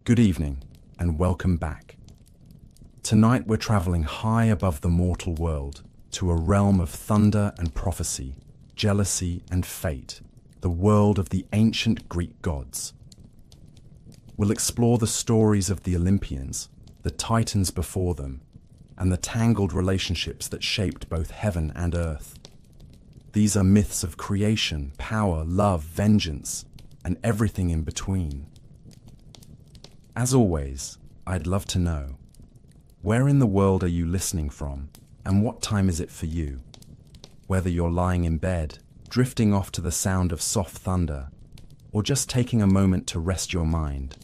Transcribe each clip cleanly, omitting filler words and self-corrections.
Good evening, and welcome back. Tonight we're traveling high above the mortal world to a realm of thunder and prophecy, jealousy and fate, the world of the ancient Greek gods. We'll explore the stories of the Olympians, the titans before them, and the tangled relationships that shaped both heaven and earth. These are myths of creation, power, love, vengeance, and everything in between. As always, I'd love to know, where in the world are you listening from, and what time is it for you? Whether you're lying in bed, drifting off to the sound of soft thunder, or just taking a moment to rest your mind,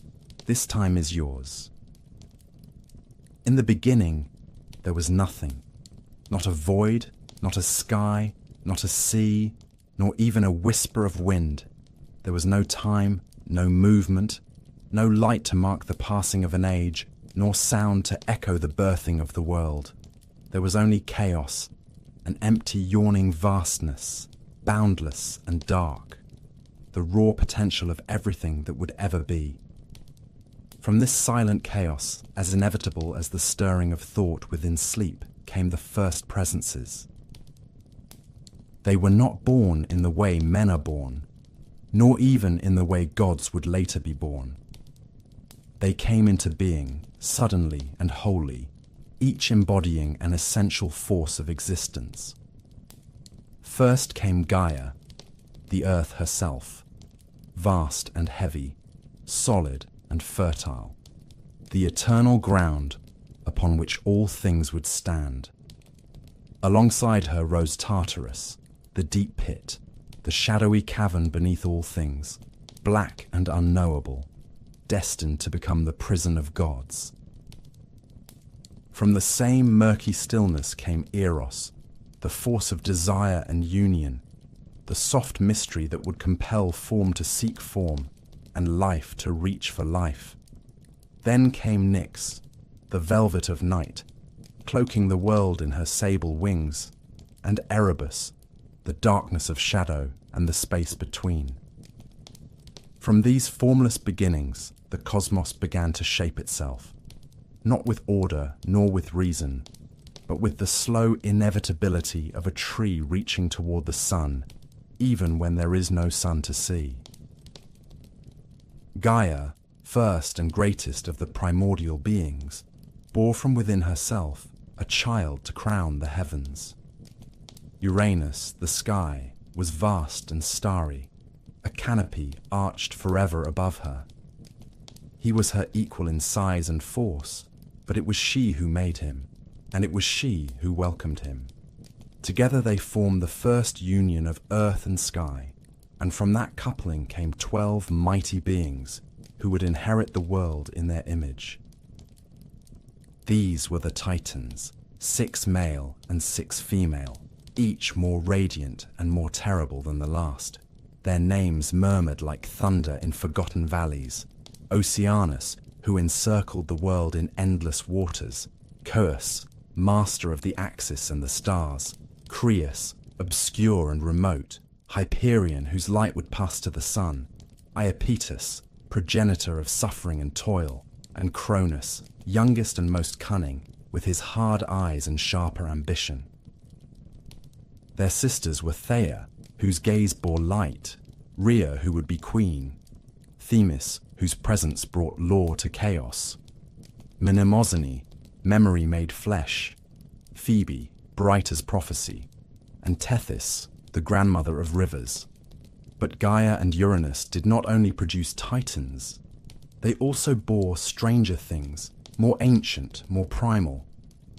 this time is yours. In the beginning, there was nothing. Not a void, not a sky, not a sea, nor even a whisper of wind. There was no time, no movement, no light to mark the passing of an age, nor sound to echo the birthing of the world. There was only chaos, an empty, yawning vastness, boundless and dark, the raw potential of everything that would ever be. From this silent chaos, as inevitable as the stirring of thought within sleep, came the first presences. They were not born in the way men are born, nor even in the way gods would later be born. They came into being, suddenly and wholly, each embodying an essential force of existence. First came Gaia, the earth herself, vast and heavy, solid and fertile, the eternal ground upon which all things would stand. Alongside her rose Tartarus, the deep pit, the shadowy cavern beneath all things, black and unknowable, destined to become the prison of gods. From the same murky stillness came Eros, the force of desire and union, the soft mystery that would compel form to seek form and life to reach for life. Then came Nyx, the velvet of night, cloaking the world in her sable wings, and Erebus, the darkness of shadow and the space between. From these formless beginnings, the cosmos began to shape itself, not with order nor with reason, but with the slow inevitability of a tree reaching toward the sun, even when there is no sun to see. Gaia, first and greatest of the primordial beings, bore from within herself a child to crown the heavens. Uranus, the sky, was vast and starry, a canopy arched forever above her. He was her equal in size and force, but it was she who made him, and it was she who welcomed him. Together they formed the first union of earth and sky, and from that coupling came 12 mighty beings who would inherit the world in their image. These were the Titans, 6 male and 6 female, each more radiant and more terrible than the last. Their names murmured like thunder in forgotten valleys. Oceanus, who encircled the world in endless waters. Coeus, master of the axis and the stars. Creus, obscure and remote. Hyperion, whose light would pass to the sun. Iapetus, progenitor of suffering and toil. And Cronus, youngest and most cunning, with his hard eyes and sharper ambition. Their sisters were Theia, whose gaze bore light. Rhea, who would be queen. Themis, whose presence brought law to chaos. Mnemosyne, memory made flesh. Phoebe, bright as prophecy. And Tethys, the grandmother of rivers. But Gaia and Uranus did not only produce titans, they also bore stranger things, more ancient, more primal.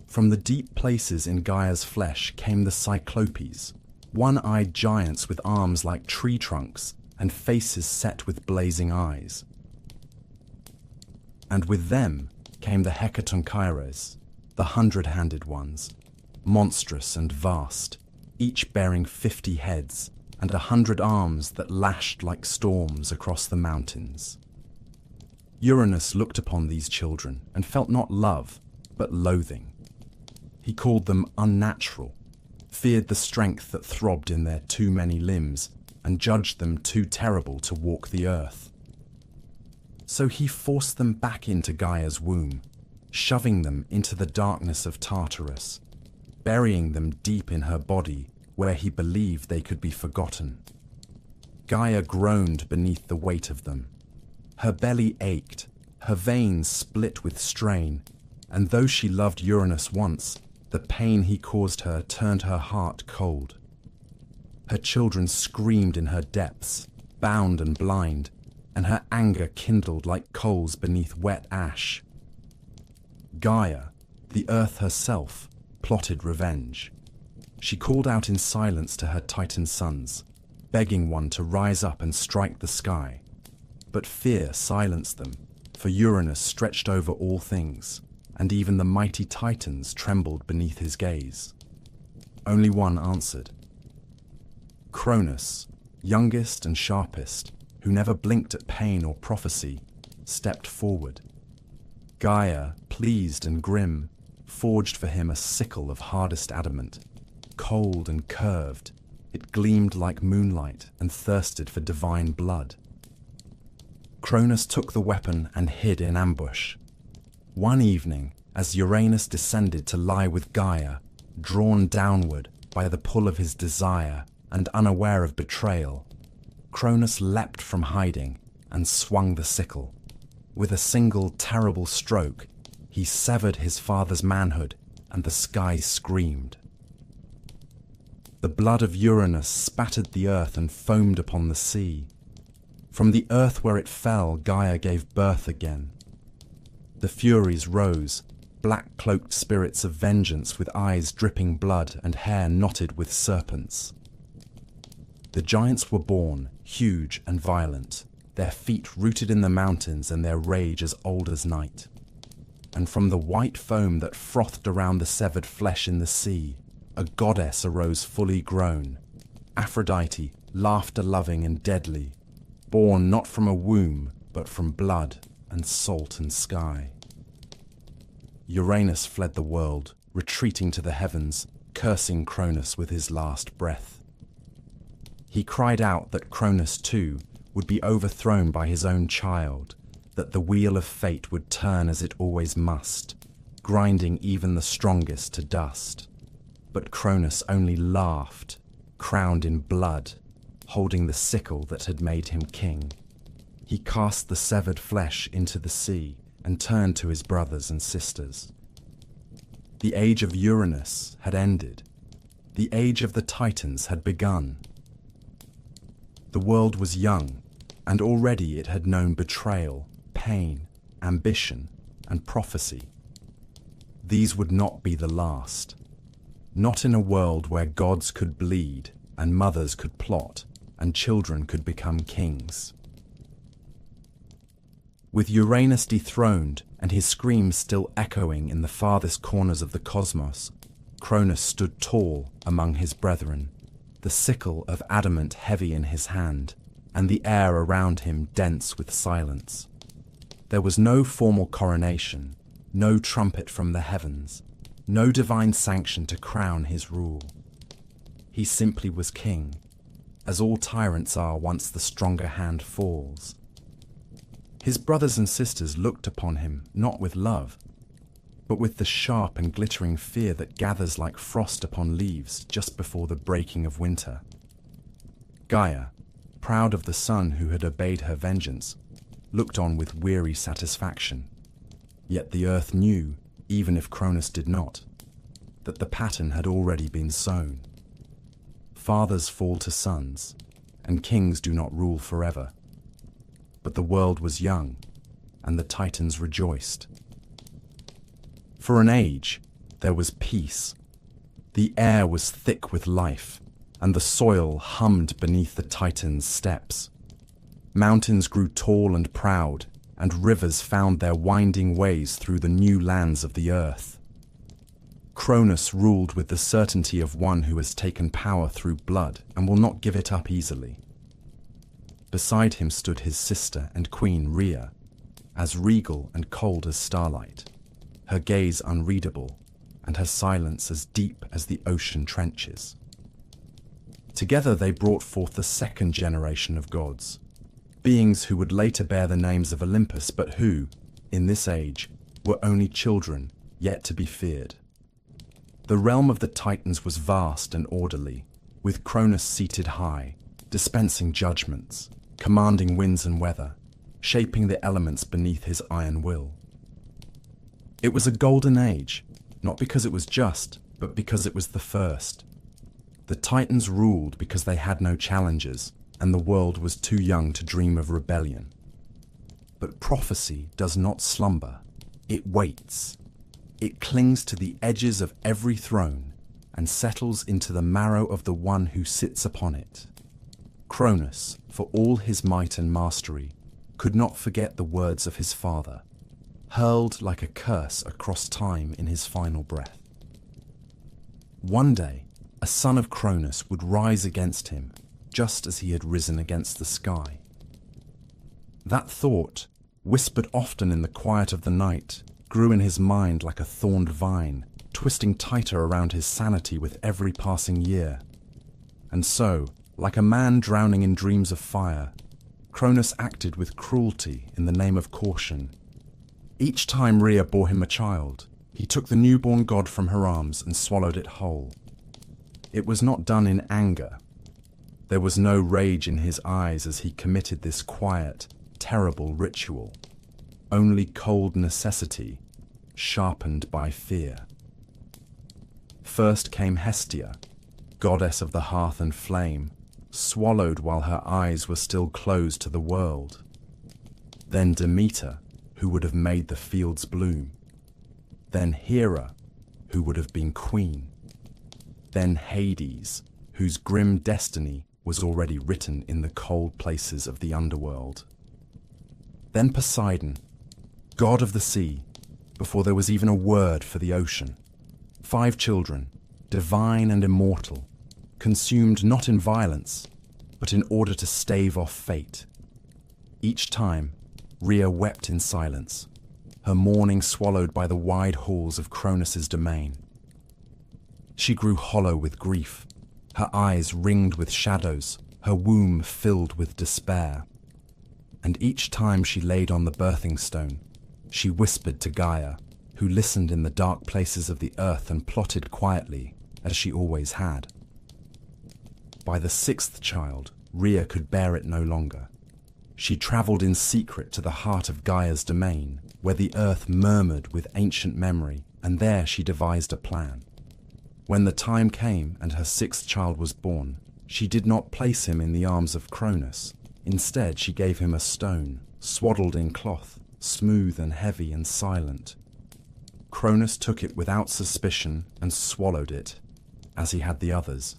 From the deep places in Gaia's flesh came the Cyclopes, one-eyed giants with arms like tree trunks and faces set with blazing eyes. And with them came the Hecatonchires, the 100-handed ones, monstrous and vast, each bearing 50 heads and 100 arms that lashed like storms across the mountains. Uranus looked upon these children and felt not love, but loathing. He called them unnatural, feared the strength that throbbed in their too many limbs, and judged them too terrible to walk the earth. So he forced them back into Gaia's womb, shoving them into the darkness of Tartarus, burying them deep in her body where he believed they could be forgotten. Gaia groaned beneath the weight of them. Her belly ached, her veins split with strain, and though she loved Uranus once, the pain he caused her turned her heart cold. Her children screamed in her depths, bound and blind, and her anger kindled like coals beneath wet ash. Gaia, the earth herself, plotted revenge. She called out in silence to her Titan sons, begging one to rise up and strike the sky. But fear silenced them, for Uranus stretched over all things, and even the mighty Titans trembled beneath his gaze. Only one answered. Cronus, youngest and sharpest, who never blinked at pain or prophecy, stepped forward. Gaia, pleased and grim, forged for him a sickle of hardest adamant. Cold and curved, it gleamed like moonlight and thirsted for divine blood. Cronus took the weapon and hid in ambush. One evening, as Uranus descended to lie with Gaia, drawn downward by the pull of his desire and unaware of betrayal, Cronus leapt from hiding and swung the sickle. With a single terrible stroke, he severed his father's manhood, and the sky screamed. The blood of Uranus spattered the earth and foamed upon the sea. From the earth where it fell, Gaia gave birth again. The Furies rose, black-cloaked spirits of vengeance with eyes dripping blood and hair knotted with serpents. The giants were born, huge and violent, their feet rooted in the mountains and their rage as old as night. And from the white foam that frothed around the severed flesh in the sea, a goddess arose fully grown, Aphrodite, laughter-loving and deadly, born not from a womb, but from blood and salt and sky. Uranus fled the world, retreating to the heavens, cursing Cronus with his last breath. He cried out that Cronus, too, would be overthrown by his own child, that the wheel of fate would turn as it always must, grinding even the strongest to dust. But Cronus only laughed, crowned in blood, holding the sickle that had made him king. He cast the severed flesh into the sea and turned to his brothers and sisters. The age of Uranus had ended. The age of the Titans had begun. The world was young, and already it had known betrayal, pain, ambition, and prophecy. These would not be the last. Not in a world where gods could bleed, and mothers could plot, and children could become kings. With Uranus dethroned, and his screams still echoing in the farthest corners of the cosmos, Cronus stood tall among his brethren, the sickle of adamant heavy in his hand, and the air around him dense with silence. There was no formal coronation, no trumpet from the heavens, no divine sanction to crown his rule. He simply was king, as all tyrants are once the stronger hand falls. His brothers and sisters looked upon him not with love, but with the sharp and glittering fear that gathers like frost upon leaves just before the breaking of winter. Gaia, proud of the son who had obeyed her vengeance, looked on with weary satisfaction. Yet the earth knew, even if Cronus did not, that the pattern had already been sown. Fathers fall to sons, and kings do not rule forever. But the world was young, and the Titans rejoiced. For an age, there was peace. The air was thick with life, and the soil hummed beneath the Titans' steps. Mountains grew tall and proud, and rivers found their winding ways through the new lands of the earth. Cronus ruled with the certainty of one who has taken power through blood and will not give it up easily. Beside him stood his sister and queen Rhea, as regal and cold as starlight, her gaze unreadable, and her silence as deep as the ocean trenches. Together they brought forth the second generation of gods, beings who would later bear the names of Olympus, but who, in this age, were only children yet to be feared. The realm of the Titans was vast and orderly, with Cronus seated high, dispensing judgments, commanding winds and weather, shaping the elements beneath his iron will. It was a golden age, not because it was just, but because it was the first. The Titans ruled because they had no challengers, and the world was too young to dream of rebellion. But prophecy does not slumber. It waits. It clings to the edges of every throne and settles into the marrow of the one who sits upon it. Cronus, for all his might and mastery, could not forget the words of his father, hurled like a curse across time in his final breath. One day, a son of Cronus would rise against him, just as he had risen against the sky. That thought, whispered often in the quiet of the night, grew in his mind like a thorned vine, twisting tighter around his sanity with every passing year. And so, like a man drowning in dreams of fire, Cronus acted with cruelty in the name of caution. Each time Rhea bore him a child, he took the newborn god from her arms and swallowed it whole. It was not done in anger. There was no rage in his eyes as he committed this quiet, terrible ritual. Only cold necessity, sharpened by fear. First came Hestia, goddess of the hearth and flame, swallowed while her eyes were still closed to the world. Then Demeter, who would have made the fields bloom. Then Hera, who would have been queen. Then Hades, whose grim destiny was already written in the cold places of the underworld. Then Poseidon, god of the sea, before there was even a word for the ocean. 5 children, divine and immortal, consumed not in violence, but in order to stave off fate. Each time, Rhea wept in silence, her mourning swallowed by the wide halls of Cronus's domain. She grew hollow with grief, her eyes ringed with shadows, her womb filled with despair. And each time she laid on the birthing stone, she whispered to Gaia, who listened in the dark places of the earth and plotted quietly, as she always had. By the 6th child, Rhea could bear it no longer. She travelled in secret to the heart of Gaia's domain, where the earth murmured with ancient memory, and there she devised a plan. When the time came and her 6th child was born, she did not place him in the arms of Cronus. Instead, she gave him a stone, swaddled in cloth, smooth and heavy and silent. Cronus took it without suspicion and swallowed it, as he had the others,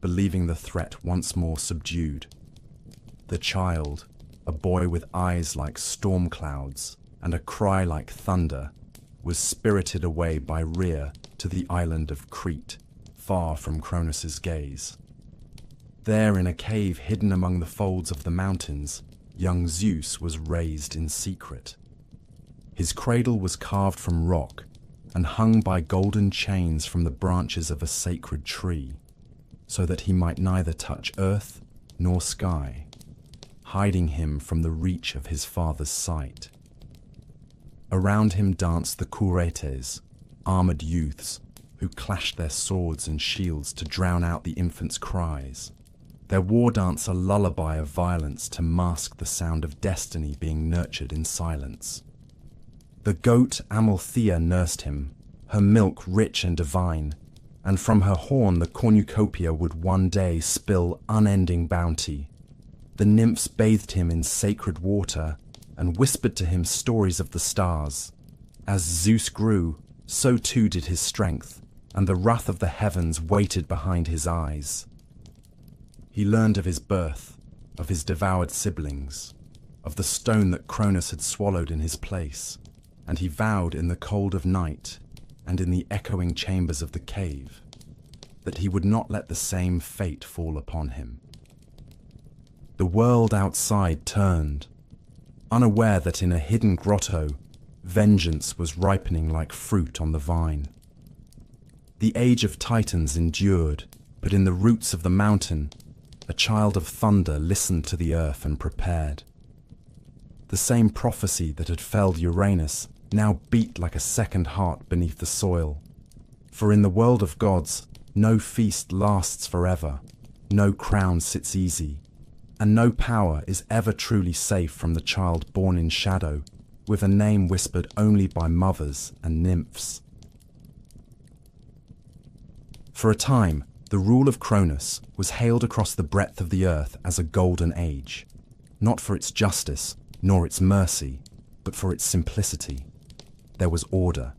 believing the threat once more subdued. The child, a boy with eyes like storm clouds and a cry like thunder, was spirited away by Rhea to the island of Crete, far from Cronus's gaze. There, in a cave hidden among the folds of the mountains, young Zeus was raised in secret. His cradle was carved from rock and hung by golden chains from the branches of a sacred tree, so that he might neither touch earth nor sky, hiding him from the reach of his father's sight. Around him danced the Curetes, armored youths, who clashed their swords and shields to drown out the infant's cries, their war dance a lullaby of violence to mask the sound of destiny being nurtured in silence. The goat Amalthea nursed him, her milk rich and divine, and from her horn the cornucopia would one day spill unending bounty. The nymphs bathed him in sacred water and whispered to him stories of the stars. As Zeus grew, so too did his strength, and the wrath of the heavens waited behind his eyes. He learned of his birth, of his devoured siblings, of the stone that Cronus had swallowed in his place, and he vowed in the cold of night and in the echoing chambers of the cave that he would not let the same fate fall upon him. The world outside turned, unaware that in a hidden grotto, vengeance was ripening like fruit on the vine. The age of Titans endured, but in the roots of the mountain, a child of thunder listened to the earth and prepared. The same prophecy that had felled Uranus now beat like a second heart beneath the soil. For in the world of gods, no feast lasts forever, no crown sits easy, and no power is ever truly safe from the child born in shadow, with a name whispered only by mothers and nymphs. For a time, the rule of Cronus was hailed across the breadth of the earth as a golden age, not for its justice nor its mercy, but for its simplicity. There was order,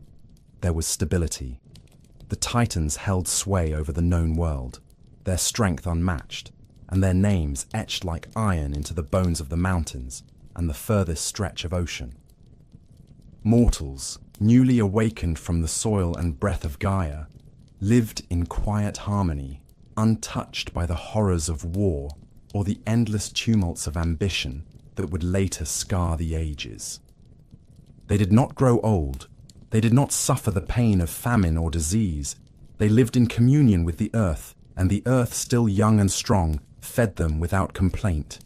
there was stability. The Titans held sway over the known world, their strength unmatched, and their names etched like iron into the bones of the mountains and the furthest stretch of ocean. Mortals, newly awakened from the soil and breath of Gaia, lived in quiet harmony, untouched by the horrors of war or the endless tumults of ambition that would later scar the ages. They did not grow old. They did not suffer the pain of famine or disease. They lived in communion with the earth, and the earth, still young and strong, fed them without complaint.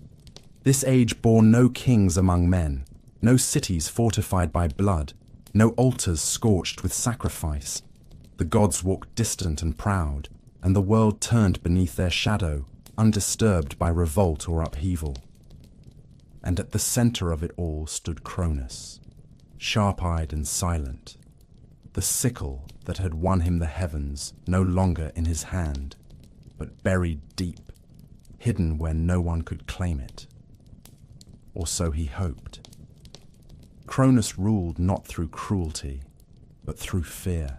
This age bore no kings among men, no cities fortified by blood, no altars scorched with sacrifice. The gods walked distant and proud, and the world turned beneath their shadow, undisturbed by revolt or upheaval. And at the center of it all stood Cronus, sharp-eyed and silent, the sickle that had won him the heavens no longer in his hand, but buried deep, hidden where no one could claim it. Or so he hoped. Cronus ruled not through cruelty, but through fear.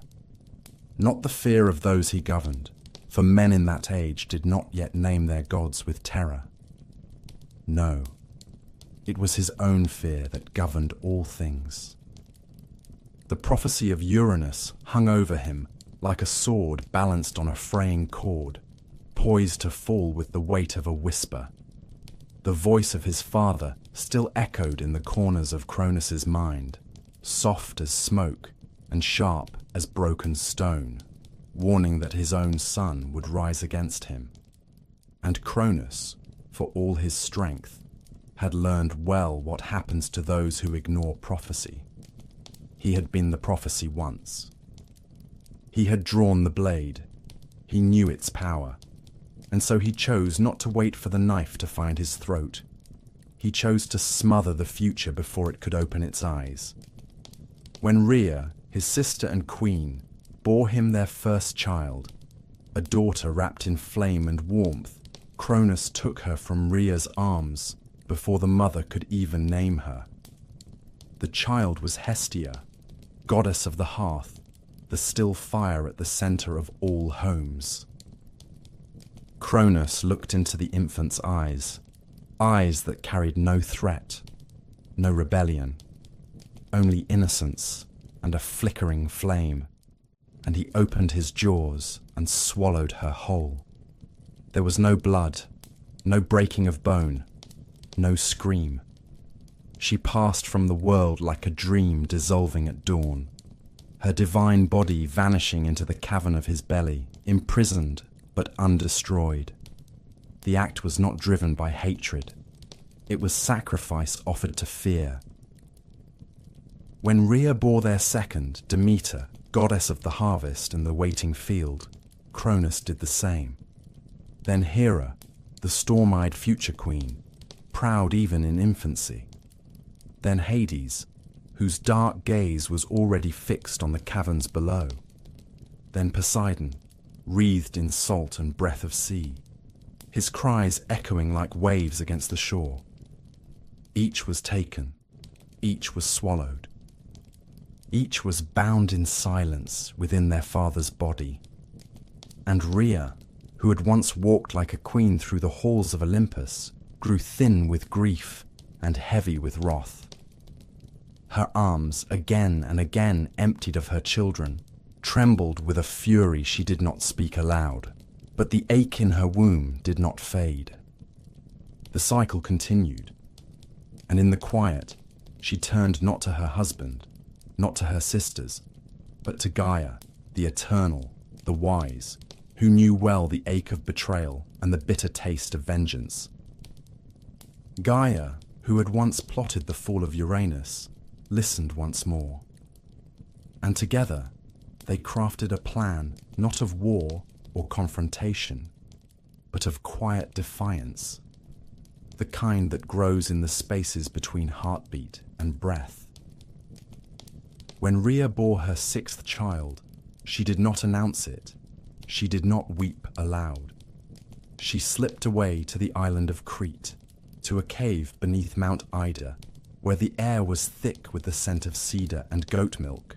Not the fear of those he governed, for men in that age did not yet name their gods with terror. No, it was his own fear that governed all things. The prophecy of Uranus hung over him like a sword balanced on a fraying cord, poised to fall with the weight of a whisper. The voice of his father still echoed in the corners of Cronus's mind, soft as smoke and sharp as broken stone, warning that his own son would rise against him. And Cronus, for all his strength, had learned well what happens to those who ignore prophecy. He had been the prophecy once. He had drawn the blade. He knew its power. And so he chose not to wait for the knife to find his throat. He chose to smother the future before it could open its eyes. When Rhea, his sister and queen, bore him their first child, a daughter wrapped in flame and warmth, Cronus took her from Rhea's arms before the mother could even name her. The child was Hestia, goddess of the hearth, the still fire at the center of all homes. Cronus looked into the infant's eyes, eyes that carried no threat, no rebellion, only innocence and a flickering flame, and he opened his jaws and swallowed her whole. There was no blood, no breaking of bone, no scream. She passed from the world like a dream dissolving at dawn, her divine body vanishing into the cavern of his belly, imprisoned but undestroyed. The act was not driven by hatred. It was sacrifice offered to fear. When Rhea bore their second, Demeter, goddess of the harvest and the waiting field, Cronus did the same. Then Hera, the storm-eyed future queen, proud even in infancy. Then Hades, whose dark gaze was already fixed on the caverns below. Then Poseidon, wreathed in salt and breath of sea, his cries echoing like waves against the shore. Each was taken, each was swallowed. Each was bound in silence within their father's body. And Rhea, who had once walked like a queen through the halls of Olympus, grew thin with grief and heavy with wrath. Her arms, again and again emptied of her children, trembled with a fury she did not speak aloud, but the ache in her womb did not fade. The cycle continued, and in the quiet, she turned not to her husband, not to her sisters, but to Gaia, the eternal, the wise, who knew well the ache of betrayal and the bitter taste of vengeance. Gaia, who had once plotted the fall of Uranus, listened once more. And together, they crafted a plan not of war or confrontation, but of quiet defiance, the kind that grows in the spaces between heartbeat and breath. When Rhea bore her sixth child, she did not announce it. She did not weep aloud. She slipped away to the island of Crete, to a cave beneath Mount Ida, where the air was thick with the scent of cedar and goat milk,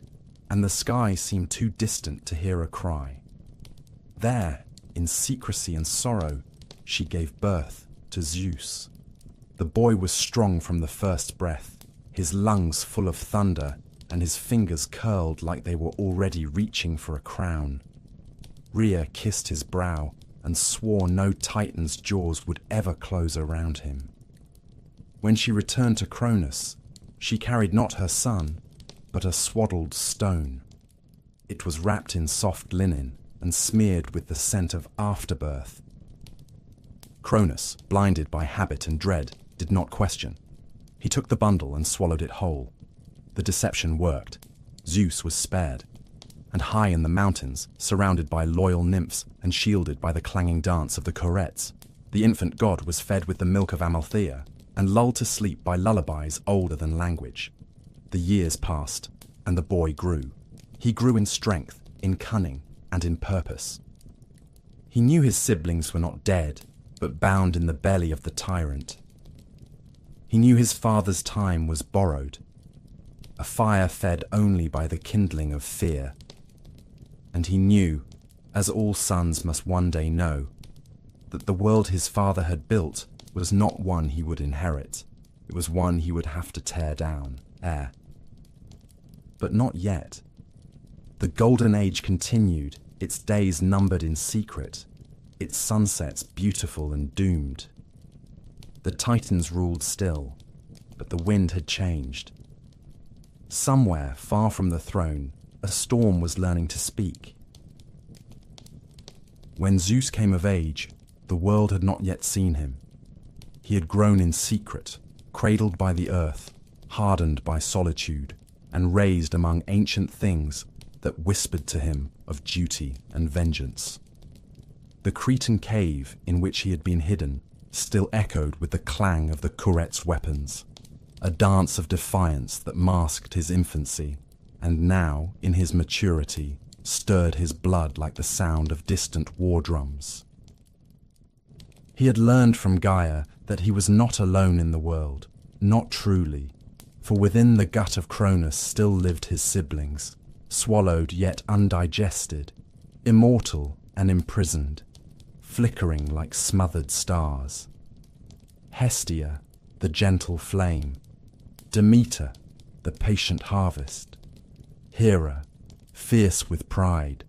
and the sky seemed too distant to hear a cry. There, in secrecy and sorrow, she gave birth to Zeus. The boy was strong from the first breath, his lungs full of thunder, and his fingers curled like they were already reaching for a crown. Rhea kissed his brow and swore no Titan's jaws would ever close around him. When she returned to Cronus, she carried not her son, but a swaddled stone. It was wrapped in soft linen and smeared with the scent of afterbirth. Cronus, blinded by habit and dread, did not question. He took the bundle and swallowed it whole. The deception worked. Zeus was spared. And high in the mountains, surrounded by loyal nymphs and shielded by the clanging dance of the Curettes, the infant god was fed with the milk of Amalthea and lulled to sleep by lullabies older than language. The years passed, and the boy grew. He grew in strength, in cunning, and in purpose. He knew his siblings were not dead, but bound in the belly of the tyrant. He knew his father's time was borrowed, a fire fed only by the kindling of fear. And he knew, as all sons must one day know, that the world his father had built was not one he would inherit. It was one he would have to tear down, ere. But not yet. The golden age continued, its days numbered in secret, its sunsets beautiful and doomed. The Titans ruled still, but the wind had changed. Somewhere, far from the throne, a storm was learning to speak. When Zeus came of age, the world had not yet seen him. He had grown in secret, cradled by the earth, hardened by solitude, and raised among ancient things that whispered to him of duty and vengeance. The Cretan cave in which he had been hidden still echoed with the clang of the Curettes' weapons, a dance of defiance that masked his infancy, and now, in his maturity, stirred his blood like the sound of distant war drums. He had learned from Gaia that he was not alone in the world, not truly, for within the gut of Cronus still lived his siblings, swallowed yet undigested, immortal and imprisoned, flickering like smothered stars. Hestia, the gentle flame, Demeter, the patient harvest, Hera, fierce with pride,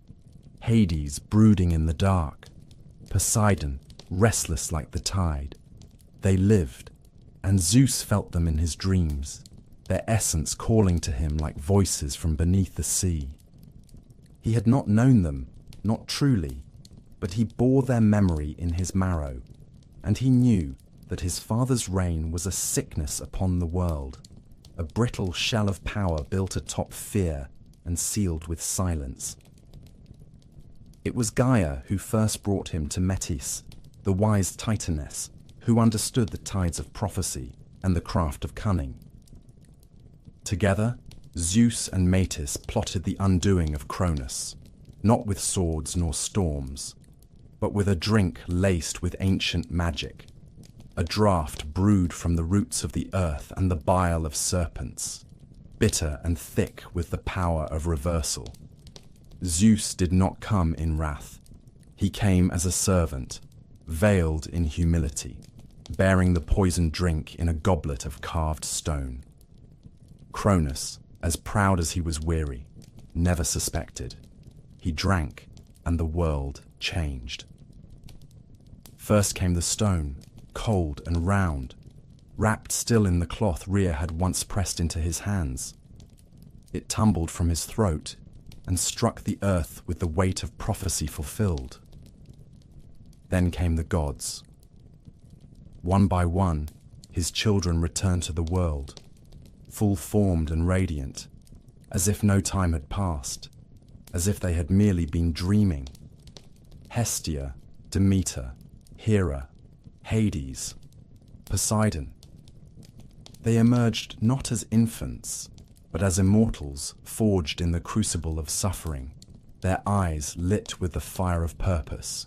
Hades brooding in the dark, Poseidon, restless like the tide. They lived, and Zeus felt them in his dreams, their essence calling to him like voices from beneath the sea. He had not known them, not truly, but he bore their memory in his marrow, and he knew that his father's reign was a sickness upon the world, a brittle shell of power built atop fear and sealed with silence. It was Gaia who first brought him to Metis, the wise Titaness, who understood the tides of prophecy and the craft of cunning. Together, Zeus and Metis plotted the undoing of Cronus, not with swords nor storms, but with a drink laced with ancient magic, a draught brewed from the roots of the earth and the bile of serpents, bitter and thick with the power of reversal. Zeus did not come in wrath. He came as a servant, veiled in humility, bearing the poisoned drink in a goblet of carved stone. Cronus, as proud as he was weary, never suspected. He drank, and the world changed. First came the stone, cold and round, wrapped still in the cloth Rhea had once pressed into his hands. It tumbled from his throat and struck the earth with the weight of prophecy fulfilled. Then came the gods. One by one, his children returned to the world, full-formed and radiant, as if no time had passed, as if they had merely been dreaming. Hestia, Demeter, Hera, Hades, Poseidon. They emerged not as infants, but as immortals forged in the crucible of suffering, their eyes lit with the fire of purpose.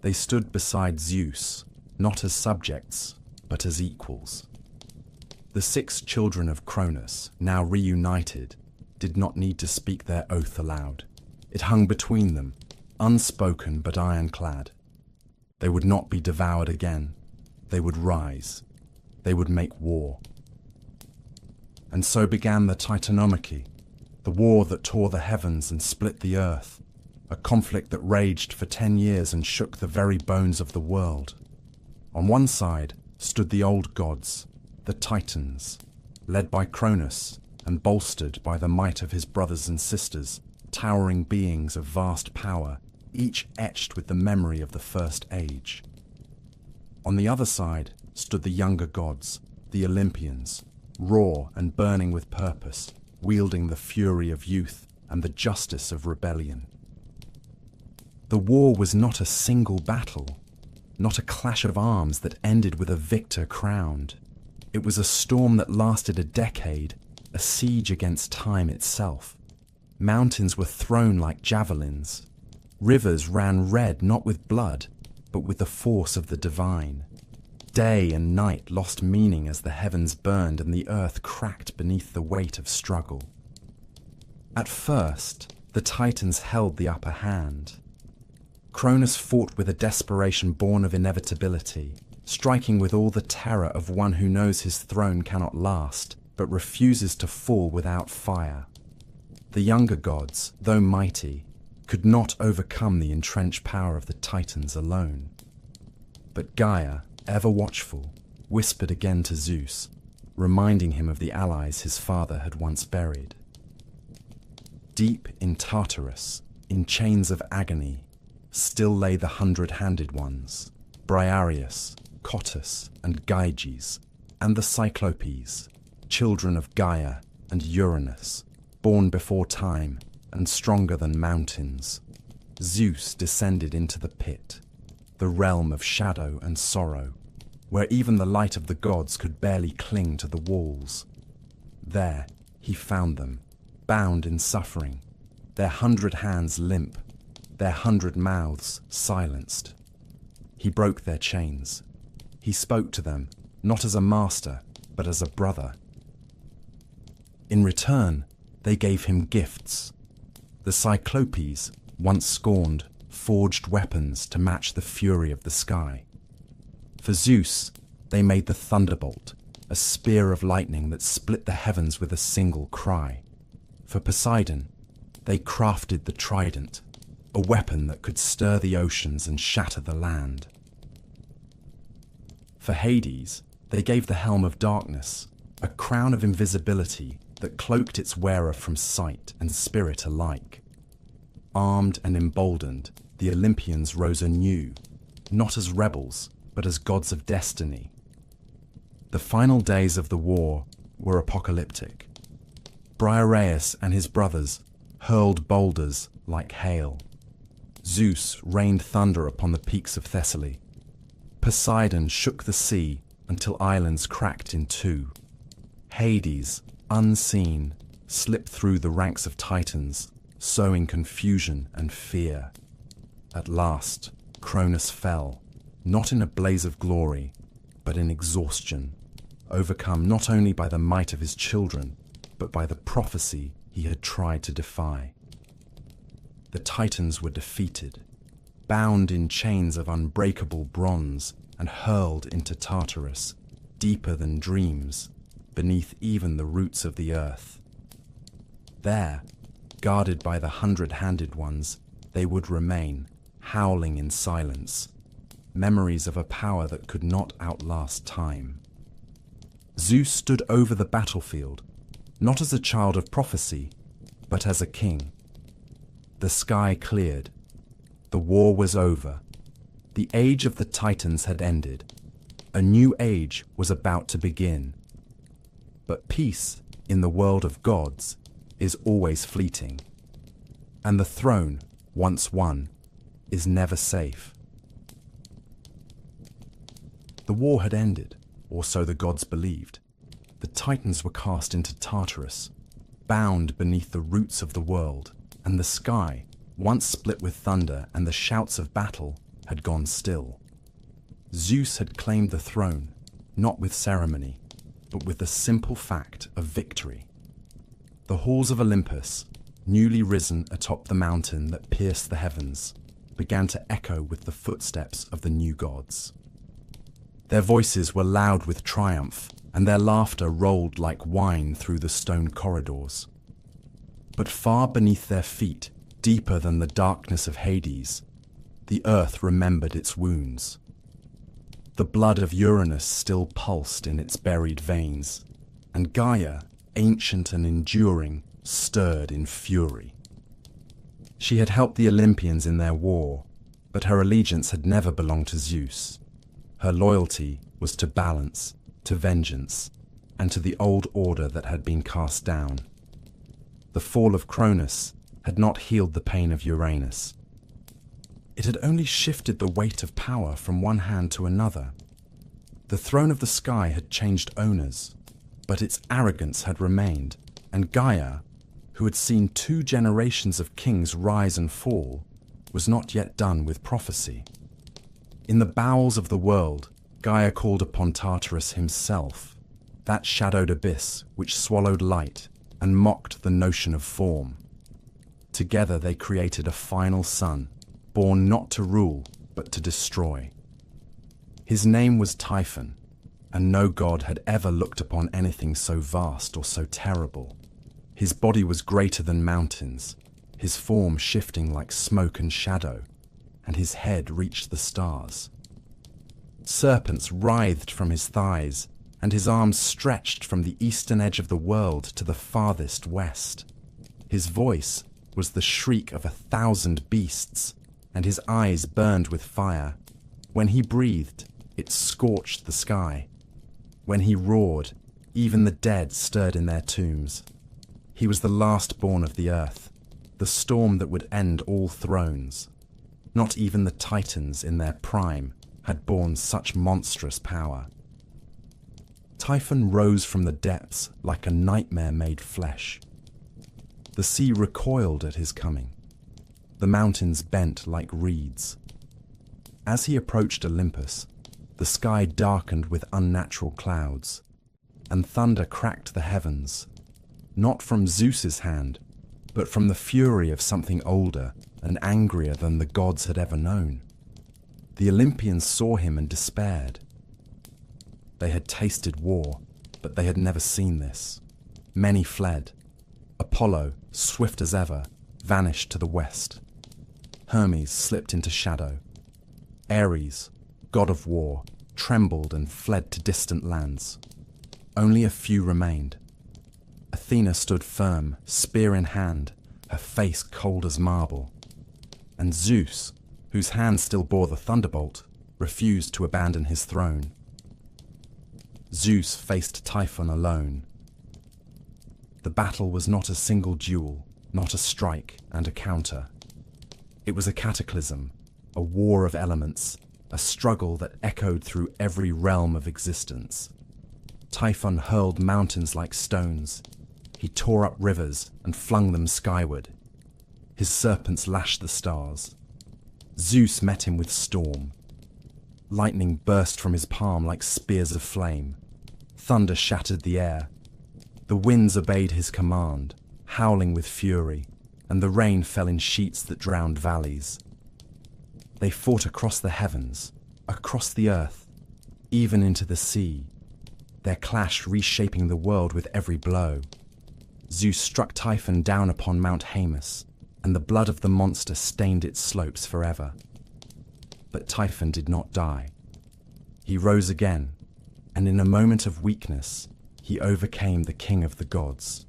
They stood beside Zeus, not as subjects, but as equals. The 6 children of Cronus, now reunited, did not need to speak their oath aloud. It hung between them, unspoken but ironclad. They would not be devoured again. They would rise. They would make war. And so began the Titanomachy, the war that tore the heavens and split the earth, a conflict that raged for 10 years and shook the very bones of the world. On one side stood the old gods, the Titans, led by Cronus and bolstered by the might of his brothers and sisters, towering beings of vast power, each etched with the memory of the first age. On the other side stood the younger gods, the Olympians, raw and burning with purpose, wielding the fury of youth and the justice of rebellion. The war was not a single battle, not a clash of arms that ended with a victor crowned. It was a storm that lasted a decade, a siege against time itself. Mountains were thrown like javelins. Rivers ran red not with blood, but with the force of the divine. Day and night lost meaning as the heavens burned and the earth cracked beneath the weight of struggle. At first, the Titans held the upper hand. Cronus fought with a desperation born of inevitability, striking with all the terror of one who knows his throne cannot last, but refuses to fall without fire. The younger gods, though mighty, could not overcome the entrenched power of the Titans alone. But Gaia, ever watchful, whispered again to Zeus, reminding him of the allies his father had once buried. Deep in Tartarus, in chains of agony, still lay the 100-handed ones, Briareus, Cottus, and Gyges, and the Cyclopes, children of Gaia and Uranus, born before time and stronger than mountains. Zeus descended into the pit, the realm of shadow and sorrow, where even the light of the gods could barely cling to the walls. There he found them, bound in suffering, their 100 hands limp, their 100 mouths silenced. He broke their chains. He spoke to them, not as a master, but as a brother. In return, they gave him gifts. The Cyclopes, once scorned, forged weapons to match the fury of the sky. For Zeus, they made the thunderbolt, a spear of lightning that split the heavens with a single cry. For Poseidon, they crafted the trident, a weapon that could stir the oceans and shatter the land. For Hades, they gave the helm of darkness, a crown of invisibility that cloaked its wearer from sight and spirit alike. Armed and emboldened, the Olympians rose anew, not as rebels, but as gods of destiny. The final days of the war were apocalyptic. Briareus and his brothers hurled boulders like hail. Zeus rained thunder upon the peaks of Thessaly. Poseidon shook the sea until islands cracked in two. Hades, unseen, slipped through the ranks of Titans, sowing confusion and fear. At last, Cronus fell, not in a blaze of glory, but in exhaustion, overcome not only by the might of his children, but by the prophecy he had tried to defy. The Titans were defeated, bound in chains of unbreakable bronze and hurled into Tartarus, deeper than dreams, beneath even the roots of the earth. There, guarded by the 100-handed ones, they would remain, howling in silence, memories of a power that could not outlast time. Zeus stood over the battlefield, not as a child of prophecy, but as a king. The sky cleared. The war was over. The age of the Titans had ended. A new age was about to begin. But peace in the world of gods is always fleeting, and the throne, once won, is never safe. The war had ended, or so the gods believed. The Titans were cast into Tartarus, bound beneath the roots of the world, and the sky, once split with thunder and the shouts of battle, had gone still. Zeus had claimed the throne, not with ceremony, but with the simple fact of victory. The halls of Olympus, newly risen atop the mountain that pierced the heavens, began to echo with the footsteps of the new gods. Their voices were loud with triumph, and their laughter rolled like wine through the stone corridors. But far beneath their feet, deeper than the darkness of Hades, the earth remembered its wounds. The blood of Uranus still pulsed in its buried veins, and Gaia, ancient and enduring, stirred in fury. She had helped the Olympians in their war, but her allegiance had never belonged to Zeus. Her loyalty was to balance, to vengeance, and to the old order that had been cast down. The fall of Cronus had not healed the pain of Uranus. It had only shifted the weight of power from one hand to another. The throne of the sky had changed owners, but its arrogance had remained, and Gaia, who had seen 2 generations of kings rise and fall, was not yet done with prophecy. In the bowels of the world, Gaia called upon Tartarus himself, that shadowed abyss which swallowed light and mocked the notion of form. Together they created a final son, born not to rule, but to destroy. His name was Typhon, and no god had ever looked upon anything so vast or so terrible. His body was greater than mountains, his form shifting like smoke and shadow, and his head reached the stars. Serpents writhed from his thighs, and his arms stretched from the eastern edge of the world to the farthest west. His voice was the shriek of 1,000 beasts, and his eyes burned with fire. When he breathed, it scorched the sky. When he roared, even the dead stirred in their tombs. He was the last born of the earth, the storm that would end all thrones. Not even the Titans in their prime had borne such monstrous power. Typhon rose from the depths like a nightmare made flesh. The sea recoiled at his coming. The mountains bent like reeds. As he approached Olympus, the sky darkened with unnatural clouds, and thunder cracked the heavens, not from Zeus's hand, but from the fury of something older and angrier than the gods had ever known. The Olympians saw him and despaired. They had tasted war, but they had never seen this. Many fled. Apollo, swift as ever, vanished to the west. Hermes slipped into shadow. Ares, god of war, trembled and fled to distant lands. Only a few remained. Athena stood firm, spear in hand, her face cold as marble. And Zeus, whose hand still bore the thunderbolt, refused to abandon his throne. Zeus faced Typhon alone. The battle was not a single duel, not a strike and a counter. It was a cataclysm, a war of elements, a struggle that echoed through every realm of existence. Typhon hurled mountains like stones. He tore up rivers and flung them skyward. His serpents lashed the stars. Zeus met him with storm. Lightning burst from his palm like spears of flame. Thunder shattered the air. The winds obeyed his command, howling with fury, and the rain fell in sheets that drowned valleys. They fought across the heavens, across the earth, even into the sea, their clash reshaping the world with every blow. Zeus struck Typhon down upon Mount Haemus, and the blood of the monster stained its slopes forever. But Typhon did not die. He rose again, and in a moment of weakness, he overcame the king of the gods.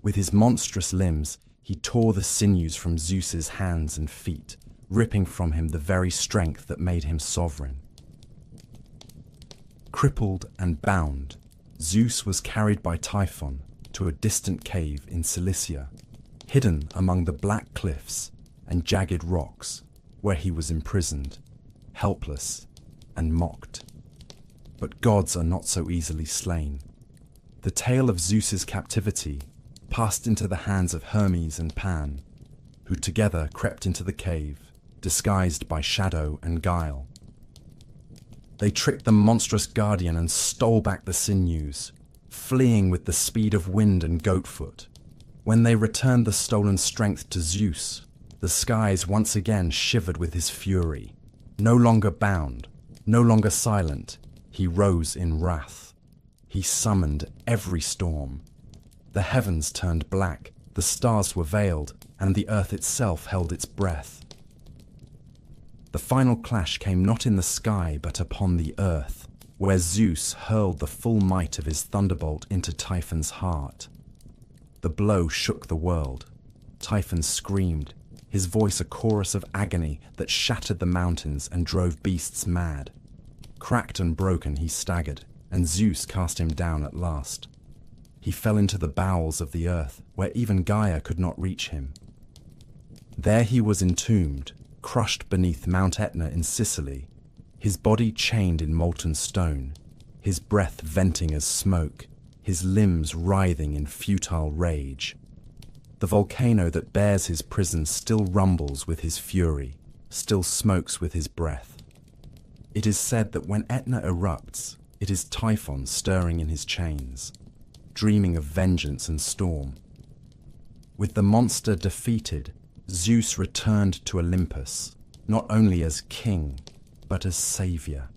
With his monstrous limbs, he tore the sinews from Zeus's hands and feet, ripping from him the very strength that made him sovereign. Crippled and bound, Zeus was carried by Typhon to a distant cave in Cilicia, hidden among the black cliffs and jagged rocks, where he was imprisoned, helpless and mocked. But gods are not so easily slain. The tale of Zeus's captivity passed into the hands of Hermes and Pan, who together crept into the cave, disguised by shadow and guile. They tricked the monstrous guardian and stole back the sinews, fleeing with the speed of wind and goatfoot. When they returned the stolen strength to Zeus, the skies once again shivered with his fury. No longer bound, no longer silent, he rose in wrath. He summoned every storm. The heavens turned black, the stars were veiled, and the earth itself held its breath. The final clash came not in the sky but upon the earth, where Zeus hurled the full might of his thunderbolt into Typhon's heart. The blow shook the world. Typhon screamed, his voice a chorus of agony that shattered the mountains and drove beasts mad. Cracked and broken he staggered, and Zeus cast him down at last. He fell into the bowels of the earth, where even Gaia could not reach him. There he was entombed, crushed beneath Mount Etna in Sicily, his body chained in molten stone, his breath venting as smoke, his limbs writhing in futile rage. The volcano that bears his prison still rumbles with his fury, still smokes with his breath. It is said that when Etna erupts, it is Typhon stirring in his chains, dreaming of vengeance and storm. With the monster defeated, Zeus returned to Olympus, not only as king, but as savior.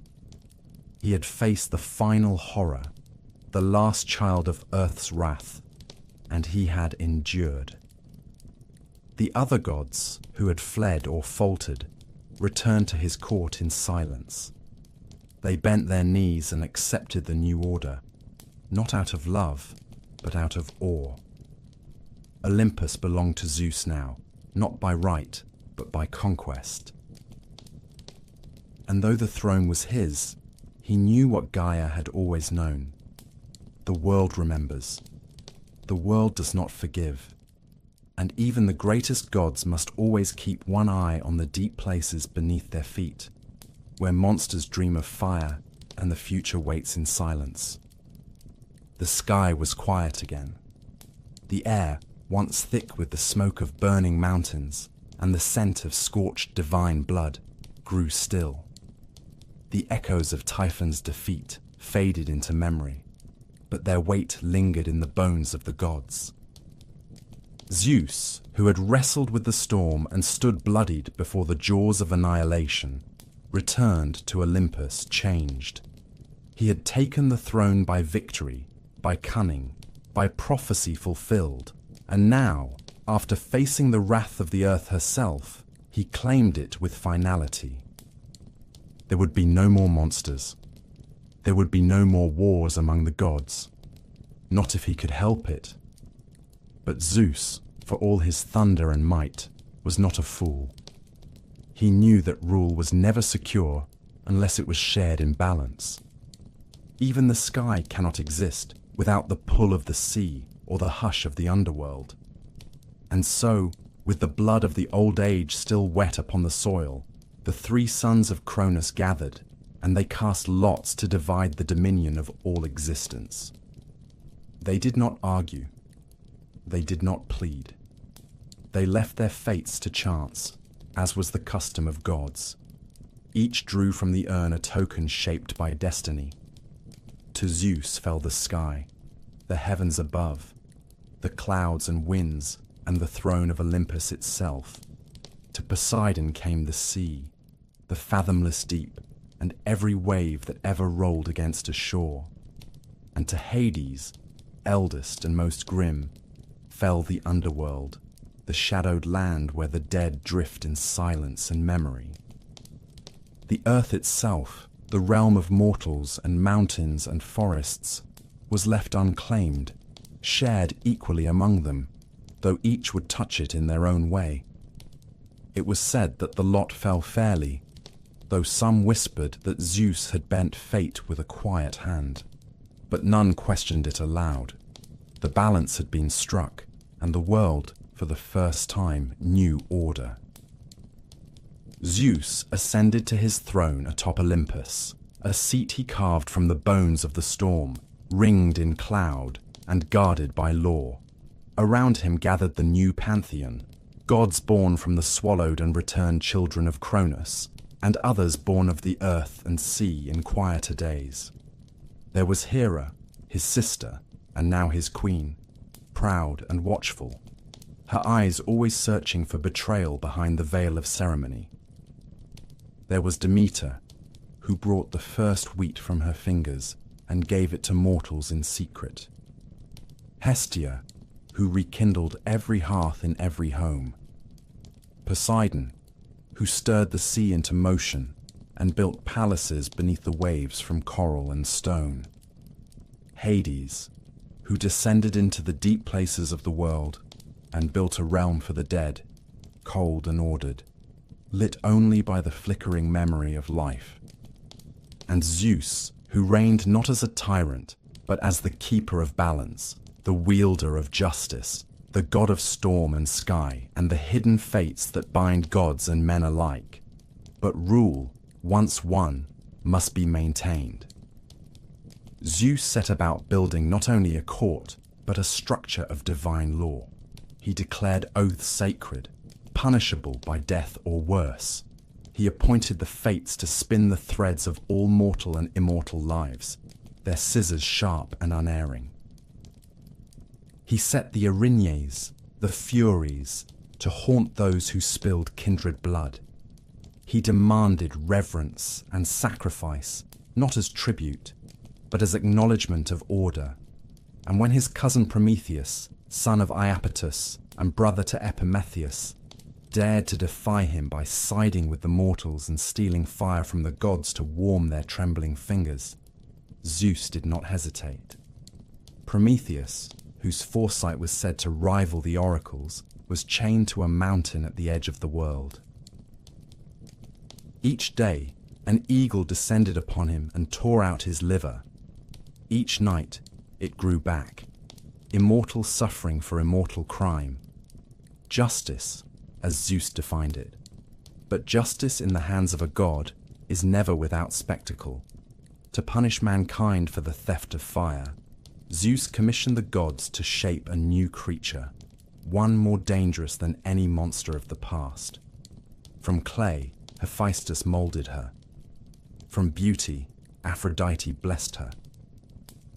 He had faced the final horror, the last child of Earth's wrath, and he had endured. The other gods, who had fled or faltered, returned to his court in silence. They bent their knees and accepted the new order, not out of love, but out of awe. Olympus belonged to Zeus now, not by right, but by conquest. And though the throne was his, he knew what Gaia had always known. The world remembers. The world does not forgive. And even the greatest gods must always keep one eye on the deep places beneath their feet, where monsters dream of fire and the future waits in silence. The sky was quiet again. The air, once thick with the smoke of burning mountains and the scent of scorched divine blood, grew still. The echoes of Typhon's defeat faded into memory, but their weight lingered in the bones of the gods. Zeus, who had wrestled with the storm and stood bloodied before the jaws of annihilation, returned to Olympus changed. He had taken the throne by victory, by cunning, by prophecy fulfilled, and now, after facing the wrath of the earth herself, he claimed it with finality. There would be no more monsters. There would be no more wars among the gods. Not if he could help it. But Zeus, for all his thunder and might, was not a fool. He knew that rule was never secure unless it was shared in balance. Even the sky cannot exist without the pull of the sea or the hush of the underworld. And so, with the blood of the old age still wet upon the soil, the three sons of Cronus gathered, and they cast lots to divide the dominion of all existence. They did not argue. They did not plead. They left their fates to chance, as was the custom of gods. Each drew from the urn a token shaped by destiny. To Zeus fell the sky, the heavens above, the clouds and winds, and the throne of Olympus itself. To Poseidon came the sea, the fathomless deep, and every wave that ever rolled against a shore. And to Hades, eldest and most grim, fell the underworld, the shadowed land where the dead drift in silence and memory. The earth itself, the realm of mortals and mountains and forests, was left unclaimed, shared equally among them, though each would touch it in their own way. It was said that the lot fell fairly, though some whispered that Zeus had bent fate with a quiet hand. But none questioned it aloud. The balance had been struck, and the world, for the first time, knew order. Zeus ascended to his throne atop Olympus, a seat he carved from the bones of the storm, ringed in cloud and guarded by law. Around him gathered the new pantheon, gods born from the swallowed and returned children of Cronus, and others born of the earth and sea in quieter days. There was Hera, his sister, and now his queen, proud and watchful, her eyes always searching for betrayal behind the veil of ceremony. There was Demeter, who brought the first wheat from her fingers and gave it to mortals in secret. Hestia, who rekindled every hearth in every home. Poseidon, who stirred the sea into motion and built palaces beneath the waves from coral and stone. Hades, who descended into the deep places of the world and built a realm for the dead, cold and ordered, lit only by the flickering memory of life. And Zeus, who reigned not as a tyrant, but as the keeper of balance, the wielder of justice, the god of storm and sky, and the hidden fates that bind gods and men alike. But rule, once won, must be maintained. Zeus set about building not only a court, but a structure of divine law. He declared oaths sacred, punishable by death or worse. He appointed the fates to spin the threads of all mortal and immortal lives, their scissors sharp and unerring. He set the Erinyes, the Furies, to haunt those who spilled kindred blood. He demanded reverence and sacrifice, not as tribute, but as acknowledgement of order. And when his cousin Prometheus, son of Iapetus and brother to Epimetheus, dared to defy him by siding with the mortals and stealing fire from the gods to warm their trembling fingers, Zeus did not hesitate. Prometheus, whose foresight was said to rival the oracles, was chained to a mountain at the edge of the world. Each day, an eagle descended upon him and tore out his liver. Each night, it grew back, immortal suffering for immortal crime. Justice, as Zeus defined it. But justice in the hands of a god is never without spectacle. To punish mankind for the theft of fire, Zeus commissioned the gods to shape a new creature, one more dangerous than any monster of the past. From clay, Hephaestus molded her. From beauty, Aphrodite blessed her.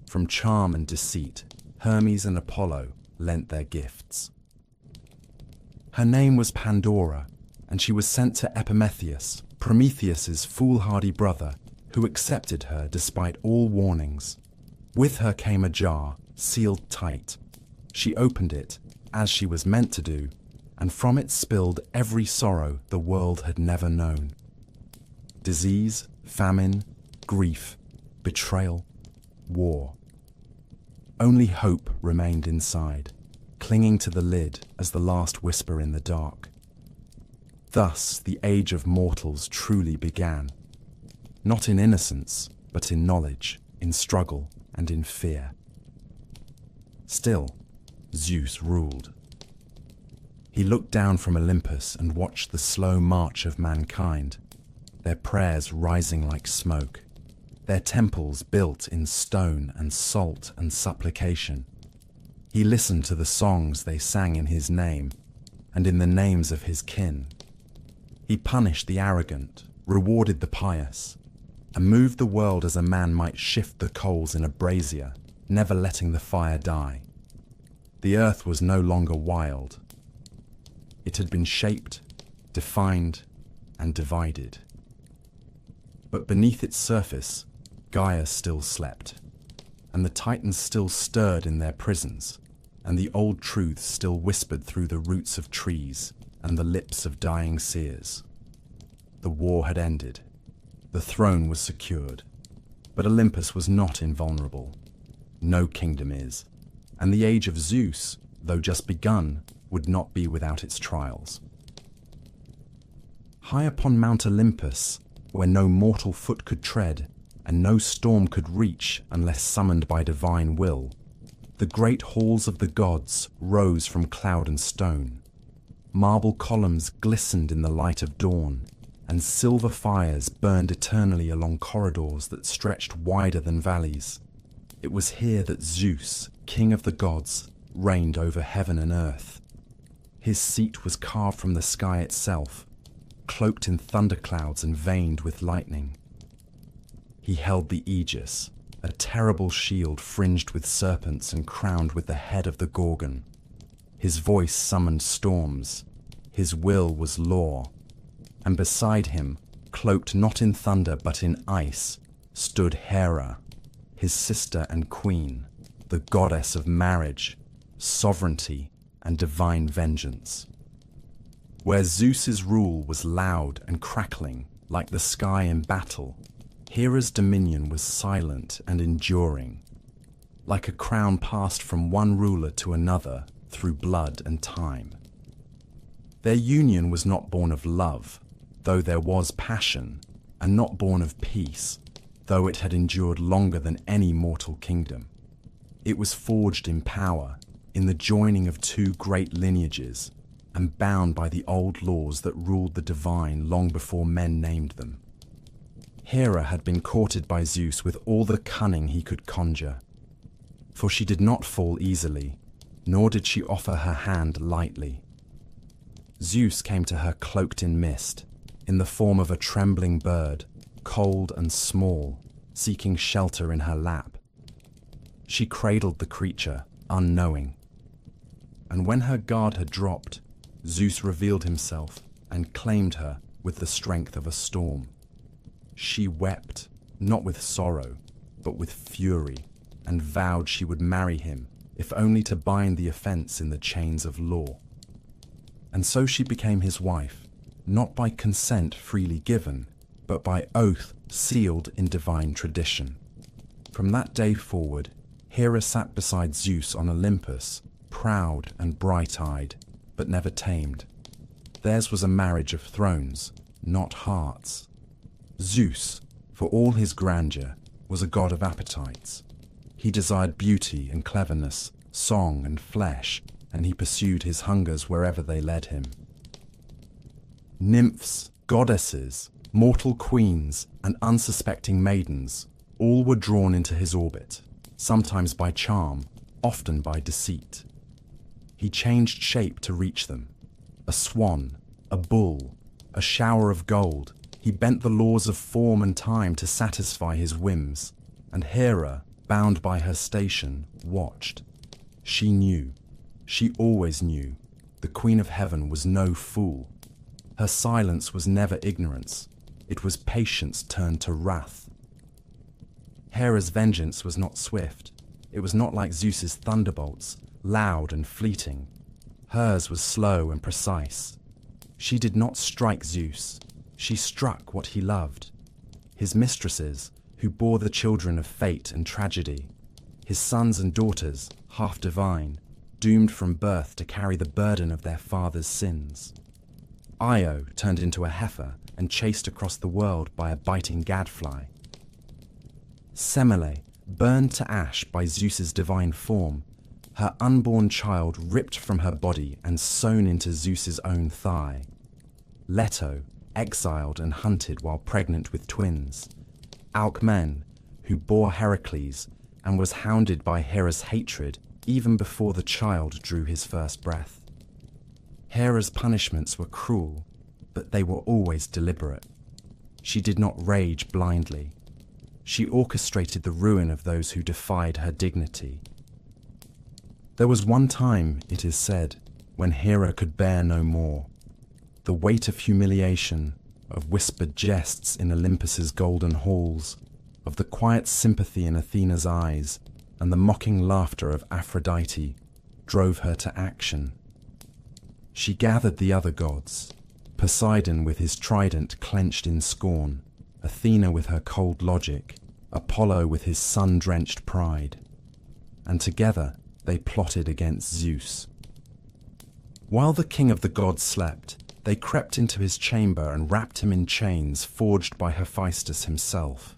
From charm and deceit, Hermes and Apollo lent their gifts. Her name was Pandora, and she was sent to Epimetheus, Prometheus's foolhardy brother, who accepted her despite all warnings. With her came a jar, sealed tight. She opened it, as she was meant to do, and from it spilled every sorrow the world had never known. Disease, famine, grief, betrayal, war. Only hope remained inside, clinging to the lid as the last whisper in the dark. Thus the age of mortals truly began, not in innocence, but in knowledge, in struggle, and in fear. Still, Zeus ruled. He looked down from Olympus and watched the slow march of mankind, their prayers rising like smoke, their temples built in stone and salt and supplication. He listened to the songs they sang in his name and in the names of his kin. He punished the arrogant, rewarded the pious, and moved the world as a man might shift the coals in a brazier, never letting the fire die. The earth was no longer wild. It had been shaped, defined, and divided. But beneath its surface, Gaia still slept, and the Titans still stirred in their prisons, and the old truths still whispered through the roots of trees and the lips of dying seers. The war had ended. The throne was secured. But Olympus was not invulnerable. No kingdom is. And the age of Zeus, though just begun, would not be without its trials. High upon Mount Olympus, where no mortal foot could tread, and no storm could reach unless summoned by divine will, the great halls of the gods rose from cloud and stone. Marble columns glistened in the light of dawn, and silver fires burned eternally along corridors that stretched wider than valleys. It was here that Zeus, king of the gods, reigned over heaven and earth. His seat was carved from the sky itself, cloaked in thunderclouds and veined with lightning. He held the Aegis, a terrible shield fringed with serpents and crowned with the head of the Gorgon. His voice summoned storms. His will was law. And beside him, cloaked not in thunder but in ice, stood Hera, his sister and queen, the goddess of marriage, sovereignty, and divine vengeance. Where Zeus's rule was loud and crackling, like the sky in battle, Hera's dominion was silent and enduring, like a crown passed from one ruler to another through blood and time. Their union was not born of love, though there was passion, and not born of peace, though it had endured longer than any mortal kingdom. It was forged in power, in the joining of two great lineages, and bound by the old laws that ruled the divine long before men named them. Hera had been courted by Zeus with all the cunning he could conjure, for she did not fall easily, nor did she offer her hand lightly. Zeus came to her cloaked in mist, in the form of a trembling bird, cold and small, seeking shelter in her lap. She cradled the creature, unknowing. And when her guard had dropped, Zeus revealed himself and claimed her with the strength of a storm. She wept, not with sorrow, but with fury, and vowed she would marry him, if only to bind the offense in the chains of law. And so she became his wife, not by consent freely given, but by oath sealed in divine tradition. From that day forward, Hera sat beside Zeus on Olympus, proud and bright-eyed, but never tamed. Theirs was a marriage of thrones, not hearts. Zeus, for all his grandeur, was a god of appetites. He desired beauty and cleverness, song and flesh, and he pursued his hungers wherever they led him. Nymphs, goddesses, mortal queens, and unsuspecting maidens, all were drawn into his orbit, sometimes by charm, often by deceit. He changed shape to reach them. A swan, a bull, a shower of gold, he bent the laws of form and time to satisfy his whims, and Hera, bound by her station, watched. She knew. She always knew. The Queen of Heaven was no fool. Her silence was never ignorance. It was patience turned to wrath. Hera's vengeance was not swift. It was not like Zeus's thunderbolts, loud and fleeting. Hers was slow and precise. She did not strike Zeus. She struck what he loved. His mistresses, who bore the children of fate and tragedy. His sons and daughters, half divine, doomed from birth to carry the burden of their father's sins. Io turned into a heifer and chased across the world by a biting gadfly. Semele, burned to ash by Zeus's divine form, her unborn child ripped from her body and sewn into Zeus's own thigh. Leto, exiled and hunted while pregnant with twins. Alcmen, who bore Heracles and was hounded by Hera's hatred even before the child drew his first breath. Hera's punishments were cruel, but they were always deliberate. She did not rage blindly. She orchestrated the ruin of those who defied her dignity. There was one time, it is said, when Hera could bear no more. The weight of humiliation, of whispered jests in Olympus's golden halls, of the quiet sympathy in Athena's eyes, and the mocking laughter of Aphrodite drove her to action. She gathered the other gods, Poseidon with his trident clenched in scorn, Athena with her cold logic, Apollo with his sun-drenched pride, and together they plotted against Zeus. While the king of the gods slept, They crept into his chamber and wrapped him in chains forged by Hephaestus himself.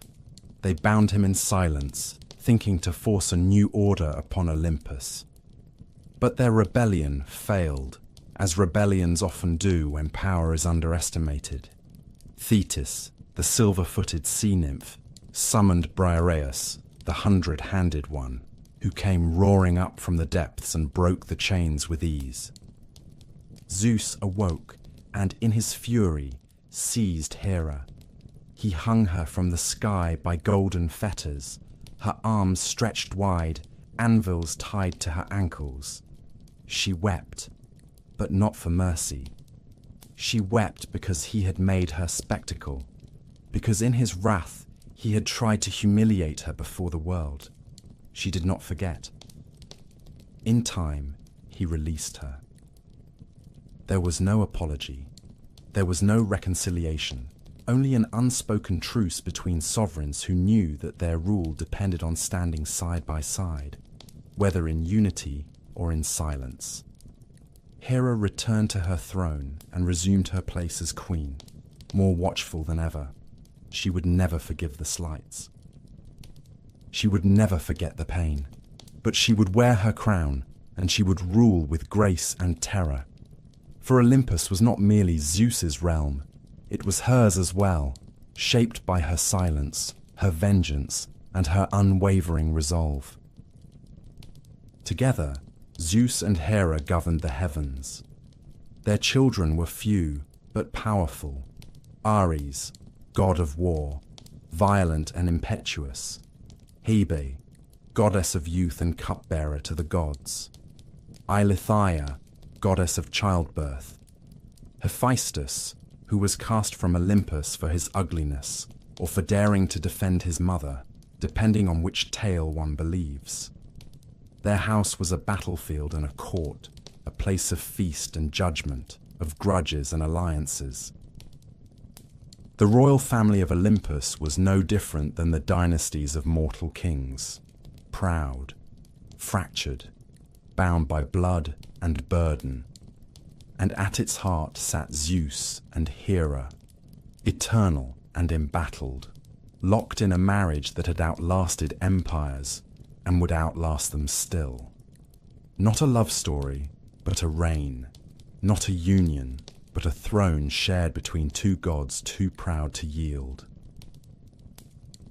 They bound him in silence, thinking to force a new order upon Olympus. But their rebellion failed, as rebellions often do when power is underestimated. Thetis, the silver-footed sea nymph, summoned Briareus, the 100-handed one, who came roaring up from the depths and broke the chains with ease. Zeus awoke, and in his fury seized Hera. He hung her from the sky by golden fetters, her arms stretched wide, anvils tied to her ankles. She wept, but not for mercy. She wept because he had made her spectacle, because in his wrath he had tried to humiliate her before the world. She did not forget. In time, he released her. There was no apology. There was no reconciliation, only an unspoken truce between sovereigns who knew that their rule depended on standing side by side, whether in unity or in silence. Hera returned to her throne and resumed her place as queen, more watchful than ever. She would never forgive the slights. She would never forget the pain, but she would wear her crown, and she would rule with grace and terror. For Olympus was not merely Zeus's realm, it was hers as well, shaped by her silence, her vengeance, and her unwavering resolve. Together, Zeus and Hera governed the heavens. Their children were few, but powerful. Ares, god of war, violent and impetuous. Hebe, goddess of youth and cupbearer to the gods. Eileithyia, goddess of childbirth. Hephaestus, who was cast from Olympus for his ugliness, or for daring to defend his mother, depending on which tale one believes. Their house was a battlefield and a court, a place of feast and judgment, of grudges and alliances. The royal family of Olympus was no different than the dynasties of mortal kings, proud, fractured, bound by blood and burden. And at its heart sat Zeus and Hera, eternal and embattled, locked in a marriage that had outlasted empires and would outlast them still. Not a love story, but a reign. Not a union, but a throne shared between two gods too proud to yield.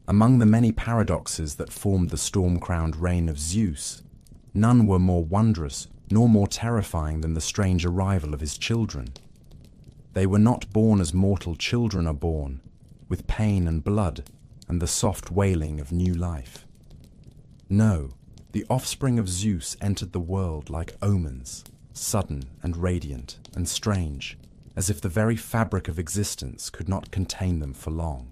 Among the many paradoxes that formed the storm-crowned reign of Zeus, none were more wondrous nor more terrifying than the strange arrival of his children. They were not born as mortal children are born, with pain and blood and the soft wailing of new life. No, the offspring of Zeus entered the world like omens, sudden and radiant and strange, as if the very fabric of existence could not contain them for long.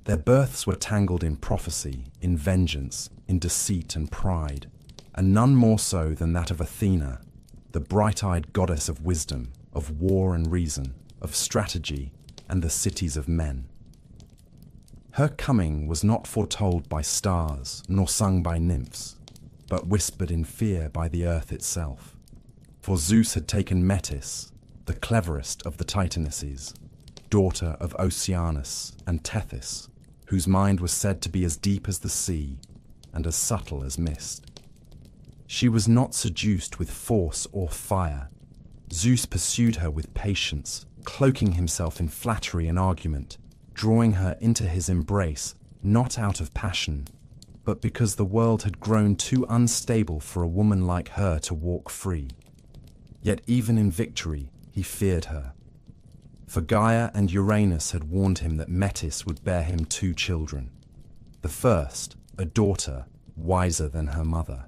Their births were tangled in prophecy, in vengeance, in deceit and pride, and none more so than that of Athena, the bright-eyed goddess of wisdom, of war and reason, of strategy, and the cities of men. Her coming was not foretold by stars, nor sung by nymphs, but whispered in fear by the earth itself. For Zeus had taken Metis, the cleverest of the Titanesses, daughter of Oceanus and Tethys, whose mind was said to be as deep as the sea and as subtle as mist. She was not seduced with force or fire. Zeus pursued her with patience, cloaking himself in flattery and argument, drawing her into his embrace, not out of passion, but because the world had grown too unstable for a woman like her to walk free. Yet even in victory, he feared her. For Gaia and Uranus had warned him that Metis would bear him 2 children. The first, a daughter, wiser than her mother.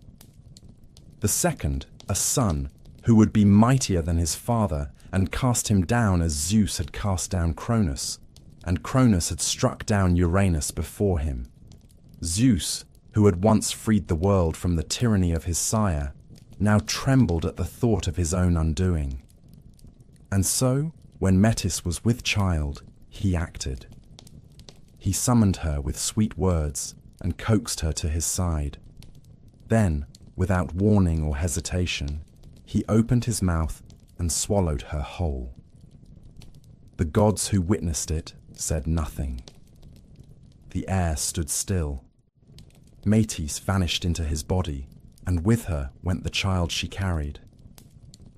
The second, a son, who would be mightier than his father and cast him down as Zeus had cast down Cronus, and Cronus had struck down Uranus before him. Zeus, who had once freed the world from the tyranny of his sire, now trembled at the thought of his own undoing. And so, when Metis was with child, he acted. He summoned her with sweet words and coaxed her to his side. Then, without warning or hesitation, he opened his mouth and swallowed her whole. The gods who witnessed it said nothing. The air stood still. Metis vanished into his body, and with her went the child she carried.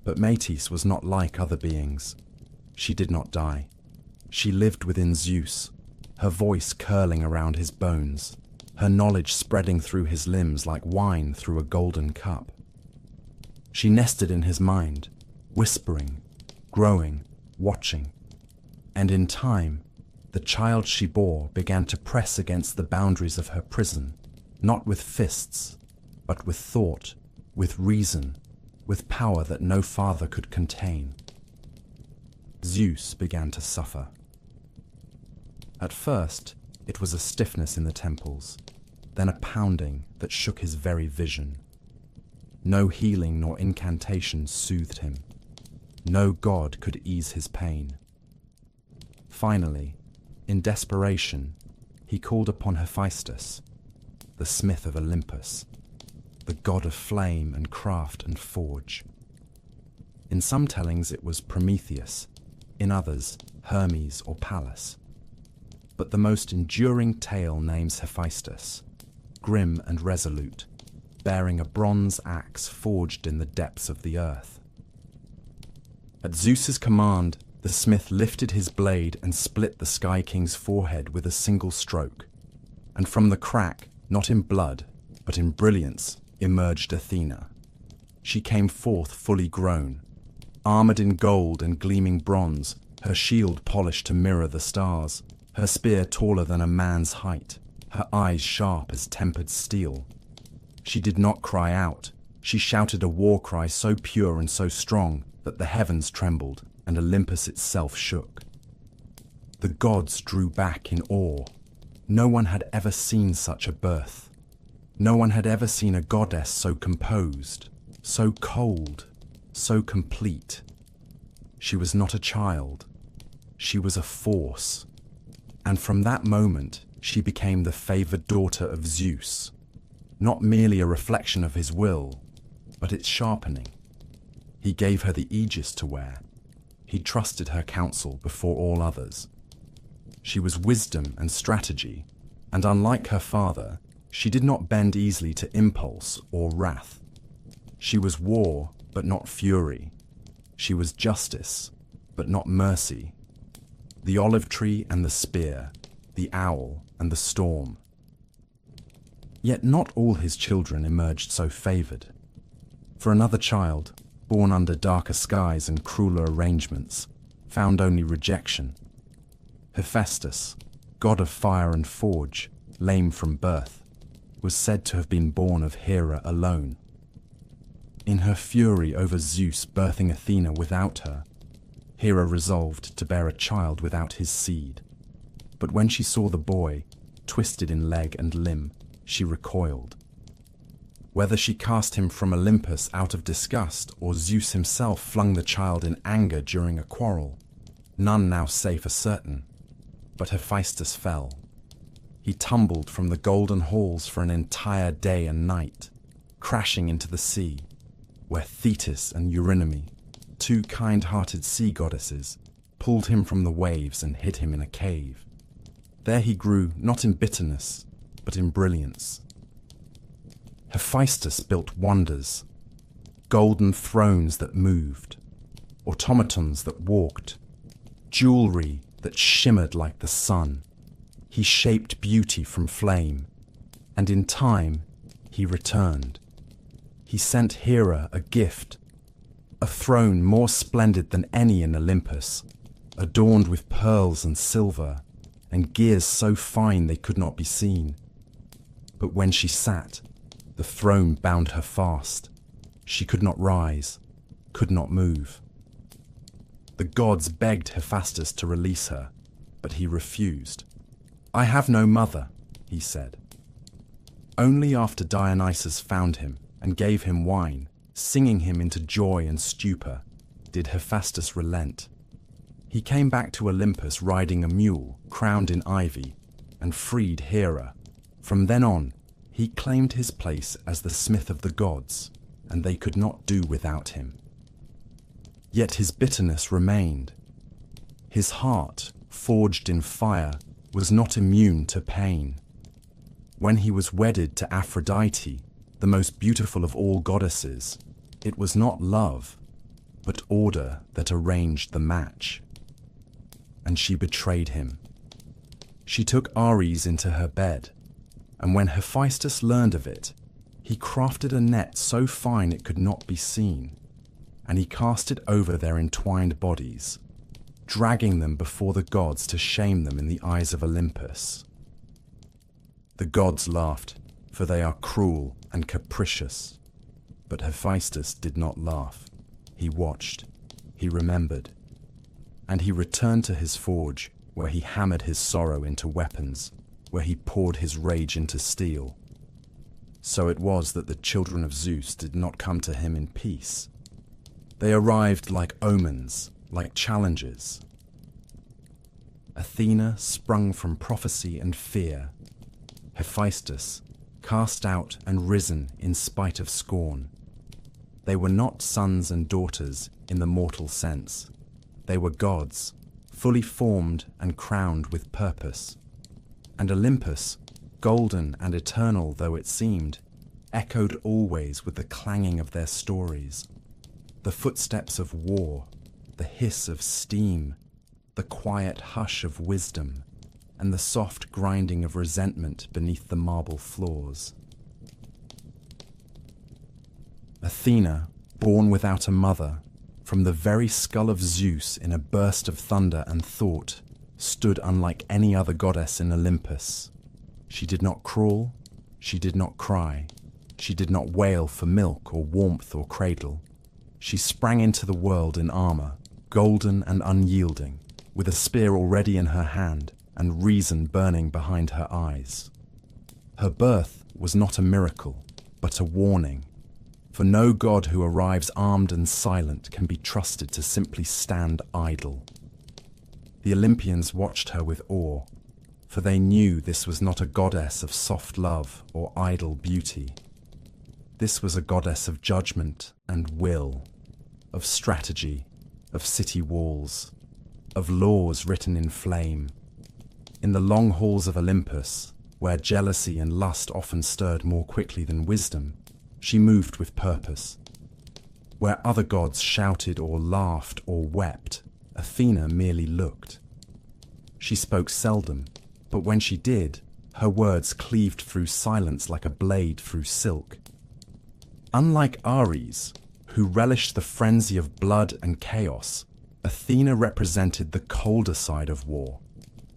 But Metis was not like other beings. She did not die. She lived within Zeus, her voice curling around his bones, her knowledge spreading through his limbs like wine through a golden cup. She nested in his mind, whispering, growing, watching. And in time, the child she bore began to press against the boundaries of her prison, not with fists, but with thought, with reason, with power that no father could contain. Zeus began to suffer. At first, it was a stiffness in the temples, then a pounding that shook his very vision. No healing nor incantation soothed him. No god could ease his pain. Finally, in desperation, he called upon Hephaestus, the smith of Olympus, the god of flame and craft and forge. In some tellings it was Prometheus, in others Hermes or Pallas. But the most enduring tale names Hephaestus, grim and resolute, bearing a bronze axe forged in the depths of the earth. At Zeus's command, the smith lifted his blade and split the Sky King's forehead with a single stroke, and from the crack, not in blood, but in brilliance, emerged Athena. She came forth fully grown, armored in gold and gleaming bronze, her shield polished to mirror the stars, her spear taller than a man's height, her eyes sharp as tempered steel. She did not cry out. She shouted a war cry so pure and so strong that the heavens trembled and Olympus itself shook. The gods drew back in awe. No one had ever seen such a birth. No one had ever seen a goddess so composed, so cold, so complete. She was not a child. She was a force. And from that moment, she became the favored daughter of Zeus, not merely a reflection of his will, but its sharpening. He gave her the aegis to wear. He trusted her counsel before all others. She was wisdom and strategy, and unlike her father, she did not bend easily to impulse or wrath. She was war, but not fury. She was justice, but not mercy. The olive tree and the spear, the owl and the storm. Yet not all his children emerged so favored. For another child, born under darker skies and crueler arrangements, found only rejection. Hephaestus, god of fire and forge, lame from birth, was said to have been born of Hera alone. In her fury over Zeus birthing Athena without her, Hera resolved to bear a child without his seed. But when she saw the boy, twisted in leg and limb, she recoiled. Whether she cast him from Olympus out of disgust or Zeus himself flung the child in anger during a quarrel, none now say for certain. But Hephaestus fell. He tumbled from the golden halls for an entire day and night, crashing into the sea, where Thetis and Eurynome, two kind-hearted sea goddesses, pulled him from the waves and hid him in a cave. There he grew not in bitterness, but in brilliance. Hephaestus built wonders, golden thrones that moved, automatons that walked, jewelry that shimmered like the sun. He shaped beauty from flame, and in time he returned. He sent Hera a gift, a throne more splendid than any in Olympus, adorned with pearls and silver, and gears so fine they could not be seen. But when she sat, the throne bound her fast. She could not rise, could not move. The gods begged Hephaestus to release her, but he refused. "I have no mother," he said. Only after Dionysus found him and gave him wine, singing him into joy and stupor, did Hephaestus relent. He came back to Olympus riding a mule, crowned in ivy, and freed Hera. From then on, he claimed his place as the smith of the gods, and they could not do without him. Yet his bitterness remained. His heart, forged in fire, was not immune to pain. When he was wedded to Aphrodite, the most beautiful of all goddesses, it was not love, but order that arranged the match. And she betrayed him. She took Ares into her bed, and when Hephaestus learned of it, he crafted a net so fine it could not be seen, and he cast it over their entwined bodies, dragging them before the gods to shame them in the eyes of Olympus. The gods laughed, for they are cruel and capricious. But Hephaestus did not laugh. He watched, he remembered, and he returned to his forge, where he hammered his sorrow into weapons, where he poured his rage into steel. So it was that the children of Zeus did not come to him in peace. They arrived like omens, like challenges. Athena sprung from prophecy and fear. Hephaestus, cast out and risen in spite of scorn. They were not sons and daughters in the mortal sense. They were gods, fully formed and crowned with purpose. And Olympus, golden and eternal though it seemed, echoed always with the clanging of their stories. The footsteps of war, the hiss of steam, the quiet hush of wisdom, and the soft grinding of resentment beneath the marble floors. Athena, born without a mother, from the very skull of Zeus in a burst of thunder and thought, stood unlike any other goddess in Olympus. She did not crawl, she did not cry, she did not wail for milk or warmth or cradle. She sprang into the world in armor, golden and unyielding, with a spear already in her hand and reason burning behind her eyes. Her birth was not a miracle, but a warning, for no god who arrives armed and silent can be trusted to simply stand idle. The Olympians watched her with awe, for they knew this was not a goddess of soft love or idle beauty. This was a goddess of judgment and will, of strategy, of city walls, of laws written in flame. In the long halls of Olympus, where jealousy and lust often stirred more quickly than wisdom, she moved with purpose. Where other gods shouted or laughed or wept, Athena merely looked. She spoke seldom, but when she did, her words cleaved through silence like a blade through silk. Unlike Ares, who relished the frenzy of blood and chaos, Athena represented the colder side of war,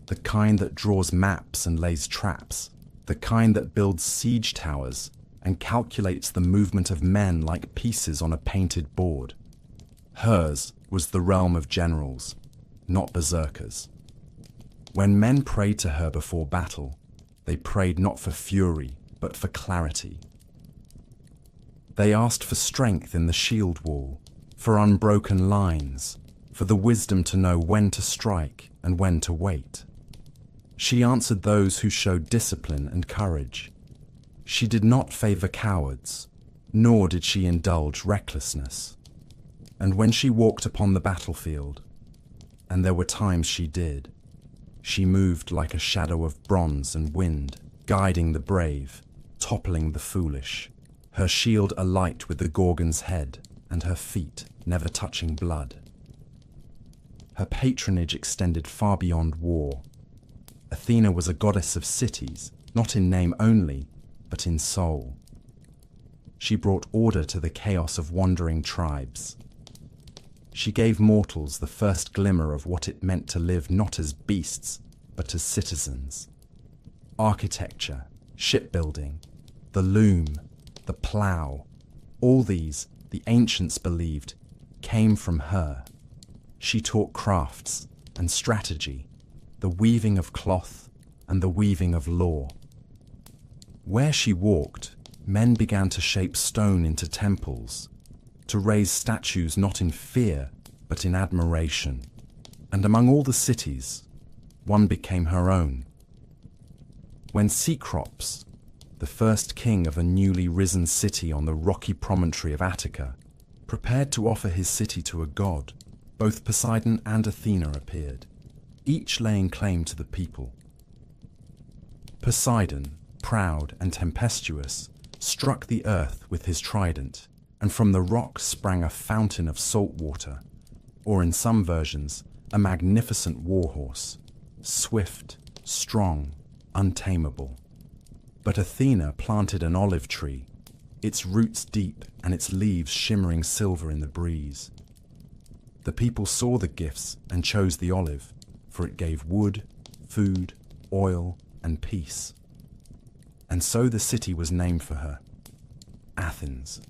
the kind that draws maps and lays traps, the kind that builds siege towers and calculates the movement of men like pieces on a painted board. Hers was the realm of generals, not berserkers. When men prayed to her before battle, they prayed not for fury, but for clarity. They asked for strength in the shield wall, for unbroken lines, for the wisdom to know when to strike and when to wait. She answered those who showed discipline and courage. She did not favor cowards, nor did she indulge recklessness. And when she walked upon the battlefield, and there were times she did, she moved like a shadow of bronze and wind, guiding the brave, toppling the foolish, her shield alight with the Gorgon's head, and her feet never touching blood. Her patronage extended far beyond war. Athena was a goddess of cities, not in name only, but in soul. She brought order to the chaos of wandering tribes. She gave mortals the first glimmer of what it meant to live not as beasts, but as citizens. Architecture, shipbuilding, the loom, the plough, all these, the ancients believed, came from her. She taught crafts and strategy, the weaving of cloth and the weaving of law. Where she walked, men began to shape stone into temples, to raise statues not in fear, but in admiration. And among all the cities, one became her own. When Cecrops, the first king of a newly risen city on the rocky promontory of Attica, prepared to offer his city to a god, both Poseidon and Athena appeared, each laying claim to the people. Poseidon, proud and tempestuous, struck the earth with his trident, and from the rock sprang a fountain of salt water, or in some versions, a magnificent warhorse, swift, strong, untamable. But Athena planted an olive tree, its roots deep and its leaves shimmering silver in the breeze. The people saw the gifts and chose the olive, for it gave wood, food, oil, and peace. And so the city was named for her, Athens.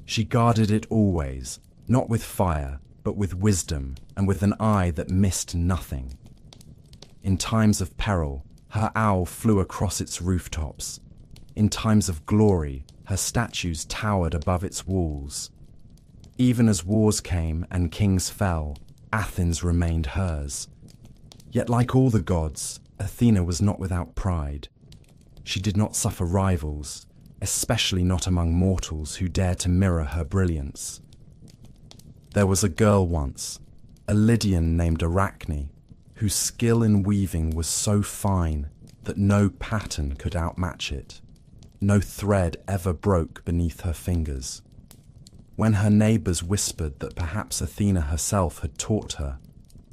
She guarded it always, not with fire, but with wisdom and with an eye that missed nothing. In times of peril, her owl flew across its rooftops. In times of glory, her statues towered above its walls. Even as wars came and kings fell, Athens remained hers. Yet like all the gods, Athena was not without pride. She did not suffer rivals, especially not among mortals who dared to mirror her brilliance. There was a girl once, a Lydian named Arachne, whose skill in weaving was so fine that no pattern could outmatch it. No thread ever broke beneath her fingers. When her neighbors whispered that perhaps Athena herself had taught her,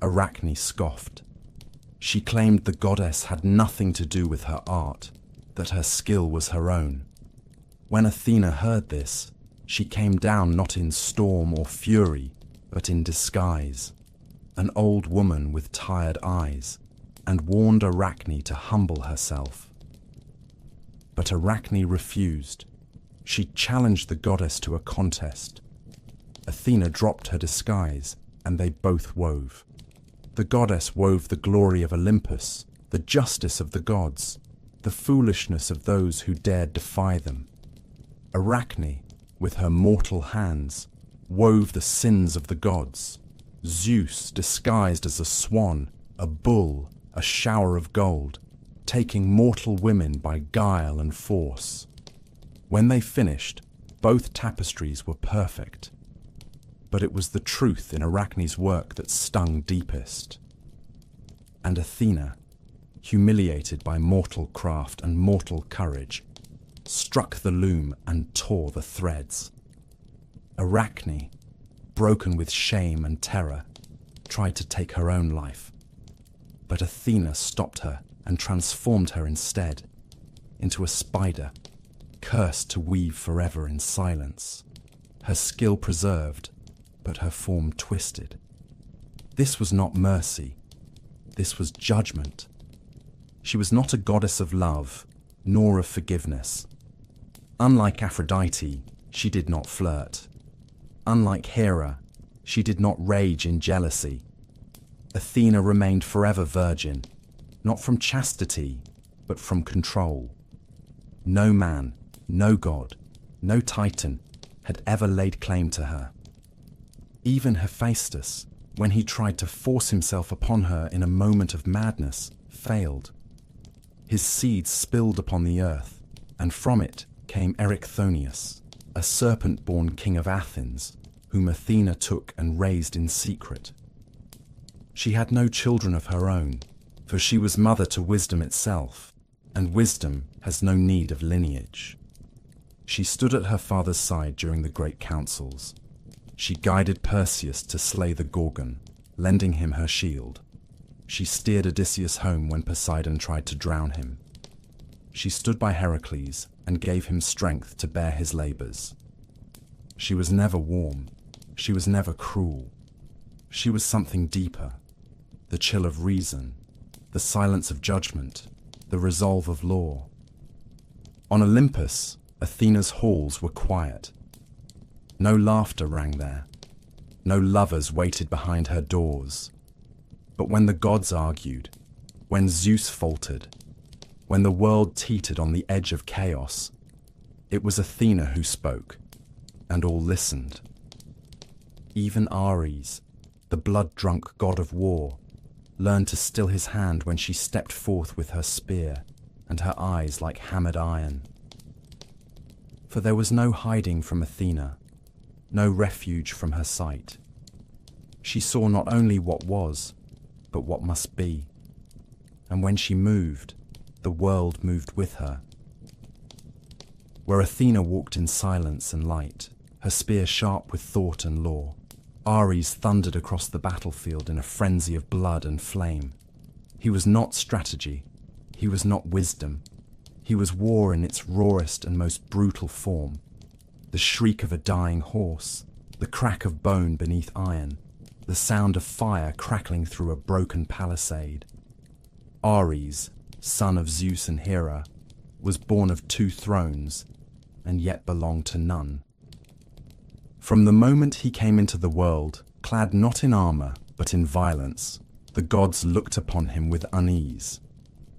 Arachne scoffed. She claimed the goddess had nothing to do with her art, that her skill was her own. When Athena heard this, she came down not in storm or fury, but in disguise, an old woman with tired eyes, and warned Arachne to humble herself. But Arachne refused. She challenged the goddess to a contest. Athena dropped her disguise, and they both wove. The goddess wove the glory of Olympus, the justice of the gods, the foolishness of those who dared defy them. Arachne, with her mortal hands, wove the sins of the gods. Zeus disguised as a swan, a bull, a shower of gold, taking mortal women by guile and force. When they finished, both tapestries were perfect. But it was the truth in Arachne's work that stung deepest. And Athena, humiliated by mortal craft and mortal courage, struck the loom and tore the threads. Arachne, broken with shame and terror, tried to take her own life. But Athena stopped her and transformed her instead into a spider, cursed to weave forever in silence, her skill preserved, but her form twisted. This was not mercy. This was judgment. She was not a goddess of love, nor of forgiveness. Unlike Aphrodite, she did not flirt. Unlike Hera, she did not rage in jealousy. Athena remained forever virgin, not from chastity, but from control. No man, no god, no titan had ever laid claim to her. Even Hephaestus, when he tried to force himself upon her in a moment of madness, failed. His seed spilled upon the earth, and from it came Erichthonius, a serpent-born king of Athens, whom Athena took and raised in secret. She had no children of her own, for she was mother to wisdom itself, and wisdom has no need of lineage. She stood at her father's side during the great councils. She guided Perseus to slay the Gorgon, lending him her shield. She steered Odysseus home when Poseidon tried to drown him. She stood by Heracles and gave him strength to bear his labors. She was never warm. She was never cruel. She was something deeper, the chill of reason, the silence of judgment, the resolve of law. On Olympus, Athena's halls were quiet. No laughter rang there. No lovers waited behind her doors. But when the gods argued, when Zeus faltered, when the world teetered on the edge of chaos, it was Athena who spoke, and all listened. Even Ares, the blood-drunk god of war, learned to still his hand when she stepped forth with her spear and her eyes like hammered iron. For there was no hiding from Athena, no refuge from her sight. She saw not only what was, but what must be. And when she moved, the world moved with her. Where Athena walked in silence and light, her spear sharp with thought and lore, Ares thundered across the battlefield in a frenzy of blood and flame. He was not strategy, he was not wisdom, he was war in its rawest and most brutal form. The shriek of a dying horse, the crack of bone beneath iron, the sound of fire crackling through a broken palisade. Ares, son of Zeus and Hera, was born of 2 thrones, and yet belonged to none. From the moment he came into the world, clad not in armor, but in violence, the gods looked upon him with unease.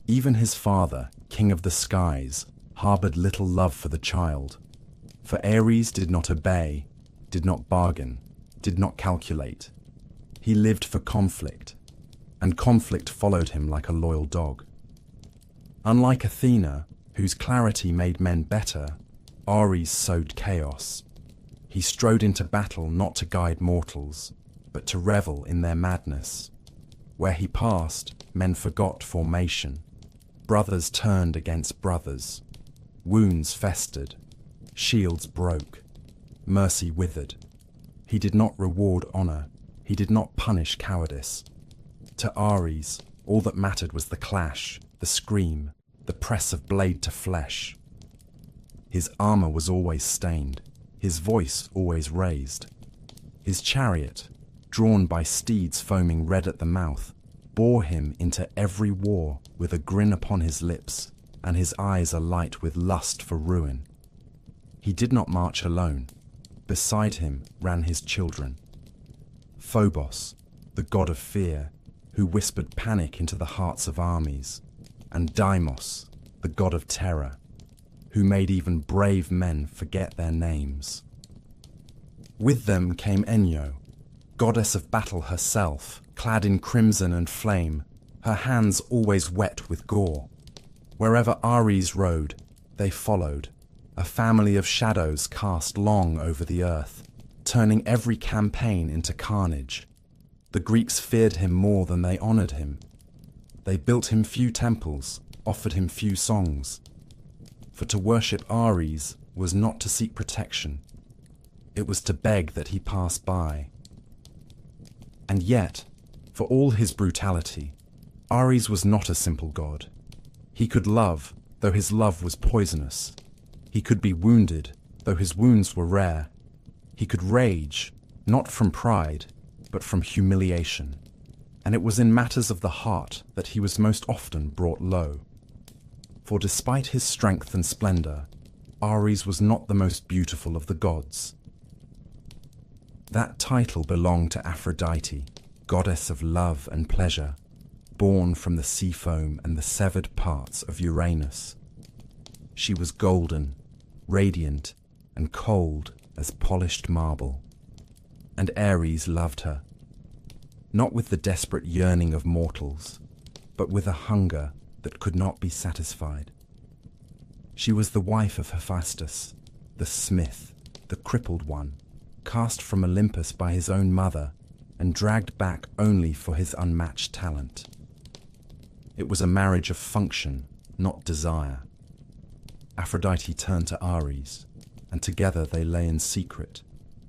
Even his father, king of the skies, harbored little love for the child. For Ares did not obey, did not bargain, did not calculate. He lived for conflict, and conflict followed him like a loyal dog. Unlike Athena, whose clarity made men better, Ares sowed chaos. He strode into battle not to guide mortals, but to revel in their madness. Where he passed, men forgot formation. Brothers turned against brothers. Wounds festered. Shields broke. Mercy withered. He did not reward honor. He did not punish cowardice. To Ares, all that mattered was the clash, the scream, the press of blade to flesh. His armor was always stained, his voice always raised. His chariot, drawn by steeds foaming red at the mouth, bore him into every war with a grin upon his lips and his eyes alight with lust for ruin. He did not march alone. Beside him ran his children. Phobos, the god of fear, who whispered panic into the hearts of armies, and Deimos, the god of terror, who made even brave men forget their names. With them came Enyo, goddess of battle herself, clad in crimson and flame, her hands always wet with gore. Wherever Ares rode, they followed, a family of shadows cast long over the earth, turning every campaign into carnage. The Greeks feared him more than they honored him. They built him few temples, offered him few songs. For to worship Ares was not to seek protection. It was to beg that he pass by. And yet, for all his brutality, Ares was not a simple god. He could love, though his love was poisonous. He could be wounded, though his wounds were rare. He could rage, not from pride, but from humiliation. And it was in matters of the heart that he was most often brought low. For despite his strength and splendor, Ares was not the most beautiful of the gods. That title belonged to Aphrodite, goddess of love and pleasure, born from the sea foam and the severed parts of Uranus. She was golden, radiant, and cold as polished marble. And Ares loved her, not with the desperate yearning of mortals, but with a hunger that could not be satisfied. She was the wife of Hephaestus, the smith, the crippled one, cast from Olympus by his own mother and dragged back only for his unmatched talent. It was a marriage of function, not desire. Aphrodite turned to Ares, and together they lay in secret,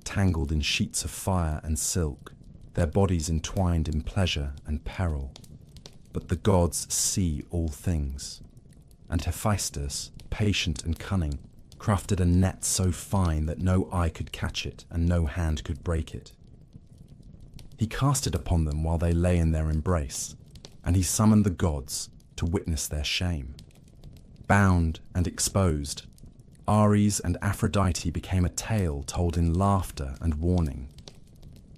tangled in sheets of fire and silk, their bodies entwined in pleasure and peril. But the gods see all things, and Hephaestus, patient and cunning, crafted a net so fine that no eye could catch it and no hand could break it. He cast it upon them while they lay in their embrace, and he summoned the gods to witness their shame. Bound and exposed, Ares and Aphrodite became a tale told in laughter and warning.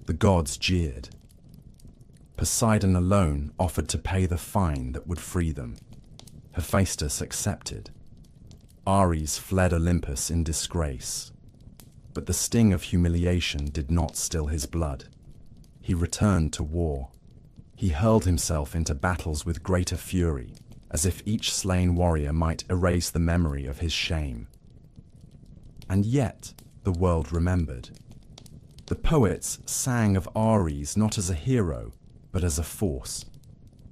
The gods jeered. Poseidon alone offered to pay the fine that would free them. Hephaestus accepted. Ares fled Olympus in disgrace. But the sting of humiliation did not still his blood. He returned to war. He hurled himself into battles with greater fury, as if each slain warrior might erase the memory of his shame. And yet the world remembered. The poets sang of Ares not as a hero, but as a force.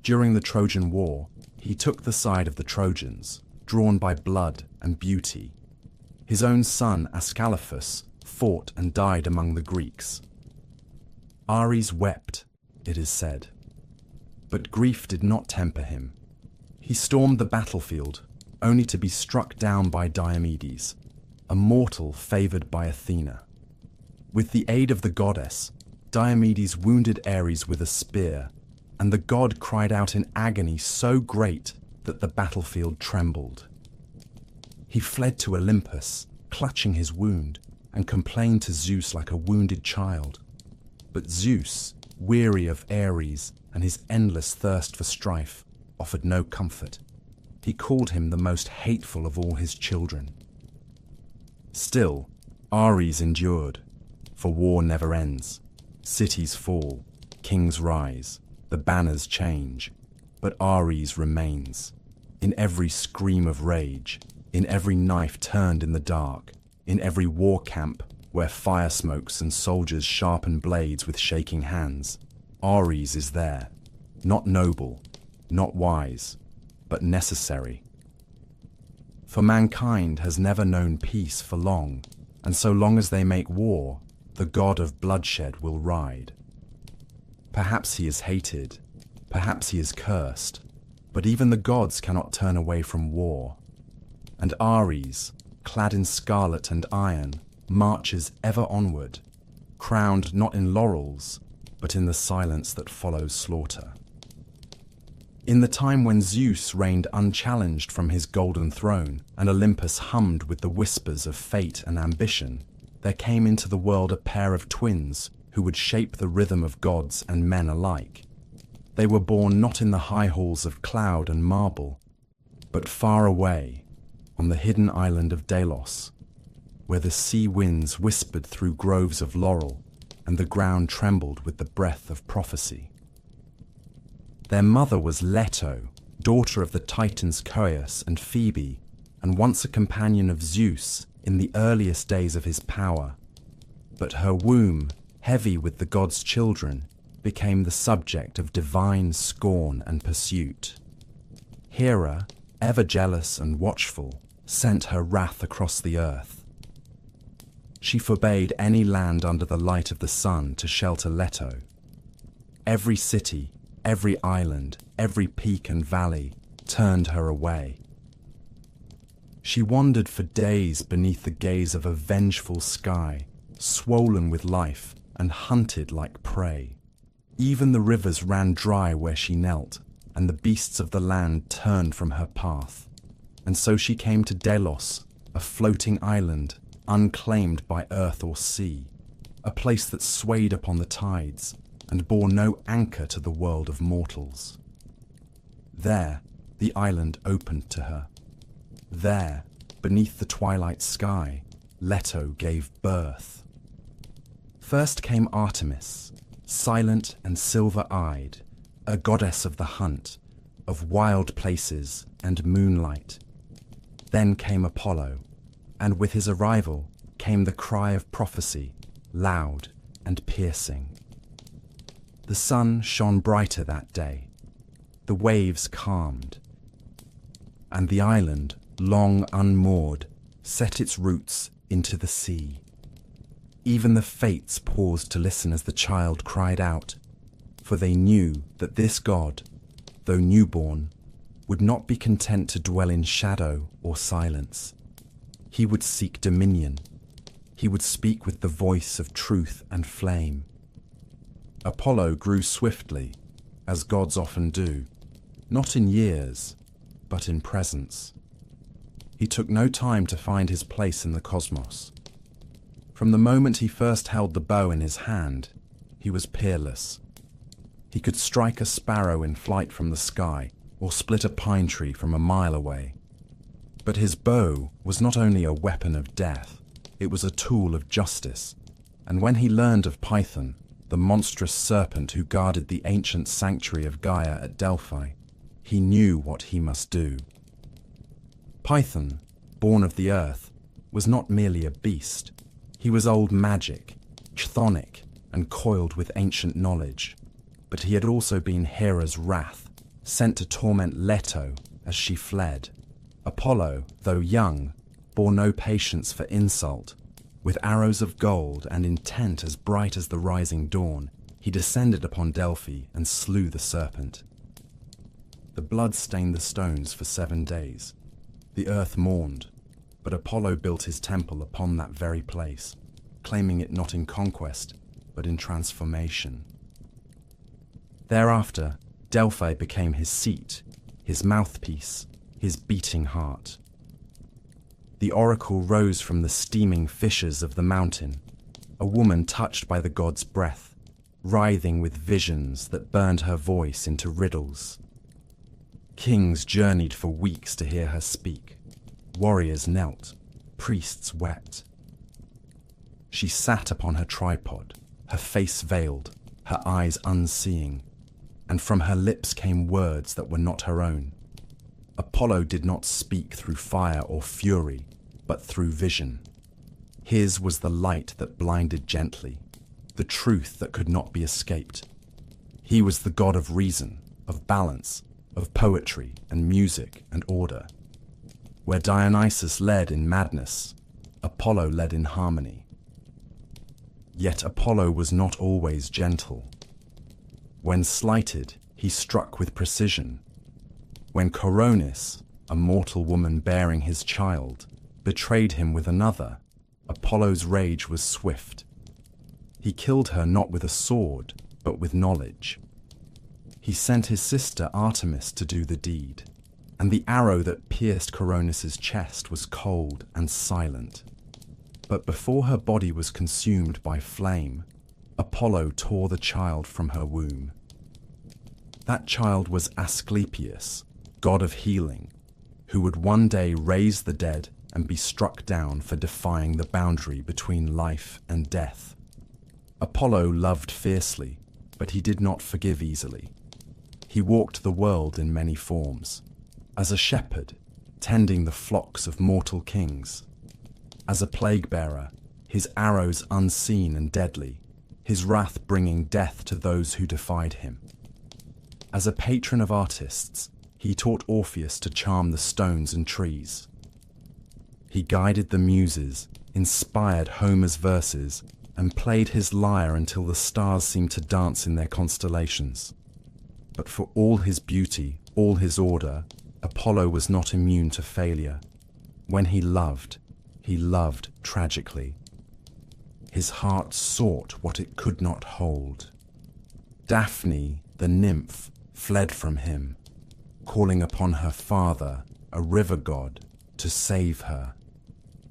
During the Trojan War, he took the side of the Trojans, drawn by blood and beauty. His own son Ascalaphus fought and died among the Greeks. Ares wept, it is said. But grief did not temper him. He stormed the battlefield, only to be struck down by Diomedes, a mortal favored by Athena. With the aid of the goddess, Diomedes wounded Ares with a spear, and the god cried out in agony so great that the battlefield trembled. He fled to Olympus, clutching his wound, and complained to Zeus like a wounded child. But Zeus, weary of Ares and his endless thirst for strife, offered no comfort. He called him the most hateful of all his children. Still, Ares endured, for war never ends. Cities fall, kings rise, the banners change, but Ares remains. In every scream of rage, in every knife turned in the dark, in every war camp where fire smokes and soldiers sharpen blades with shaking hands, Ares is there, not noble, not wise, but necessary. For mankind has never known peace for long, and so long as they make war, the god of bloodshed will ride. Perhaps he is hated, perhaps he is cursed, but even the gods cannot turn away from war. And Ares, clad in scarlet and iron, marches ever onward, crowned not in laurels, but in the silence that follows slaughter. In the time when Zeus reigned unchallenged from his golden throne, and Olympus hummed with the whispers of fate and ambition, there came into the world a pair of twins who would shape the rhythm of gods and men alike. They were born not in the high halls of cloud and marble, but far away, on the hidden island of Delos, where the sea winds whispered through groves of laurel, and the ground trembled with the breath of prophecy. Their mother was Leto, daughter of the Titans Coeus and Phoebe, and once a companion of Zeus in the earliest days of his power. But her womb, heavy with the gods' children, became the subject of divine scorn and pursuit. Hera, ever jealous and watchful, sent her wrath across the earth. She forbade any land under the light of the sun to shelter Leto. Every city, every island, every peak and valley turned her away. She wandered for days beneath the gaze of a vengeful sky, swollen with life and hunted like prey. Even the rivers ran dry where she knelt, and the beasts of the land turned from her path. And so she came to Delos, a floating island, unclaimed by earth or sea, a place that swayed upon the tides and bore no anchor to the world of mortals. There, the island opened to her. There, beneath the twilight sky, Leto gave birth. First came Artemis, silent and silver-eyed, a goddess of the hunt, of wild places and moonlight. Then came Apollo, and with his arrival came the cry of prophecy, loud and piercing. The sun shone brighter that day, the waves calmed, and the island, long unmoored, set its roots into the sea. Even the fates paused to listen as the child cried out, for they knew that this god, though newborn, would not be content to dwell in shadow or silence. He would seek dominion. He would speak with the voice of truth and flame. Apollo grew swiftly, as gods often do, not in years, but in presence. He took no time to find his place in the cosmos. From the moment he first held the bow in his hand, he was peerless. He could strike a sparrow in flight from the sky, or split a pine tree from a mile away. But his bow was not only a weapon of death, it was a tool of justice. And when he learned of Python, the monstrous serpent who guarded the ancient sanctuary of Gaia at Delphi, he knew what he must do. Python, born of the earth, was not merely a beast. He was old magic, chthonic and coiled with ancient knowledge, but he had also been Hera's wrath, sent to torment Leto as she fled. Apollo, though young, bore no patience for insult. With arrows of gold and intent as bright as the rising dawn, he descended upon Delphi and slew the serpent. The blood stained the stones for 7 days. The earth mourned, but Apollo built his temple upon that very place, claiming it not in conquest, but in transformation. Thereafter, Delphi became his seat, his mouthpiece, his beating heart. The oracle rose from the steaming fissures of the mountain, a woman touched by the god's breath, writhing with visions that burned her voice into riddles. Kings journeyed for weeks to hear her speak. Warriors knelt, priests wept. She sat upon her tripod, her face veiled, her eyes unseeing, and from her lips came words that were not her own. Apollo did not speak through fire or fury, but through vision. His was the light that blinded gently, the truth that could not be escaped. He was the god of reason, of balance, of poetry and music and order. Where Dionysus led in madness, Apollo led in harmony. Yet Apollo was not always gentle. When slighted, he struck with precision. When Coronis, a mortal woman bearing his child, betrayed him with another, Apollo's rage was swift. He killed her not with a sword, but with knowledge. He sent his sister Artemis to do the deed, and the arrow that pierced Coronis's chest was cold and silent. But before her body was consumed by flame, Apollo tore the child from her womb. That child was Asclepius, god of healing, who would one day raise the dead and be struck down for defying the boundary between life and death. Apollo loved fiercely, but he did not forgive easily. He walked the world in many forms, as a shepherd, tending the flocks of mortal kings; as a plague-bearer, his arrows unseen and deadly, his wrath bringing death to those who defied him; as a patron of artists, he taught Orpheus to charm the stones and trees. He guided the muses, inspired Homer's verses, and played his lyre until the stars seemed to dance in their constellations. But for all his beauty, all his order, Apollo was not immune to failure. When he loved tragically. His heart sought what it could not hold. Daphne, the nymph, fled from him, calling upon her father, a river god, to save her.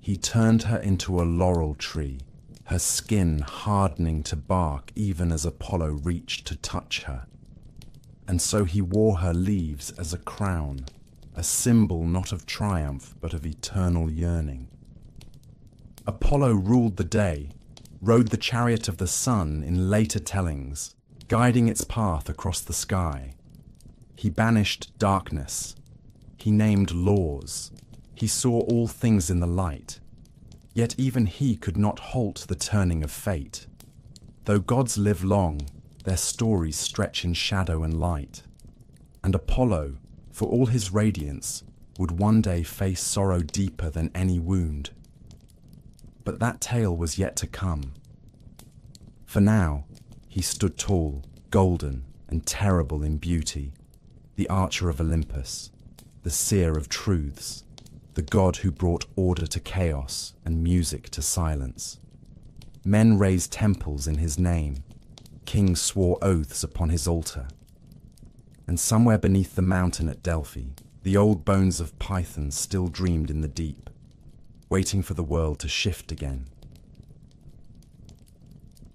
He turned her into a laurel tree, her skin hardening to bark even as Apollo reached to touch her. And so he wore her leaves as a crown, a symbol not of triumph but of eternal yearning. Apollo ruled the day, rode the chariot of the sun in later tellings, guiding its path across the sky. He banished darkness. He named laws. He saw all things in the light. Yet even he could not halt the turning of fate. Though gods live long, their stories stretch in shadow and light. And Apollo, for all his radiance, would one day face sorrow deeper than any wound. But that tale was yet to come. For now, he stood tall, golden, and terrible in beauty, the archer of Olympus, the seer of truths, the god who brought order to chaos and music to silence. Men raised temples in his name, kings swore oaths upon his altar. And somewhere beneath the mountain at Delphi, the old bones of Python still dreamed in the deep, waiting for the world to shift again.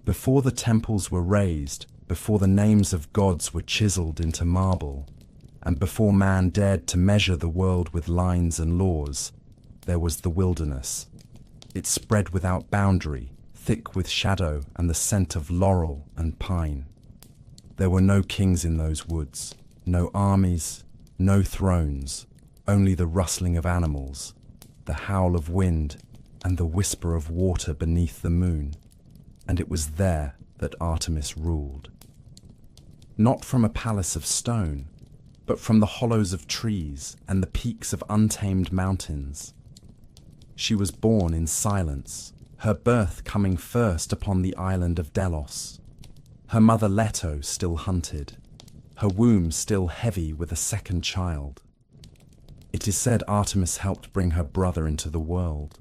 Before the temples were raised, before the names of gods were chiseled into marble, and before man dared to measure the world with lines and laws, there was the wilderness. It spread without boundary, thick with shadow and the scent of laurel and pine. There were no kings in those woods, no armies, no thrones, only the rustling of animals, the howl of wind, and the whisper of water beneath the moon. and it was there that Artemis ruled. Not from a palace of stone, but from the hollows of trees and the peaks of untamed mountains. She was born in silence, her birth coming first upon the island of Delos. Her mother Leto still hunted, her womb still heavy with a second child. It is said Artemis helped bring her brother into the world,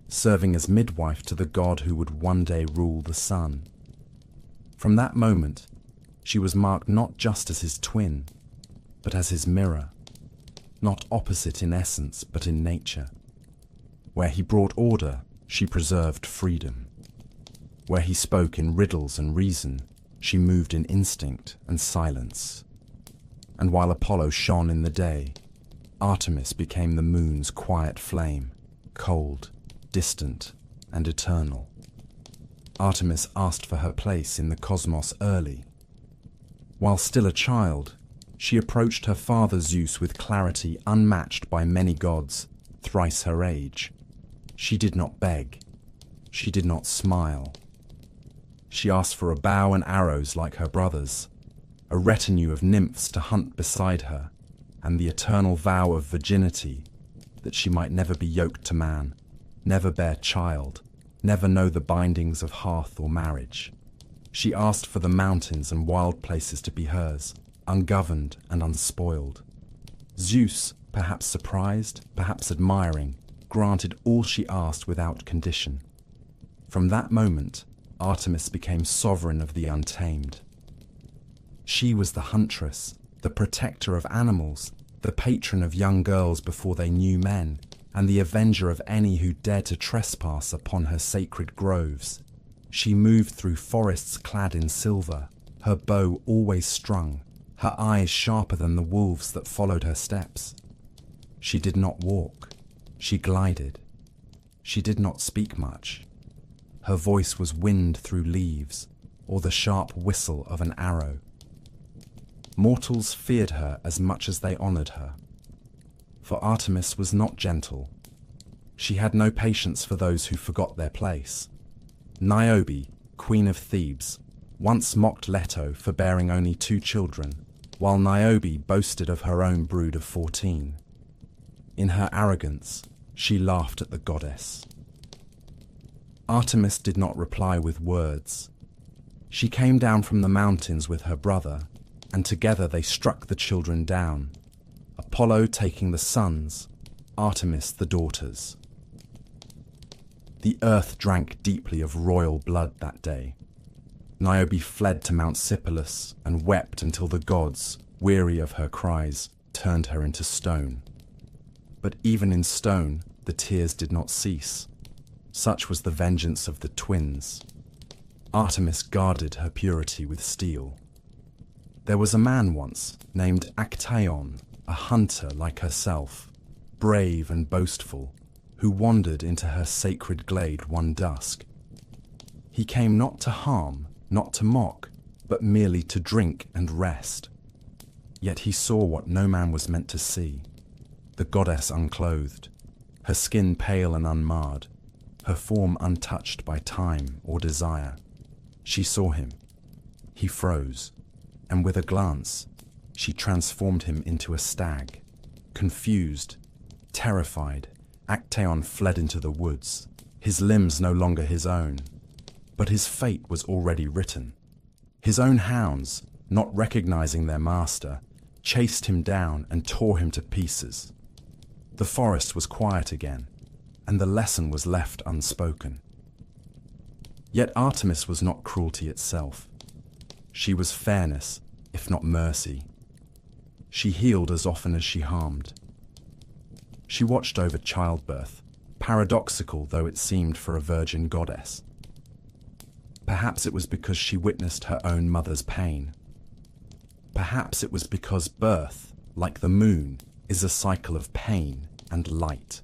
serving as midwife to the god who would one day rule the sun. From that moment, she was marked not just as his twin, but as his mirror, not opposite in essence, but in nature. Where he brought order, she preserved freedom. Where he spoke in riddles and reason, she moved in instinct and silence. And while Apollo shone in the day, Artemis became the moon's quiet flame, cold, distant, and eternal. Artemis asked for her place in the cosmos early. While still a child, she approached her father Zeus with clarity unmatched by many gods, thrice her age. She did not beg. She did not smile. She asked for a bow and arrows like her brothers, a retinue of nymphs to hunt beside her, and the eternal vow of virginity, that she might never be yoked to man, never bear child, never know the bindings of hearth or marriage. She asked for the mountains and wild places to be hers, ungoverned and unspoiled. Zeus, perhaps surprised, perhaps admiring, granted all she asked without condition. From that moment, Artemis became sovereign of the untamed. She was the huntress, the protector of animals, the patron of young girls before they knew men, and the avenger of any who dared to trespass upon her sacred groves. She moved through forests clad in silver, her bow always strung, her eyes sharper than the wolves that followed her steps. She did not walk, she glided. She did not speak much. Her voice was wind through leaves, or the sharp whistle of an arrow. Mortals feared her as much as they honored her. For Artemis was not gentle. She had no patience for those who forgot their place. Niobe, queen of Thebes, once mocked Leto for bearing only 2 children, while Niobe boasted of her own brood of 14. In her arrogance, she laughed at the goddess. Artemis did not reply with words. She came down from the mountains with her brother, and together they struck the children down, Apollo taking the sons, Artemis the daughters. The earth drank deeply of royal blood that day. Niobe fled to Mount Sipylus and wept until the gods, weary of her cries, turned her into stone. But even in stone, the tears did not cease. Such was the vengeance of the twins. Artemis guarded her purity with steel. There was a man once named Actaeon, a hunter like herself, brave and boastful, who wandered into her sacred glade one dusk. He came not to harm, not to mock, but merely to drink and rest. Yet he saw what no man was meant to see, the goddess unclothed, her skin pale and unmarred, her form untouched by time or desire. She saw him. He froze, and with a glance, she transformed him into a stag. Confused, terrified, Actaeon fled into the woods, his limbs no longer his own. But his fate was already written. His own hounds, not recognizing their master, chased him down and tore him to pieces. The forest was quiet again, and the lesson was left unspoken. Yet Artemis was not cruelty itself. She was fairness, if not mercy. She healed as often as she harmed. She watched over childbirth, paradoxical though it seemed for a virgin goddess. Perhaps it was because she witnessed her own mother's pain. Perhaps it was because birth, like the moon, is a cycle of pain and light.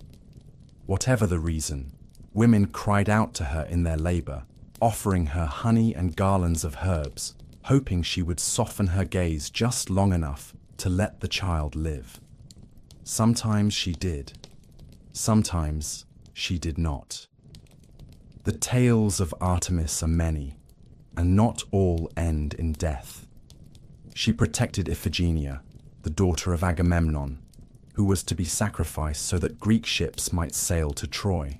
Whatever the reason, women cried out to her in their labor, offering her honey and garlands of herbs, hoping she would soften her gaze just long enough to let the child live. Sometimes she did. Sometimes she did not. The tales of Artemis are many, and not all end in death. She protected Iphigenia, the daughter of Agamemnon, who was to be sacrificed so that Greek ships might sail to Troy.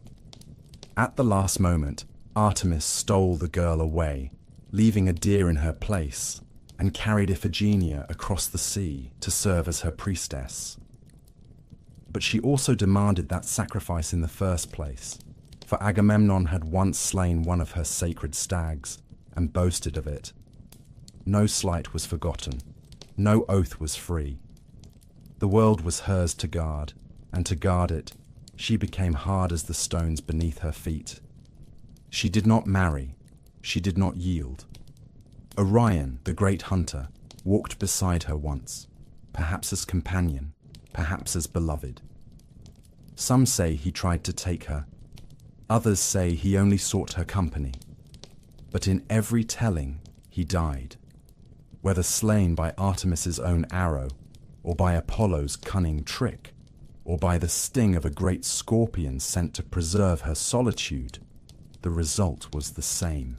At the last moment, Artemis stole the girl away, leaving a deer in her place, and carried Iphigenia across the sea to serve as her priestess. But she also demanded that sacrifice in the first place, for Agamemnon had once slain one of her sacred stags and boasted of it. No slight was forgotten, no oath was free. The world was hers to guard, and to guard it, she became hard as the stones beneath her feet. She did not marry, she did not yield. Orion, the great hunter, walked beside her once, perhaps as companion, perhaps as beloved. Some say he tried to take her, others say he only sought her company. But in every telling, he died, whether slain by Artemis's own arrow, or by Apollo's cunning trick, or by the sting of a great scorpion sent to preserve her solitude. The result was the same.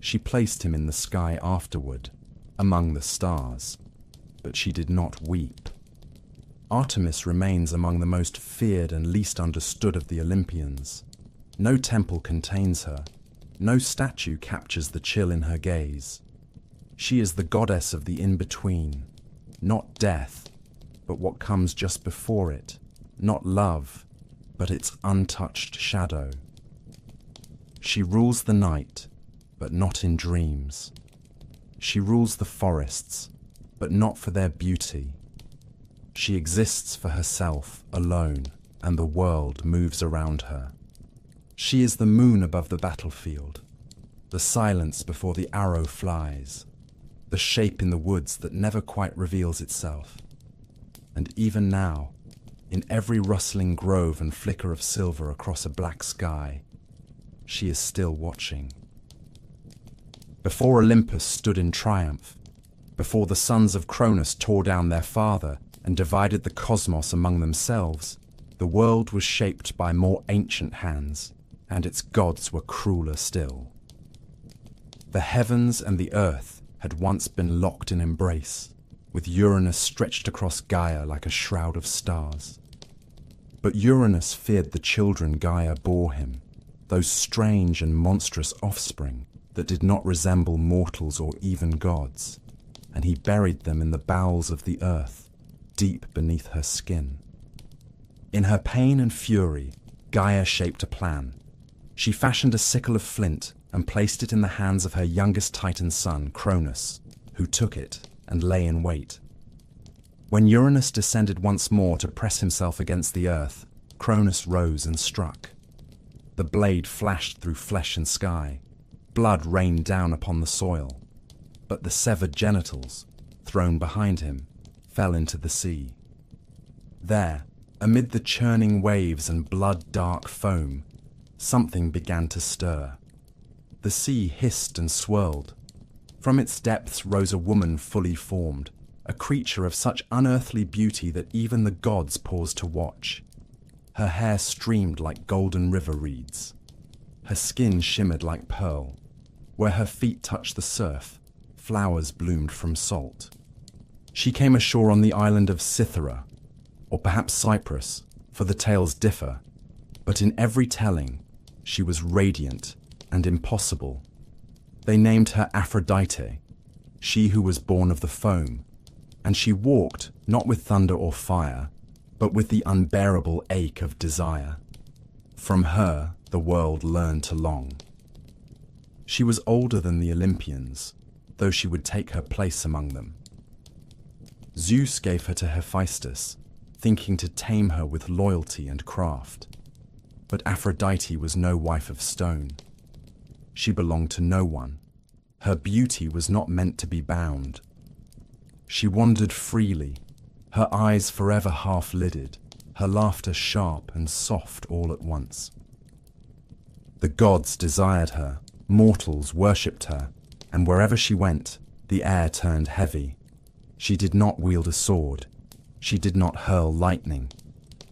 She placed him in the sky afterward, among the stars, but she did not weep. Artemis remains among the most feared and least understood of the Olympians. No temple contains her, no statue captures the chill in her gaze. She is the goddess of the in-between, not death, but what comes just before it, not love, but its untouched shadow. She rules the night, but not in dreams. She rules the forests, but not for their beauty. She exists for herself alone, and the world moves around her. She is the moon above the battlefield, the silence before the arrow flies, the shape in the woods that never quite reveals itself. And even now, in every rustling grove and flicker of silver across a black sky, she is still watching. Before Olympus stood in triumph, before the sons of Cronus tore down their father and divided the cosmos among themselves, the world was shaped by more ancient hands, and its gods were crueler still. The heavens and the earth had once been locked in embrace, with Uranus stretched across Gaia like a shroud of stars. But Uranus feared the children Gaia bore him, those strange and monstrous offspring that did not resemble mortals or even gods, and he buried them in the bowels of the earth, deep beneath her skin. In her pain and fury, Gaia shaped a plan. She fashioned a sickle of flint and placed it in the hands of her youngest Titan son, Cronus, who took it and lay in wait. When Uranus descended once more to press himself against the earth, Cronus rose and struck. The blade flashed through flesh and sky. Blood rained down upon the soil, but the severed genitals, thrown behind him, fell into the sea. There, amid the churning waves and blood-dark foam, something began to stir. The sea hissed and swirled. From its depths rose a woman fully formed, a creature of such unearthly beauty that even the gods paused to watch. Her hair streamed like golden river reeds. Her skin shimmered like pearl. Where her feet touched the surf, flowers bloomed from salt. She came ashore on the island of Cythera, or perhaps Cyprus, for the tales differ, but in every telling, she was radiant and impossible. They named her Aphrodite, she who was born of the foam, and she walked not with thunder or fire, but with the unbearable ache of desire. From her, the world learned to long. She was older than the Olympians, though she would take her place among them. Zeus gave her to Hephaestus, thinking to tame her with loyalty and craft. But Aphrodite was no wife of stone. She belonged to no one. Her beauty was not meant to be bound. She wandered freely, her eyes forever half-lidded, her laughter sharp and soft all at once. The gods desired her, mortals worshipped her, and wherever she went, the air turned heavy. She did not wield a sword. She did not hurl lightning.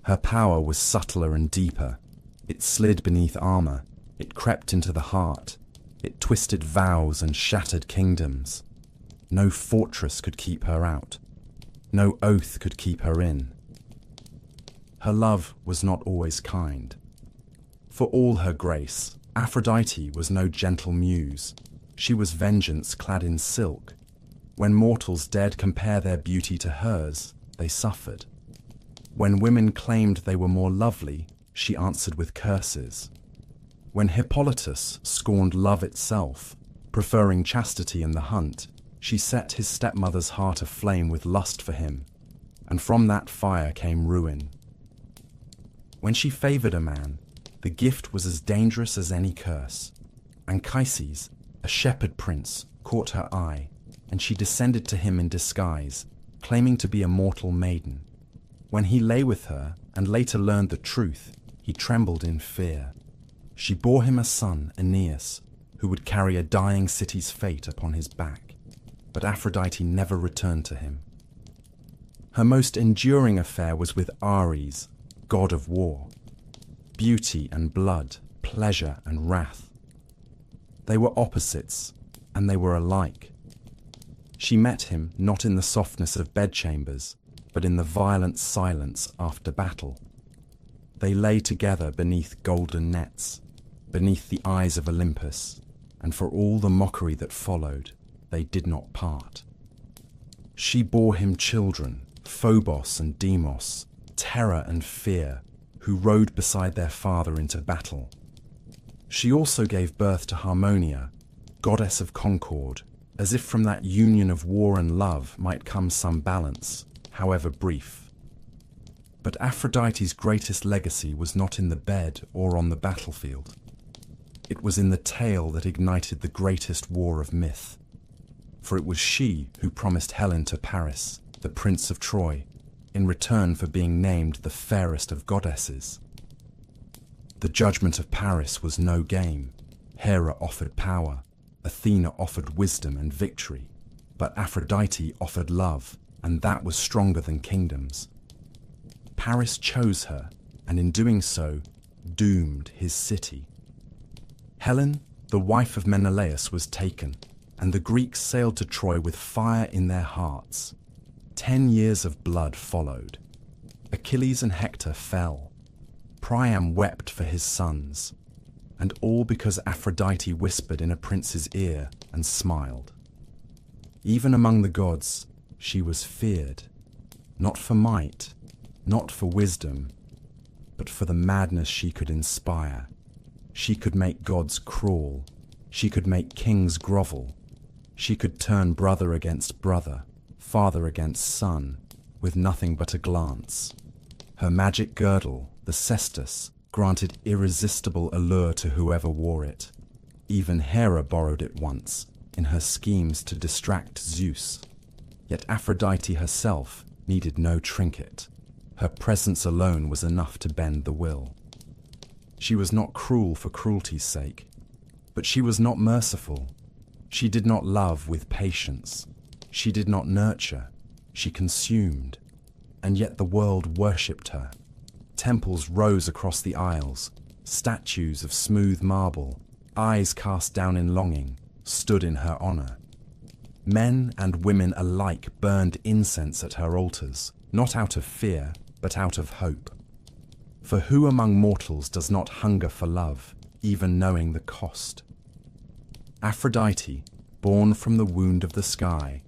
Her power was subtler and deeper. It slid beneath armor. It crept into the heart. It twisted vows and shattered kingdoms. No fortress could keep her out. No oath could keep her in. Her love was not always kind. For all her grace, Aphrodite was no gentle muse. She was vengeance clad in silk. When mortals dared compare their beauty to hers, they suffered. When women claimed they were more lovely, she answered with curses. When Hippolytus scorned love itself, preferring chastity in the hunt, she set his stepmother's heart aflame with lust for him, and from that fire came ruin. When she favored a man, the gift was as dangerous as any curse. Anchises, a shepherd prince, caught her eye, and she descended to him in disguise, claiming to be a mortal maiden. When he lay with her and later learned the truth, he trembled in fear. She bore him a son, Aeneas, who would carry a dying city's fate upon his back. But Aphrodite never returned to him. Her most enduring affair was with Ares, god of war. Beauty and blood, pleasure and wrath. They were opposites, and they were alike. She met him not in the softness of bedchambers, but in the violent silence after battle. They lay together beneath golden nets, beneath the eyes of Olympus, and for all the mockery that followed, they did not part. She bore him children, Phobos and Deimos, terror and fear, who rode beside their father into battle. She also gave birth to Harmonia, goddess of concord, as if from that union of war and love might come some balance, however brief. But Aphrodite's greatest legacy was not in the bed or on the battlefield. It was in the tale that ignited the greatest war of myth. For it was she who promised Helen to Paris, the prince of Troy, in return for being named the fairest of goddesses. The judgment of Paris was no game. Hera offered power, Athena offered wisdom and victory, but Aphrodite offered love, and that was stronger than kingdoms. Paris chose her, and in doing so, doomed his city. Helen, the wife of Menelaus, was taken, and the Greeks sailed to Troy with fire in their hearts. 10 years of blood followed. Achilles and Hector fell. Priam wept for his sons, and all because Aphrodite whispered in a prince's ear and smiled. Even among the gods, she was feared, not for might, not for wisdom, but for the madness she could inspire. She could make gods crawl. She could make kings grovel. She could turn brother against brother, father against son, with nothing but a glance. Her magic girdle, the cestus, granted irresistible allure to whoever wore it. Even Hera borrowed it once, in her schemes to distract Zeus. Yet Aphrodite herself needed no trinket. Her presence alone was enough to bend the will. She was not cruel for cruelty's sake, but she was not merciful. She did not love with patience. She did not nurture. She consumed. And yet the world worshipped her. Temples rose across the aisles. Statues of smooth marble, eyes cast down in longing, stood in her honor. Men and women alike burned incense at her altars, not out of fear, but out of hope. For who among mortals does not hunger for love, even knowing the cost? Aphrodite, born from the wound of the sky,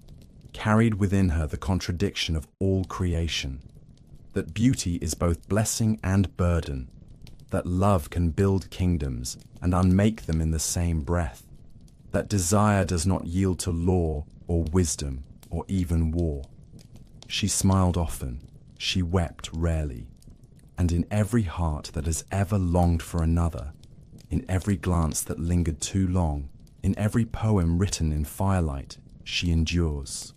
carried within her the contradiction of all creation, that beauty is both blessing and burden, that love can build kingdoms and unmake them in the same breath, that desire does not yield to law or wisdom or even war. She smiled often, she wept rarely, and in every heart that has ever longed for another, in every glance that lingered too long, in every poem written in firelight, she endures.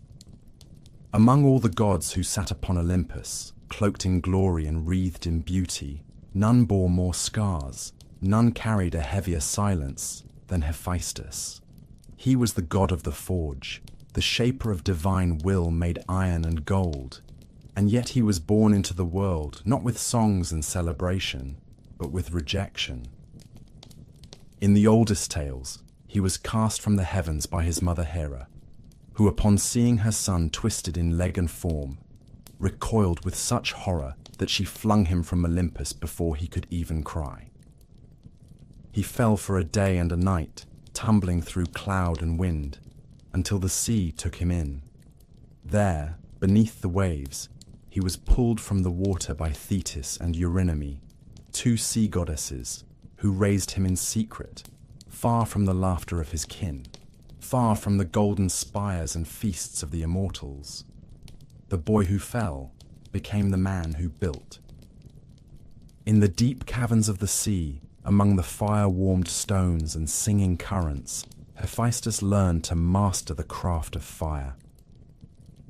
Among all the gods who sat upon Olympus, cloaked in glory and wreathed in beauty, none bore more scars, none carried a heavier silence than Hephaestus. He was the god of the forge, the shaper of divine will made iron and gold, and yet he was born into the world not with songs and celebration, but with rejection. In the oldest tales, he was cast from the heavens by his mother Hera, who upon seeing her son twisted in leg and form, recoiled with such horror that she flung him from Olympus before he could even cry. He fell for a day and a night, tumbling through cloud and wind, until the sea took him in. There, beneath the waves, he was pulled from the water by Thetis and Eurynome, two sea goddesses, who raised him in secret, far from the laughter of his kin, far from the golden spires and feasts of the immortals. The boy who fell became the man who built. In the deep caverns of the sea, among the fire-warmed stones and singing currents, Hephaestus learned to master the craft of fire.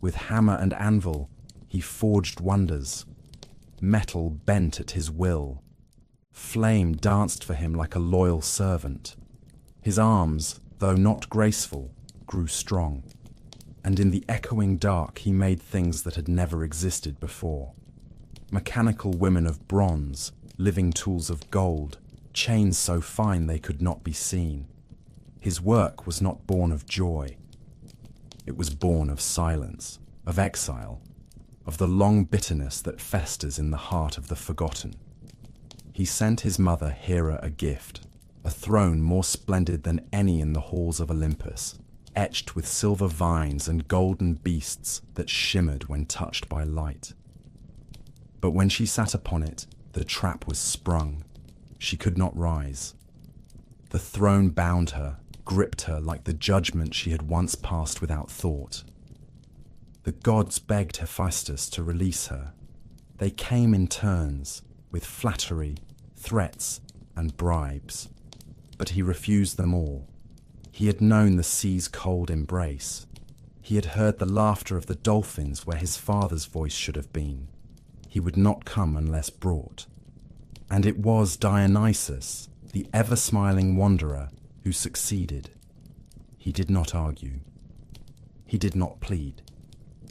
With hammer and anvil, he forged wonders. Metal bent at his will. Flame danced for him like a loyal servant. His arms, though not graceful, grew strong. And in the echoing dark he made things that had never existed before. Mechanical women of bronze, living tools of gold, chains so fine they could not be seen. His work was not born of joy. It was born of silence, of exile, of the long bitterness that festers in the heart of the forgotten. He sent his mother Hera a gift, a throne more splendid than any in the halls of Olympus, etched with silver vines and golden beasts that shimmered when touched by light. But when she sat upon it, the trap was sprung. She could not rise. The throne bound her, gripped her like the judgment she had once passed without thought. The gods begged Hephaestus to release her. They came in turns, with flattery, threats, and bribes. But he refused them all. He had known the sea's cold embrace. He had heard the laughter of the dolphins where his father's voice should have been. He would not come unless brought. And it was Dionysus, the ever-smiling wanderer, who succeeded. He did not argue. He did not plead.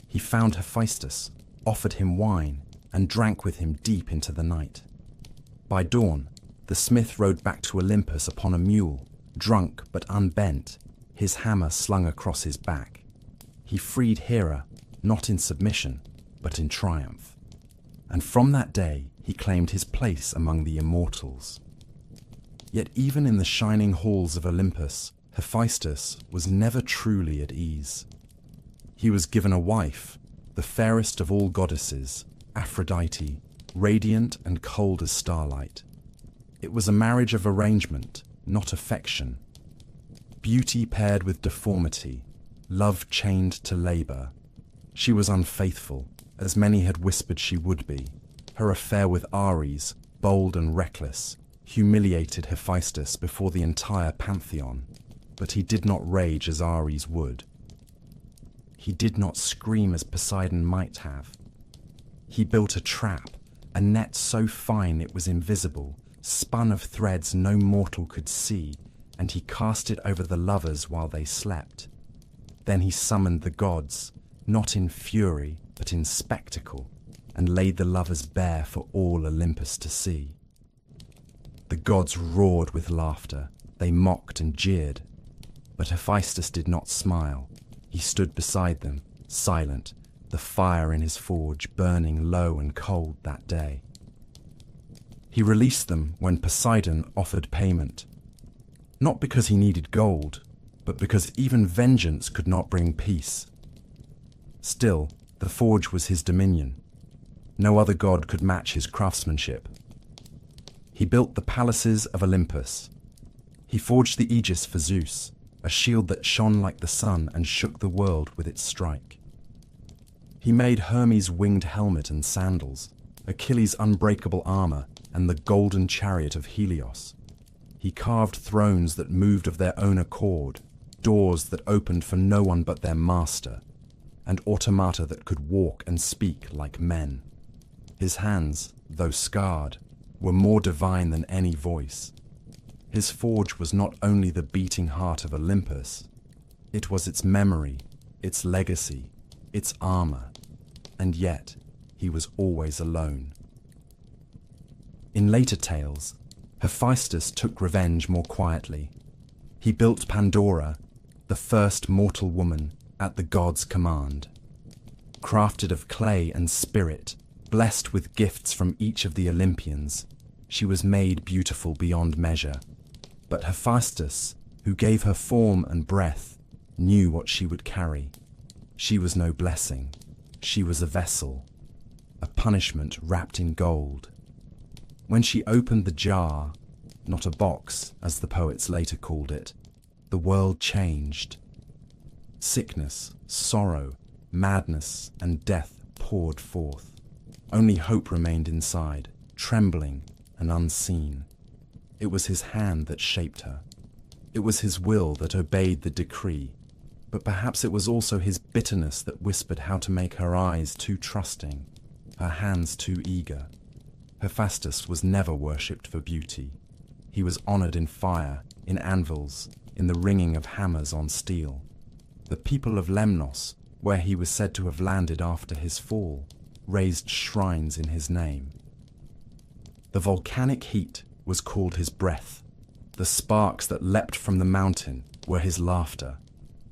He found Hephaestus, offered him wine, and drank with him deep into the night. By dawn, the smith rode back to Olympus upon a mule, drunk but unbent, his hammer slung across his back. He freed Hera, not in submission, but in triumph. And from that day, he claimed his place among the immortals. Yet even in the shining halls of Olympus, Hephaestus was never truly at ease. He was given a wife, the fairest of all goddesses, Aphrodite, radiant and cold as starlight. It was a marriage of arrangement, not affection. Beauty paired with deformity, love chained to labor. She was unfaithful, as many had whispered she would be. Her affair with Ares, bold and reckless, humiliated Hephaestus before the entire pantheon, but he did not rage as Ares would. He did not scream as Poseidon might have. He built a trap, a net so fine it was invisible, spun of threads no mortal could see, and he cast it over the lovers while they slept. Then he summoned the gods, not in fury, but in spectacle, and laid the lovers bare for all Olympus to see. The gods roared with laughter, they mocked and jeered, but Hephaestus did not smile. He stood beside them, silent, the fire in his forge burning low and cold that day. He released them when Poseidon offered payment, not because he needed gold, but because even vengeance could not bring peace. Still, the forge was his dominion. No other god could match his craftsmanship. He built the palaces of Olympus. He forged the aegis for Zeus, a shield that shone like the sun and shook the world with its strike. He made Hermes' winged helmet and sandals, Achilles' unbreakable armor, and the golden chariot of Helios. He carved thrones that moved of their own accord, doors that opened for no one but their master, and automata that could walk and speak like men. His hands, though scarred, were more divine than any voice. His forge was not only the beating heart of Olympus, it was its memory, its legacy, its armor, and yet he was always alone. In later tales, Hephaestus took revenge more quietly. He built Pandora, the first mortal woman, at the gods' command. Crafted of clay and spirit, blessed with gifts from each of the Olympians, she was made beautiful beyond measure. But Hephaestus, who gave her form and breath, knew what she would carry. She was no blessing. She was a vessel, a punishment wrapped in gold. When she opened the jar, not a box, as the poets later called it, the world changed. Sickness, sorrow, madness, and death poured forth. Only hope remained inside, trembling and unseen. It was his hand that shaped her. It was his will that obeyed the decree. But perhaps it was also his bitterness that whispered how to make her eyes too trusting, her hands too eager. Hephaestus was never worshipped for beauty. He was honored in fire, in anvils, in the ringing of hammers on steel. The people of Lemnos, where he was said to have landed after his fall, raised shrines in his name. The volcanic heat was called his breath. The sparks that leapt from the mountain were his laughter.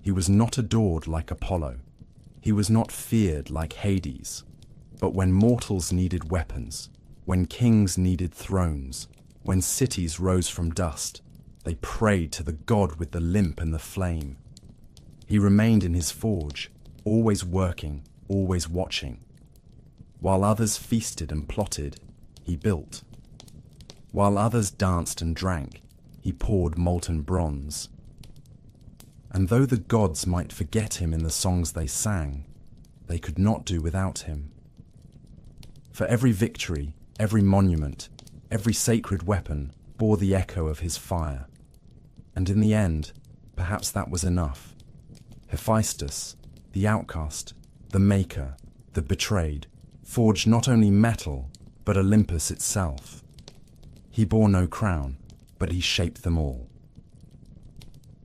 He was not adored like Apollo. He was not feared like Hades. But when mortals needed weapons, when kings needed thrones, when cities rose from dust, they prayed to the god with the limp and the flame. He remained in his forge, always working, always watching. While others feasted and plotted, he built. While others danced and drank, he poured molten bronze. And though the gods might forget him in the songs they sang, they could not do without him. For every victory, every monument, every sacred weapon bore the echo of his fire. And in the end, perhaps that was enough. Hephaestus, the outcast, the maker, the betrayed, forged not only metal, but Olympus itself. He bore no crown, but he shaped them all.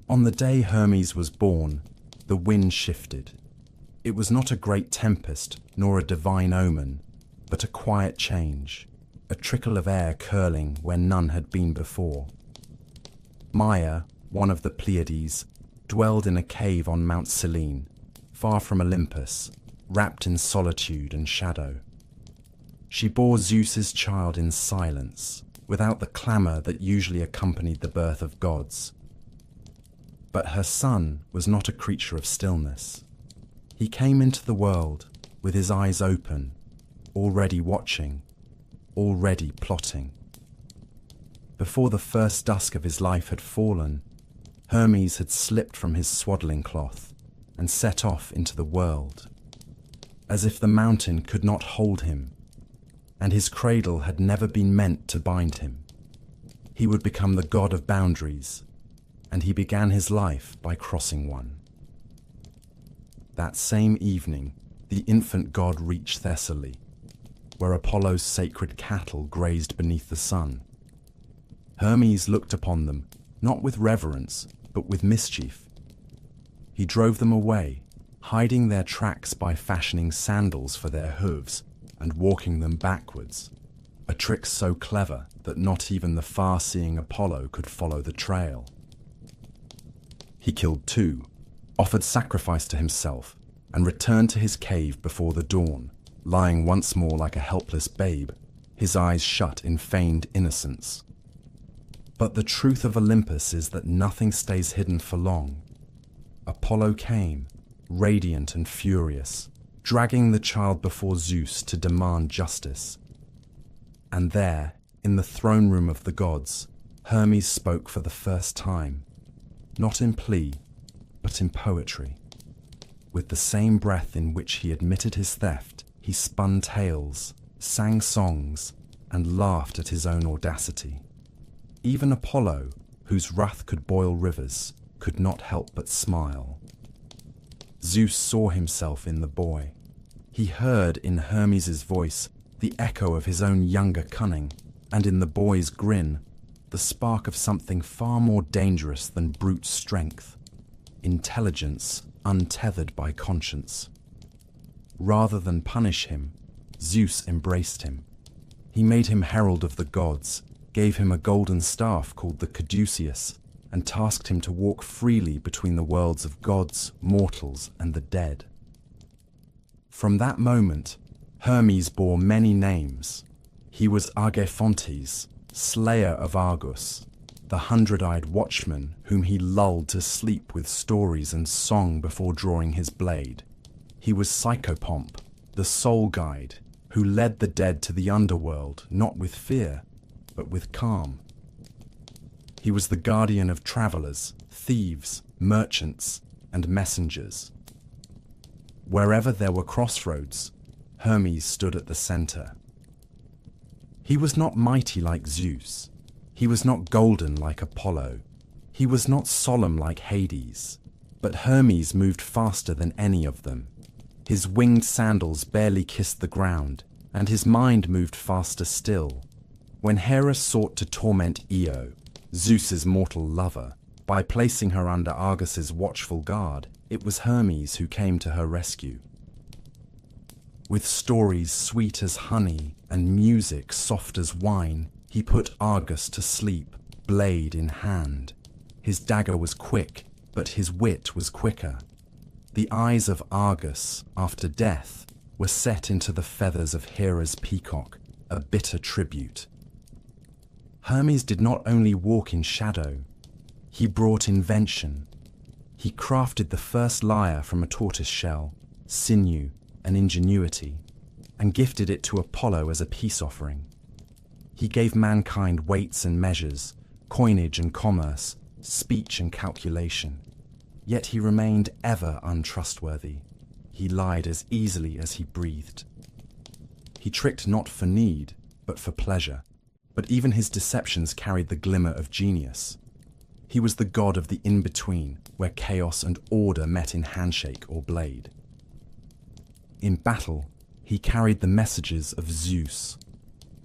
On the day Hermes was born, the wind shifted. It was not a great tempest, nor a divine omen, but a quiet change, a trickle of air curling where none had been before. Maia, one of the Pleiades, dwelled in a cave on Mount Selene, far from Olympus, wrapped in solitude and shadow. She bore Zeus's child in silence, without the clamour that usually accompanied the birth of gods. But her son was not a creature of stillness. He came into the world with his eyes open, already watching, already plotting. Before the first dusk of his life had fallen, Hermes had slipped from his swaddling cloth and set off into the world, as if the mountain could not hold him, and his cradle had never been meant to bind him. He would become the god of boundaries, and he began his life by crossing one. That same evening, the infant god reached Thessaly, where Apollo's sacred cattle grazed beneath the sun. Hermes looked upon them, not with reverence, but with mischief. He drove them away, hiding their tracks by fashioning sandals for their hooves and walking them backwards, a trick so clever that not even the far-seeing Apollo could follow the trail. He killed two, offered sacrifice to himself, and returned to his cave before the dawn, lying once more like a helpless babe, his eyes shut in feigned innocence. But the truth of Olympus is that nothing stays hidden for long. Apollo came, radiant and furious, dragging the child before Zeus to demand justice. And there, in the throne room of the gods, Hermes spoke for the first time, not in plea, but in poetry. With the same breath in which he admitted his theft, he spun tales, sang songs, and laughed at his own audacity. Even Apollo, whose wrath could boil rivers, could not help but smile. Zeus saw himself in the boy. He heard in Hermes' voice the echo of his own younger cunning, and in the boy's grin, the spark of something far more dangerous than brute strength, intelligence untethered by conscience. Rather than punish him, Zeus embraced him. He made him herald of the gods, gave him a golden staff called the caduceus, and tasked him to walk freely between the worlds of gods, mortals, and the dead. From that moment, Hermes bore many names. He was Argephontes, slayer of Argus, the 100-eyed watchman whom he lulled to sleep with stories and song before drawing his blade. He was Psychopomp, the soul guide, who led the dead to the underworld, not with fear, but with calm. He was the guardian of travelers, thieves, merchants, and messengers. Wherever there were crossroads, Hermes stood at the center. He was not mighty like Zeus. He was not golden like Apollo. He was not solemn like Hades. But Hermes moved faster than any of them. His winged sandals barely kissed the ground, and his mind moved faster still. When Hera sought to torment Io, Zeus's mortal lover, by placing her under Argus's watchful guard, it was Hermes who came to her rescue. With stories sweet as honey and music soft as wine, he put Argus to sleep, blade in hand. His dagger was quick, but his wit was quicker. The eyes of Argus, after death, were set into the feathers of Hera's peacock, a bitter tribute. Hermes did not only walk in shadow, he brought invention. He crafted the first lyre from a tortoise shell, sinew, and ingenuity, and gifted it to Apollo as a peace offering. He gave mankind weights and measures, coinage and commerce, speech and calculation. Yet he remained ever untrustworthy. He lied as easily as he breathed. He tricked not for need, but for pleasure. But even his deceptions carried the glimmer of genius. He was the god of the in-between, where chaos and order met in handshake or blade. In battle, he carried the messages of Zeus.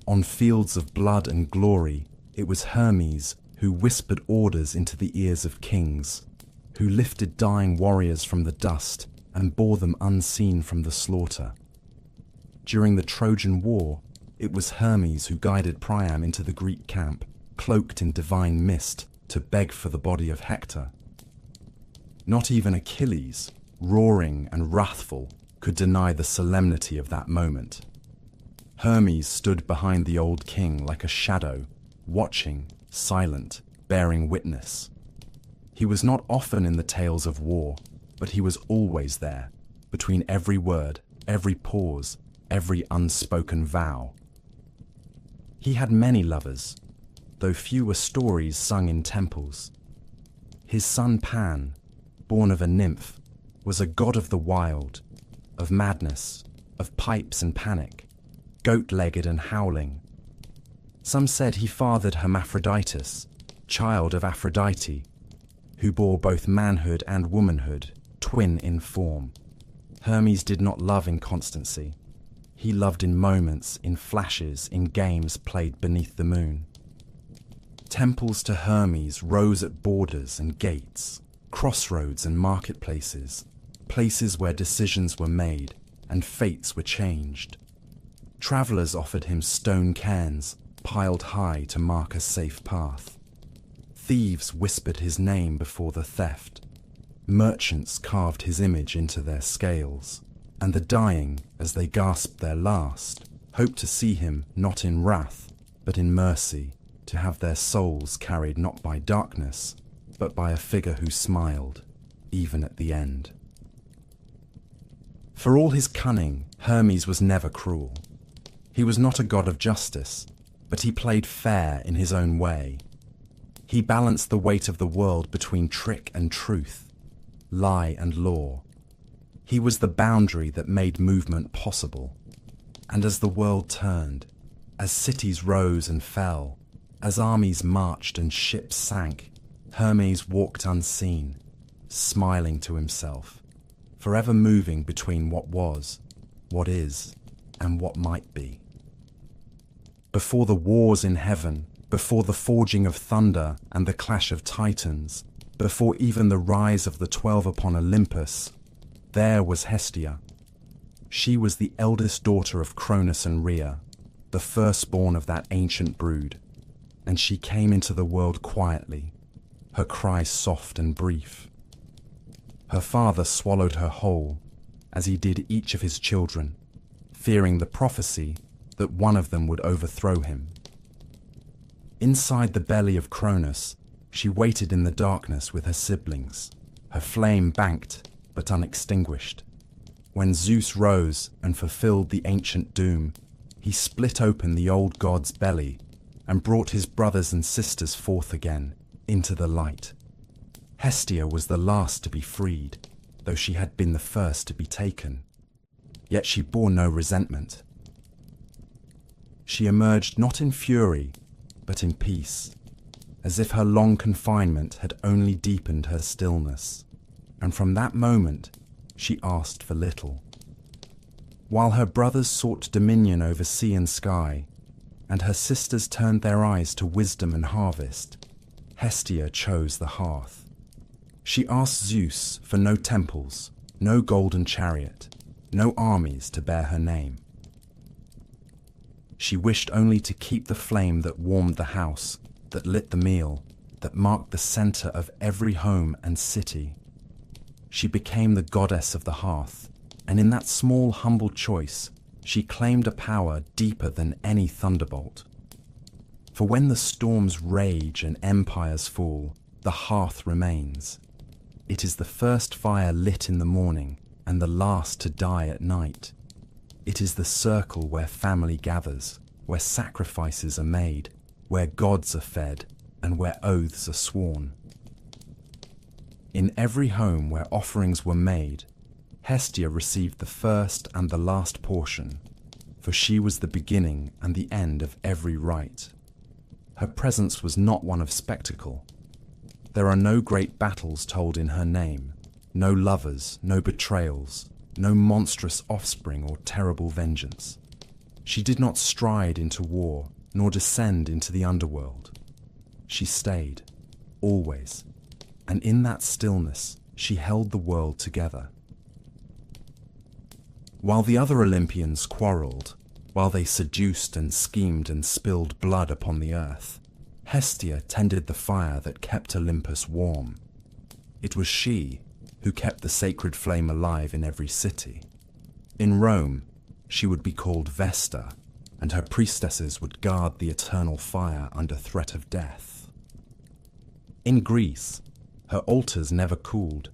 On fields of blood and glory, it was Hermes who whispered orders into the ears of kings, who lifted dying warriors from the dust and bore them unseen from the slaughter. During the Trojan War, it was Hermes who guided Priam into the Greek camp, cloaked in divine mist, to beg for the body of Hector. Not even Achilles, roaring and wrathful, could deny the solemnity of that moment. Hermes stood behind the old king like a shadow, watching, silent, bearing witness. He was not often in the tales of war, but he was always there, between every word, every pause, every unspoken vow. He had many lovers, though few were stories sung in temples. His son Pan, born of a nymph, was a god of the wild, of madness, of pipes and panic, goat-legged and howling. Some said he fathered Hermaphroditus, child of Aphrodite, who bore both manhood and womanhood, twin in form. Hermes did not love in constancy. He loved in moments, in flashes, in games played beneath the moon. Temples to Hermes rose at borders and gates, crossroads and marketplaces, places where decisions were made and fates were changed. Travelers offered him stone cairns, piled high to mark a safe path. Thieves whispered his name before the theft. Merchants carved his image into their scales, and the dying, as they gasped their last, hoped to see him not in wrath, but in mercy, to have their souls carried not by darkness, but by a figure who smiled, even at the end. For all his cunning, Hermes was never cruel. He was not a god of justice, but he played fair in his own way. He balanced the weight of the world between trick and truth, lie and law. He was the boundary that made movement possible. And as the world turned, as cities rose and fell, as armies marched and ships sank, Hermes walked unseen, smiling to himself, forever moving between what was, what is, and what might be. Before the wars in heaven, before the forging of thunder and the clash of titans, before even the rise of the 12 upon Olympus, there was Hestia. She was the eldest daughter of Cronus and Rhea, the firstborn of that ancient brood. and she came into the world quietly, her cries soft and brief. Her father swallowed her whole, as he did each of his children, fearing the prophecy that one of them would overthrow him. Inside the belly of Cronus, she waited in the darkness with her siblings, her flame banked but unextinguished. When Zeus rose and fulfilled the ancient doom, he split open the old god's belly and brought his brothers and sisters forth again into the light. Hestia was the last to be freed, though she had been the first to be taken. Yet she bore no resentment. She emerged not in fury, but in peace, as if her long confinement had only deepened her stillness, and from that moment she asked for little. While her brothers sought dominion over sea and sky, and her sisters turned their eyes to wisdom and harvest, Hestia chose the hearth. She asked Zeus for no temples, no golden chariot, no armies to bear her name. She wished only to keep the flame that warmed the house, that lit the meal, that marked the center of every home and city. She became the goddess of the hearth, and in that small, humble choice, she claimed a power deeper than any thunderbolt. For when the storms rage and empires fall, the hearth remains. It is the first fire lit in the morning and the last to die at night. It is the circle where family gathers, where sacrifices are made, where gods are fed, and where oaths are sworn. In every home where offerings were made, Hestia received the first and the last portion, for she was the beginning and the end of every rite. Her presence was not one of spectacle. There are no great battles told in her name, no lovers, no betrayals, no monstrous offspring or terrible vengeance. She did not stride into war, nor descend into the underworld. She stayed, always, and in that stillness she held the world together. While the other Olympians quarreled, while they seduced and schemed and spilled blood upon the earth, Hestia tended the fire that kept Olympus warm. It was she who kept the sacred flame alive in every city. In Rome, she would be called Vesta, and her priestesses would guard the eternal fire under threat of death. In Greece, her altars never cooled.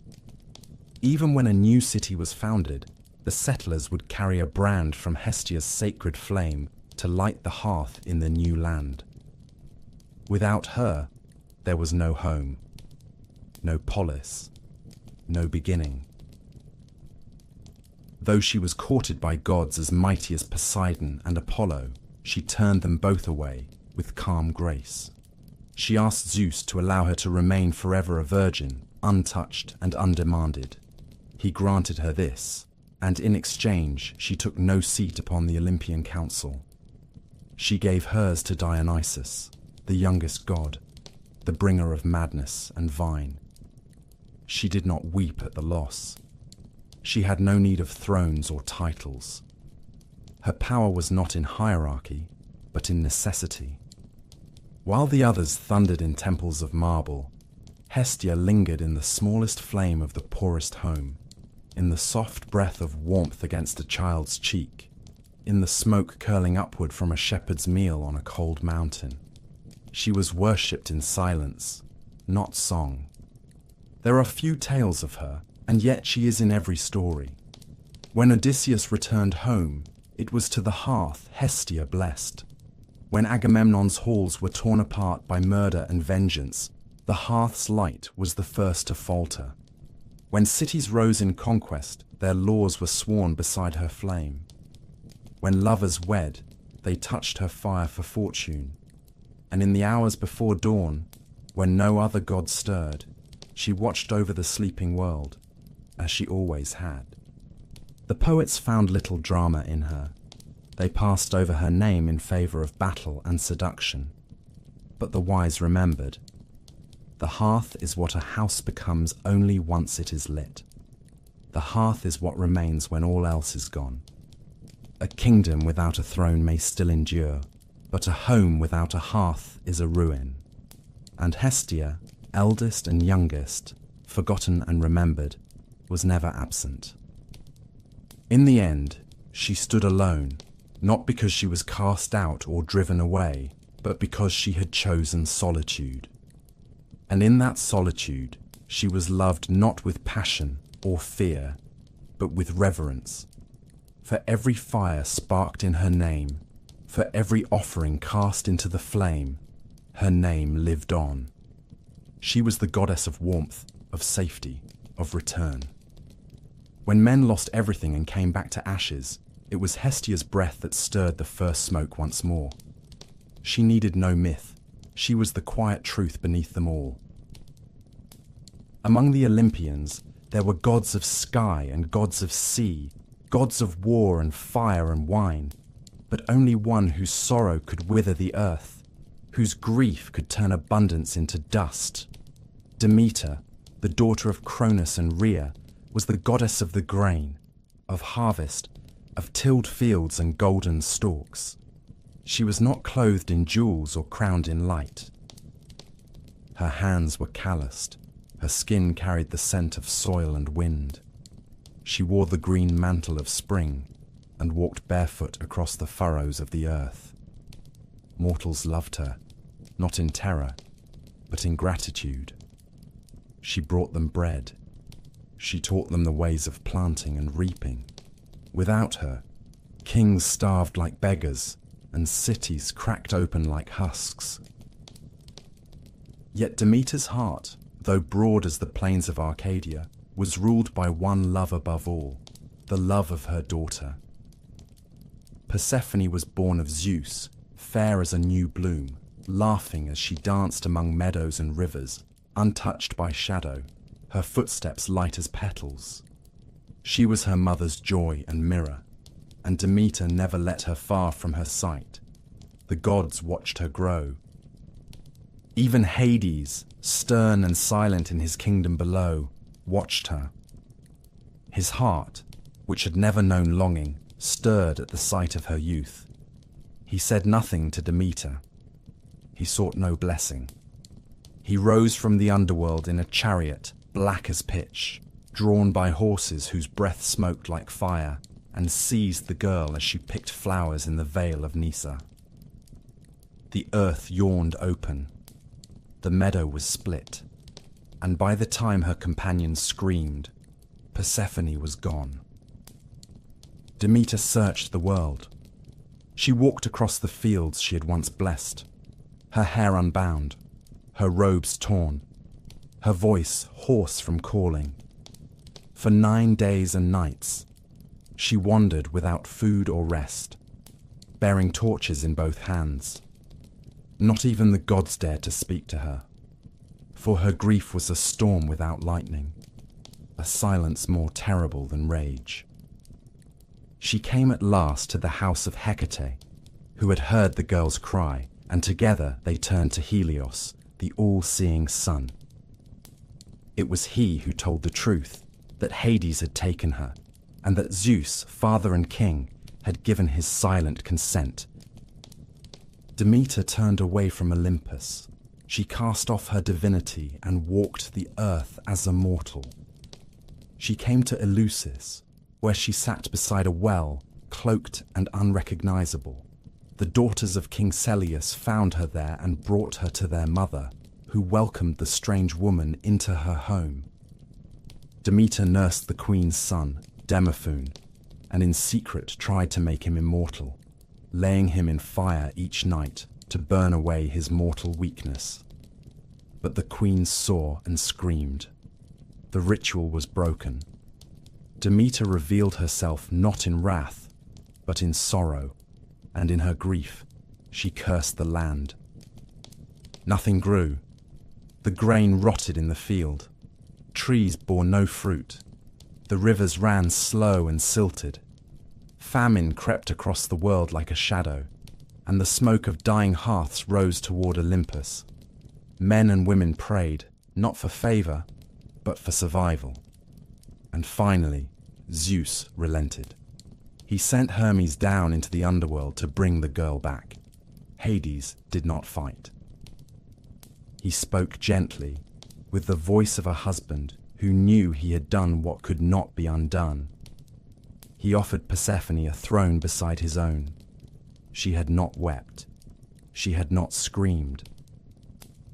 Even when a new city was founded, the settlers would carry a brand from Hestia's sacred flame to light the hearth in the new land. Without her, there was no home, no polis, no beginning. Though she was courted by gods as mighty as Poseidon and Apollo, she turned them both away with calm grace. She asked Zeus to allow her to remain forever a virgin, untouched and undemanded. He granted her this, and in exchange she took no seat upon the Olympian council. She gave hers to Dionysus, the youngest god, the bringer of madness and vine. She did not weep at the loss. She had no need of thrones or titles. Her power was not in hierarchy, but in necessity. While the others thundered in temples of marble, Hestia lingered in the smallest flame of the poorest home, in the soft breath of warmth against a child's cheek, in the smoke curling upward from a shepherd's meal on a cold mountain. She was worshipped in silence, not song. There are few tales of her, and yet she is in every story. When Odysseus returned home, it was to the hearth Hestia blessed. When Agamemnon's halls were torn apart by murder and vengeance, the hearth's light was the first to falter. When cities rose in conquest, their laws were sworn beside her flame. When lovers wed, they touched her fire for fortune. And in the hours before dawn, when no other god stirred, she watched over the sleeping world, as she always had. The poets found little drama in her. They passed over her name in favor of battle and seduction. But the wise remembered. The hearth is what a house becomes only once it is lit. The hearth is what remains when all else is gone. A kingdom without a throne may still endure, but a home without a hearth is a ruin. And Hestia, eldest and youngest, forgotten and remembered, was never absent. In the end, she stood alone, not because she was cast out or driven away, but because she had chosen solitude. And in that solitude, she was loved not with passion or fear, but with reverence. For every fire sparked in her name, for every offering cast into the flame, her name lived on. She was the goddess of warmth, of safety, of return. When men lost everything and came back to ashes, it was Hestia's breath that stirred the first smoke once more. She needed no myth. She was the quiet truth beneath them all. Among the Olympians, there were gods of sky and gods of sea, gods of war and fire and wine, but only one whose sorrow could wither the earth, whose grief could turn abundance into dust. Demeter, the daughter of Cronus and Rhea, was the goddess of the grain, of harvest, of tilled fields and golden stalks. She was not clothed in jewels or crowned in light. Her hands were calloused, her skin carried the scent of soil and wind. She wore the green mantle of spring and walked barefoot across the furrows of the earth. Mortals loved her, not in terror, but in gratitude. She brought them bread. She taught them the ways of planting and reaping. Without her, kings starved like beggars, and cities cracked open like husks. Yet Demeter's heart, though broad as the plains of Arcadia, was ruled by one love above all, the love of her daughter. Persephone was born of Zeus, fair as a new bloom, laughing as she danced among meadows and rivers, untouched by shadow, her footsteps light as petals. She was her mother's joy and mirror, and Demeter never let her far from her sight. The gods watched her grow. Even Hades, stern and silent in his kingdom below, watched her. His heart, which had never known longing, stirred at the sight of her youth. He said nothing to Demeter. He sought no blessing. He rose from the underworld in a chariot, black as pitch, drawn by horses whose breath smoked like fire, and seized the girl as she picked flowers in the vale of Nysa. The earth yawned open. The meadow was split, and by the time her companions screamed, Persephone was gone. Demeter searched the world. She walked across the fields she had once blessed, her hair unbound, her robes torn, her voice hoarse from calling. For 9 days and nights, she wandered without food or rest, bearing torches in both hands. Not even the gods dared to speak to her, for her grief was a storm without lightning, a silence more terrible than rage. She came at last to the house of Hecate, who had heard the girl's cry, and together they turned to Helios, the all-seeing sun. It was he who told the truth, that Hades had taken her, and that Zeus, father and king, had given his silent consent. Demeter turned away from Olympus. She cast off her divinity and walked the earth as a mortal. She came to Eleusis, where she sat beside a well, cloaked and unrecognizable. The daughters of King Celeus found her there and brought her to their mother, who welcomed the strange woman into her home. Demeter nursed the queen's son, Demophoon, and in secret tried to make him immortal, laying him in fire each night to burn away his mortal weakness. But the queen saw and screamed. The ritual was broken. Demeter revealed herself not in wrath, but in sorrow, and in her grief, she cursed the land. Nothing grew. The grain rotted in the field. Trees bore no fruit. The rivers ran slow and silted. Famine crept across the world like a shadow, and the smoke of dying hearths rose toward Olympus. Men and women prayed, not for favor, but for survival. And finally, Zeus relented. He sent Hermes down into the underworld to bring the girl back. Hades did not fight. He spoke gently, with the voice of a husband who knew he had done what could not be undone. He offered Persephone a throne beside his own. She had not wept. She had not screamed.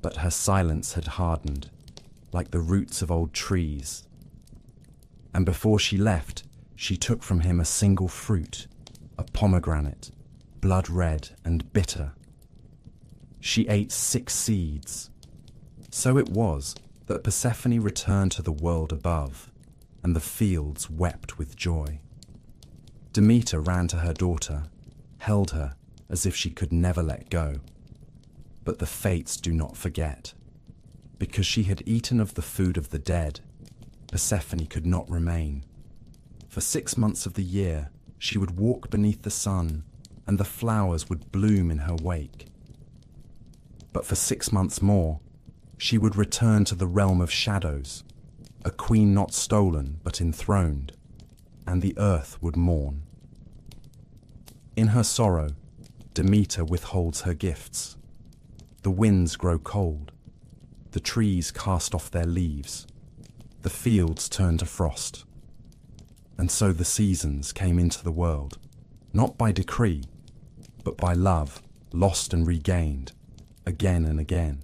But her silence had hardened, like the roots of old trees. And before she left, she took from him a single fruit, a pomegranate, blood red and bitter. She ate 6 seeds. So it was that Persephone returned to the world above, and the fields wept with joy. Demeter ran to her daughter, held her as if she could never let go. But the fates do not forget. Because she had eaten of the food of the dead, Persephone could not remain. For 6 months of the year, she would walk beneath the sun, and the flowers would bloom in her wake. But for 6 months more, she would return to the realm of shadows, a queen not stolen but enthroned, and the earth would mourn. In her sorrow, Demeter withholds her gifts. The winds grow cold, the trees cast off their leaves, the fields turn to frost. And so the seasons came into the world, not by decree, but by love, lost and regained, again and again.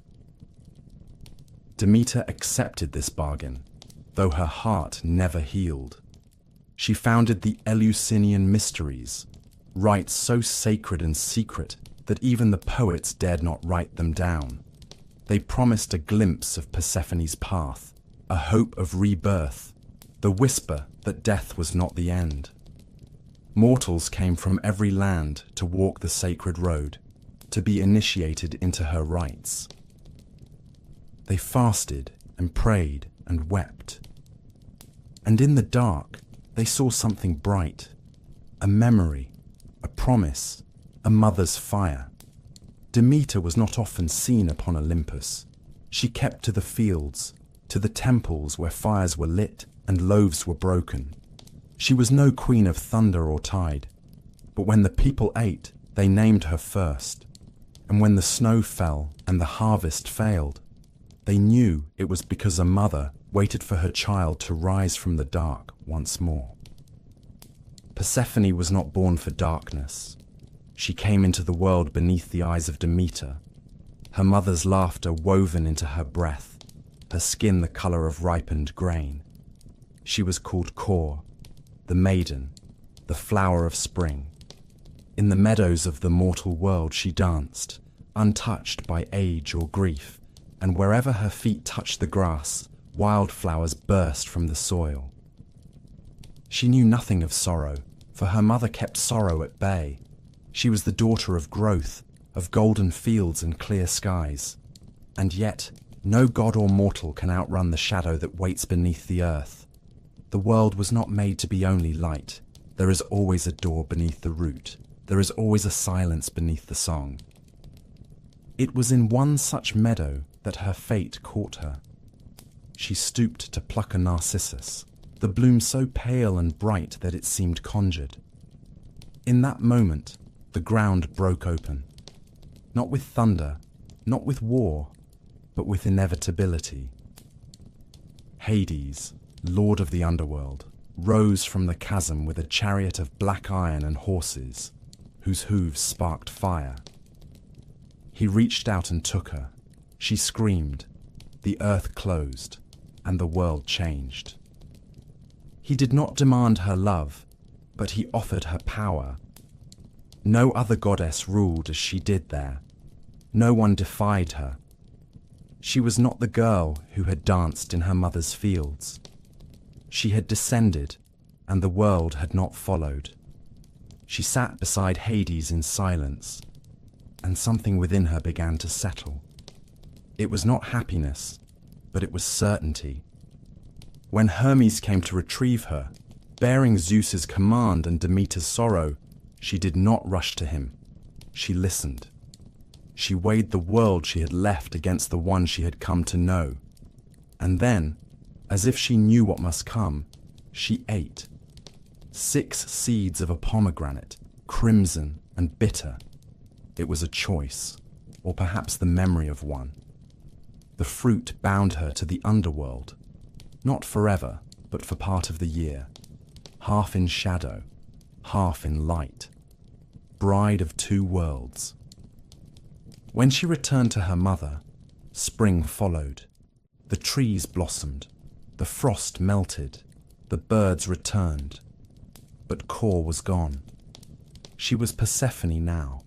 Demeter accepted this bargain, though her heart never healed. She founded the Eleusinian mysteries, rites so sacred and secret that even the poets dared not write them down. They promised a glimpse of Persephone's path, a hope of rebirth, the whisper that death was not the end. Mortals came from every land to walk the sacred road, to be initiated into her rites. They fasted and prayed and wept. And in the dark, they saw something bright, a memory, a promise, a mother's fire. Demeter was not often seen upon Olympus. She kept to the fields, to the temples where fires were lit and loaves were broken. She was no queen of thunder or tide, but when the people ate, they named her first. And when the snow fell and the harvest failed, they knew it was because a mother waited for her child to rise from the dark once more. Persephone was not born for darkness. She came into the world beneath the eyes of Demeter, her mother's laughter woven into her breath, her skin the color of ripened grain. She was called Kor, the maiden, the flower of spring. In the meadows of the mortal world she danced, untouched by age or grief, and wherever her feet touched the grass, wildflowers burst from the soil. She knew nothing of sorrow, for her mother kept sorrow at bay. She was the daughter of growth, of golden fields and clear skies. And yet, no god or mortal can outrun the shadow that waits beneath the earth. The world was not made to be only light. There is always a door beneath the root. There is always a silence beneath the song. It was in one such meadow that her fate caught her. She stooped to pluck a narcissus, the bloom so pale and bright that it seemed conjured. In that moment, the ground broke open, not with thunder, not with war, but with inevitability. Hades, lord of the underworld, rose from the chasm with a chariot of black iron and horses, whose hooves sparked fire. He reached out and took her. She screamed, the earth closed, and the world changed. He did not demand her love, but he offered her power. No other goddess ruled as she did there. No one defied her. She was not the girl who had danced in her mother's fields. She had descended, and the world had not followed. She sat beside Hades in silence, and something within her began to settle. It was not happiness, but it was certainty. When Hermes came to retrieve her, bearing Zeus's command and Demeter's sorrow, she did not rush to him. She listened. She weighed the world she had left against the one she had come to know. And then, as if she knew what must come, she ate. 6 seeds of a pomegranate, crimson and bitter. It was a choice, or perhaps the memory of one. The fruit bound her to the underworld, not forever, but for part of the year, half in shadow, half in light, bride of two worlds. When she returned to her mother, spring followed. The trees blossomed, the frost melted, the birds returned. But Kor was gone. She was Persephone now.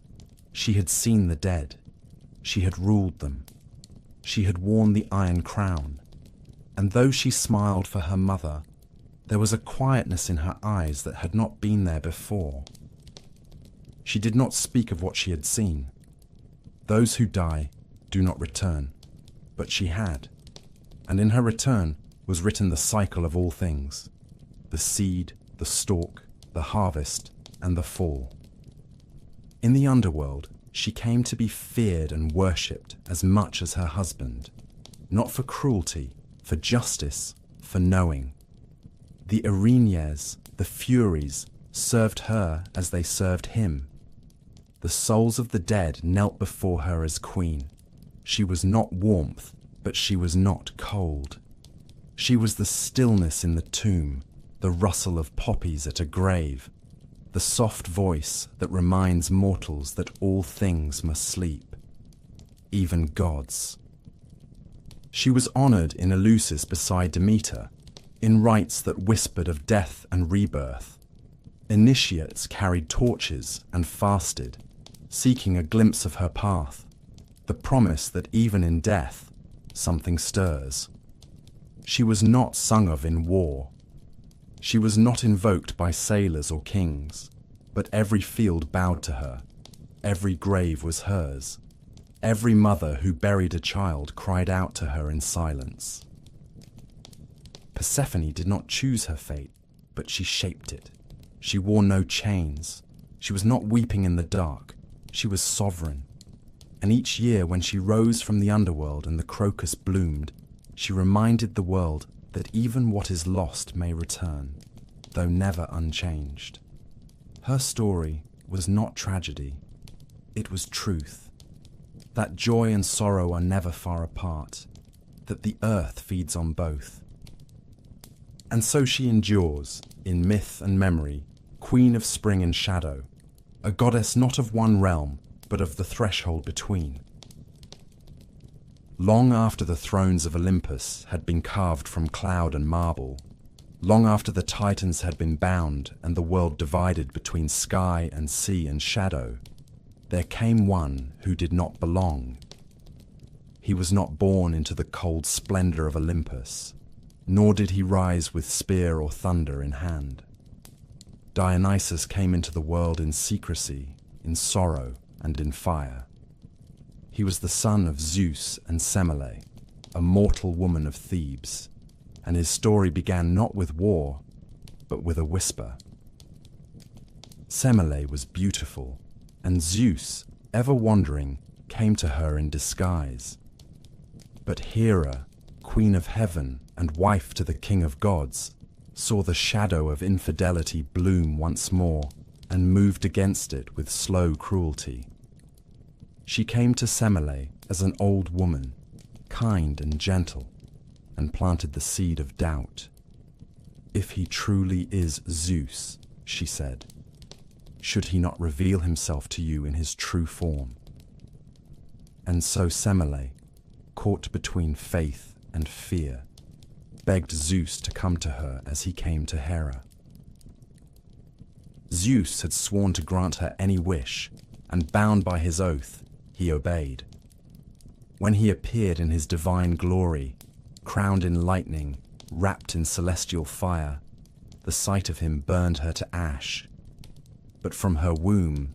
She had seen the dead. She had ruled them. She had worn the iron crown. And though she smiled for her mother, there was a quietness in her eyes that had not been there before. She did not speak of what she had seen. Those who die do not return. But she had. And in her return was written the cycle of all things: the seed, the stalk, the harvest, and the fall. In the underworld, she came to be feared and worshipped as much as her husband, not for cruelty, for justice, for knowing. The Erinyes, the Furies, served her as they served him. The souls of the dead knelt before her as queen. She was not warmth, but she was not cold. She was the stillness in the tomb, the rustle of poppies at a grave, the soft voice that reminds mortals that all things must sleep, even gods. She was honored in Eleusis beside Demeter, in rites that whispered of death and rebirth. Initiates carried torches and fasted, seeking a glimpse of her path, the promise that even in death, something stirs. She was not sung of in war. She was not invoked by sailors or kings, but every field bowed to her. Every grave was hers. Every mother who buried a child cried out to her in silence. Persephone did not choose her fate, but she shaped it. She wore no chains. She was not weeping in the dark. She was sovereign. And each year when she rose from the underworld and the crocus bloomed, she reminded the world that even what is lost may return, though never unchanged. Her story was not tragedy. It was truth. That joy and sorrow are never far apart, that the earth feeds on both. And so she endures, in myth and memory, queen of spring and shadow, a goddess not of one realm, but of the threshold between. Long after the thrones of Olympus had been carved from cloud and marble, long after the Titans had been bound and the world divided between sky and sea and shadow, there came one who did not belong. He was not born into the cold splendor of Olympus, nor did he rise with spear or thunder in hand. Dionysus came into the world in secrecy, in sorrow, and in fire. He was the son of Zeus and Semele, a mortal woman of Thebes, and his story began not with war, but with a whisper. Semele was beautiful, and Zeus, ever wandering, came to her in disguise. But Hera, queen of heaven and wife to the king of gods, saw the shadow of infidelity bloom once more and moved against it with slow cruelty. She came to Semele as an old woman, kind and gentle, and planted the seed of doubt. If he truly is Zeus, she said, should he not reveal himself to you in his true form? And so Semele, caught between faith and fear, begged Zeus to come to her as he came to Hera. Zeus had sworn to grant her any wish, and bound by his oath, he obeyed. When he appeared in his divine glory, crowned in lightning, wrapped in celestial fire, the sight of him burned her to ash. But from her womb,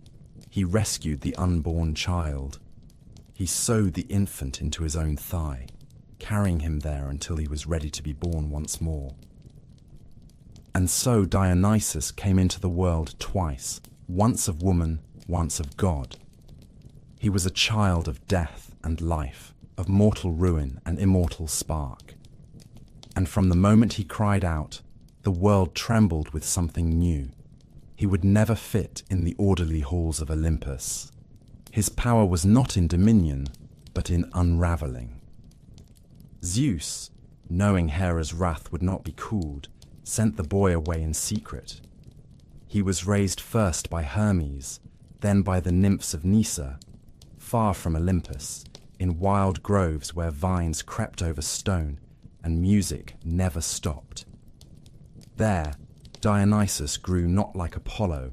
he rescued the unborn child. He sewed the infant into his own thigh, carrying him there until he was ready to be born once more. And so Dionysus came into the world twice, once of woman, once of God. He was a child of death and life, of mortal ruin and immortal spark. And from the moment he cried out, the world trembled with something new. He would never fit in the orderly halls of Olympus. His power was not in dominion, but in unraveling. Zeus, knowing Hera's wrath would not be cooled, sent the boy away in secret. He was raised first by Hermes, then by the nymphs of Nysa, far from Olympus, in wild groves where vines crept over stone and music never stopped. There, Dionysus grew not like Apollo,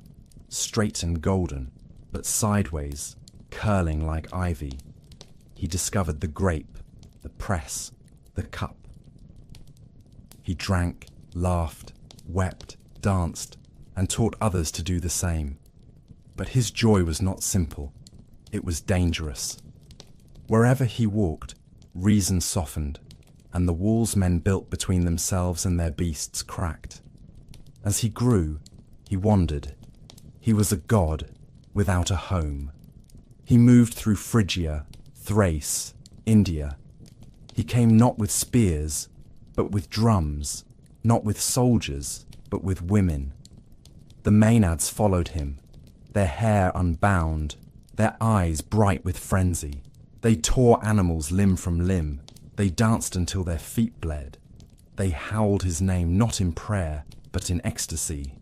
straight and golden, but sideways, curling like ivy. He discovered the grape, the press, the cup. He drank, laughed, wept, danced, and taught others to do the same. But his joy was not simple. It was dangerous. Wherever he walked, reason softened, and the walls men built between themselves and their beasts cracked. As he grew, he wandered. He was a god without a home. He moved through Phrygia, Thrace, India. He came not with spears, but with drums, not with soldiers, but with women. The Maenads followed him, their hair unbound, their eyes bright with frenzy. They tore animals limb from limb. They danced until their feet bled. They howled his name not in prayer, but in ecstasy.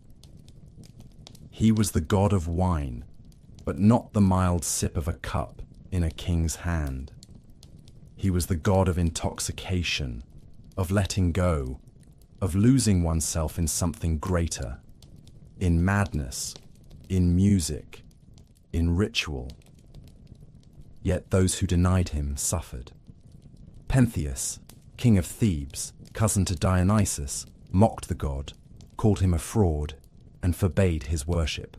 He was the god of wine, but not the mild sip of a cup in a king's hand. He was the god of intoxication, of letting go, of losing oneself in something greater, in madness, in music, in ritual. Yet those who denied him suffered. Pentheus, king of Thebes, cousin to Dionysus, mocked the god, called him a fraud, and forbade his worship.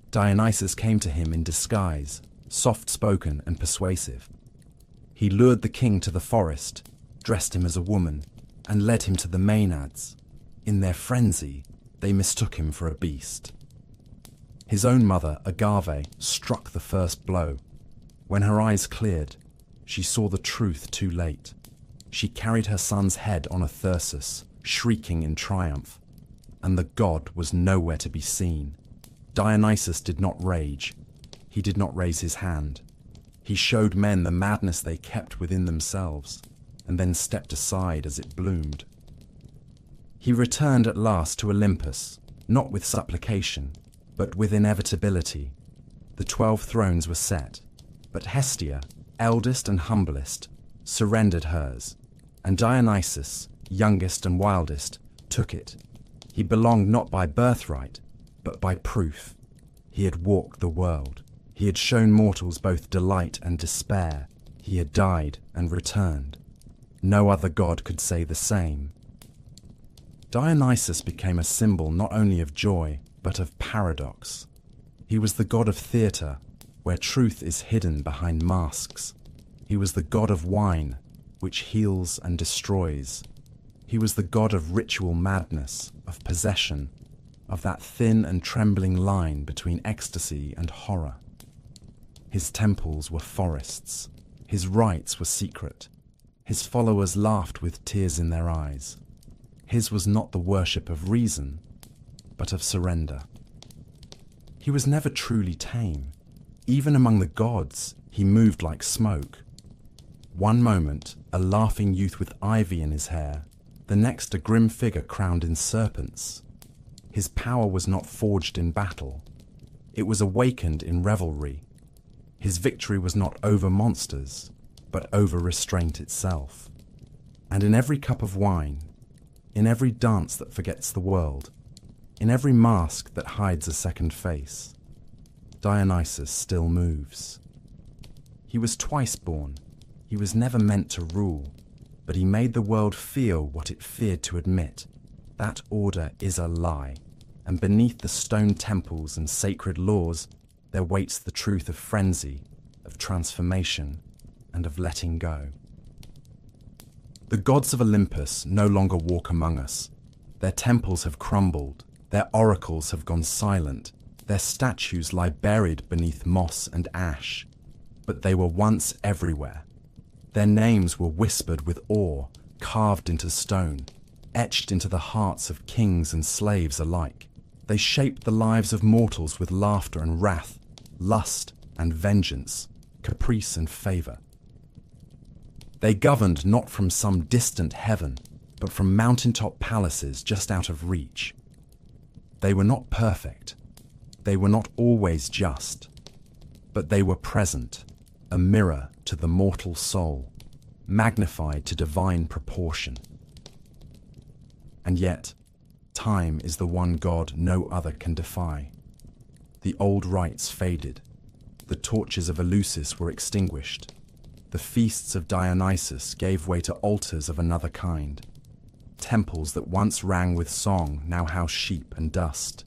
Dionysus came to him in disguise, soft-spoken and persuasive. He lured the king to the forest, dressed him as a woman, and led him to the Maenads. In their frenzy, they mistook him for a beast. His own mother, Agave, struck the first blow. When her eyes cleared, she saw the truth too late. She carried her son's head on a thyrsus, shrieking in triumph, and the god was nowhere to be seen. Dionysus did not rage. He did not raise his hand. He showed men the madness they kept within themselves, and then stepped aside as it bloomed. He returned at last to Olympus, not with supplication, but with inevitability. The 12 thrones were set, but Hestia, eldest and humblest, surrendered hers, and Dionysus, youngest and wildest, took it. He belonged not by birthright, but by proof. He had walked the world. He had shown mortals both delight and despair. He had died and returned. No other god could say the same. Dionysus became a symbol not only of joy, but of paradox. He was the god of theatre, where truth is hidden behind masks. He was the god of wine, which heals and destroys. He was the god of ritual madness, of possession, of that thin and trembling line between ecstasy and horror. His temples were forests. His rites were secret. His followers laughed with tears in their eyes. His was not the worship of reason, but of surrender. He was never truly tame. Even among the gods, he moved like smoke. One moment, a laughing youth with ivy in his hair, the next a grim figure crowned in serpents. His power was not forged in battle. It was awakened in revelry. His victory was not over monsters, but over restraint itself. And in every cup of wine, in every dance that forgets the world, in every mask that hides a second face, Dionysus still moves. He was twice born. He was never meant to rule, but he made the world feel what it feared to admit. That order is a lie, and beneath the stone temples and sacred laws, there waits the truth of frenzy, of transformation, and of letting go. The gods of Olympus no longer walk among us. Their temples have crumbled, their oracles have gone silent, their statues lie buried beneath moss and ash. But they were once everywhere. Their names were whispered with awe, carved into stone, etched into the hearts of kings and slaves alike. They shaped the lives of mortals with laughter and wrath, lust and vengeance, caprice and favor. They governed not from some distant heaven, but from mountaintop palaces just out of reach. They were not perfect. They were not always just. But they were present, a mirror to the mortal soul, magnified to divine proportion. And yet, time is the one god no other can defy. The old rites faded. The torches of Eleusis were extinguished. The feasts of Dionysus gave way to altars of another kind. Temples that once rang with song now house sheep and dust.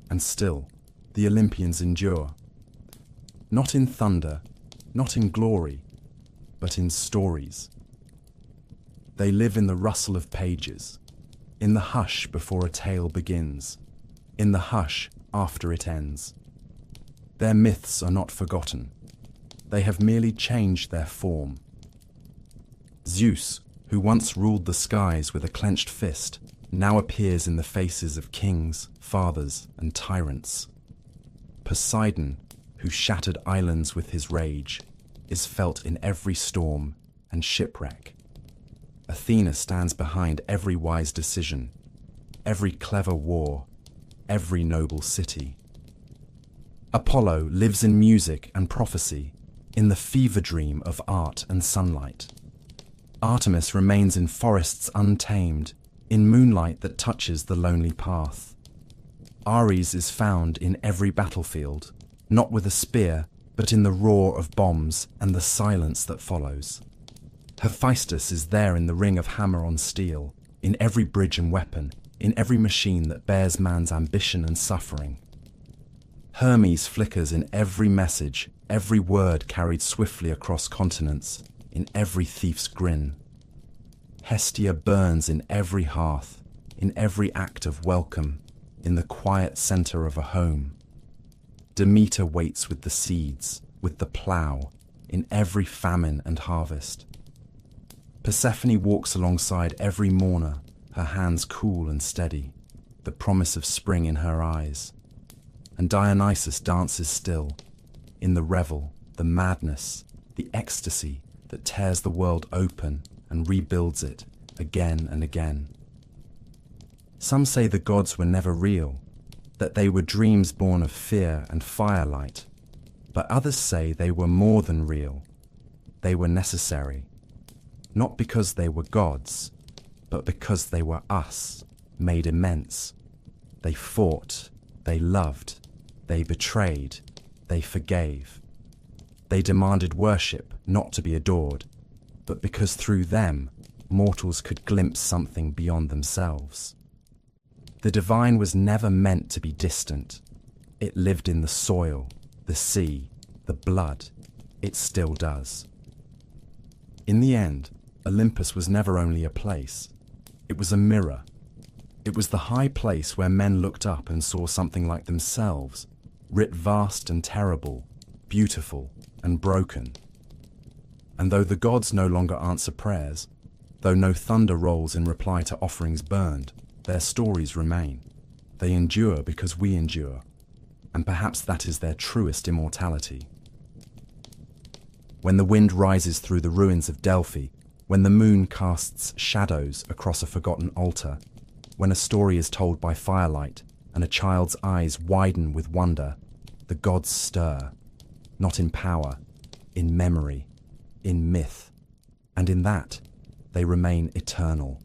And still, the Olympians endure. Not in thunder, not in glory, but in stories. They live in the rustle of pages, in the hush before a tale begins, in the hush after it ends. Their myths are not forgotten. They have merely changed their form. Zeus, who once ruled the skies with a clenched fist, now appears in the faces of kings, fathers, and tyrants. Poseidon, who shattered islands with his rage, is felt in every storm and shipwreck. Athena stands behind every wise decision, every clever war, every noble city. Apollo lives in music and prophecy, in the fever dream of art and sunlight. Artemis remains in forests untamed, in moonlight that touches the lonely path. Ares is found in every battlefield, not with a spear, but in the roar of bombs and the silence that follows. Hephaestus is there in the ring of hammer on steel, in every bridge and weapon, in every machine that bears man's ambition and suffering. Hermes flickers in every message, every word carried swiftly across continents, in every thief's grin. Hestia burns in every hearth, in every act of welcome, in the quiet center of a home. Demeter waits with the seeds, with the plough, in every famine and harvest. Persephone walks alongside every mourner, her hands cool and steady, the promise of spring in her eyes. And Dionysus dances still, in the revel, the madness, the ecstasy that tears the world open and rebuilds it again and again. Some say the gods were never real, that they were dreams born of fear and firelight, but others say they were more than real. They were necessary, not because they were gods, but because they were us, made immense. They fought, they loved, they betrayed, they forgave. They demanded worship, not to be adored, but because through them, mortals could glimpse something beyond themselves. The divine was never meant to be distant. It lived in the soil, the sea, the blood. It still does. In the end, Olympus was never only a place. It was a mirror. It was the high place where men looked up and saw something like themselves, writ vast and terrible, beautiful and broken. And though the gods no longer answer prayers, though no thunder rolls in reply to offerings burned, their stories remain. They endure because we endure, and perhaps that is their truest immortality. When the wind rises through the ruins of Delphi, when the moon casts shadows across a forgotten altar, when a story is told by firelight and a child's eyes widen with wonder, the gods stir, not in power, in memory, in myth, and in that they remain eternal.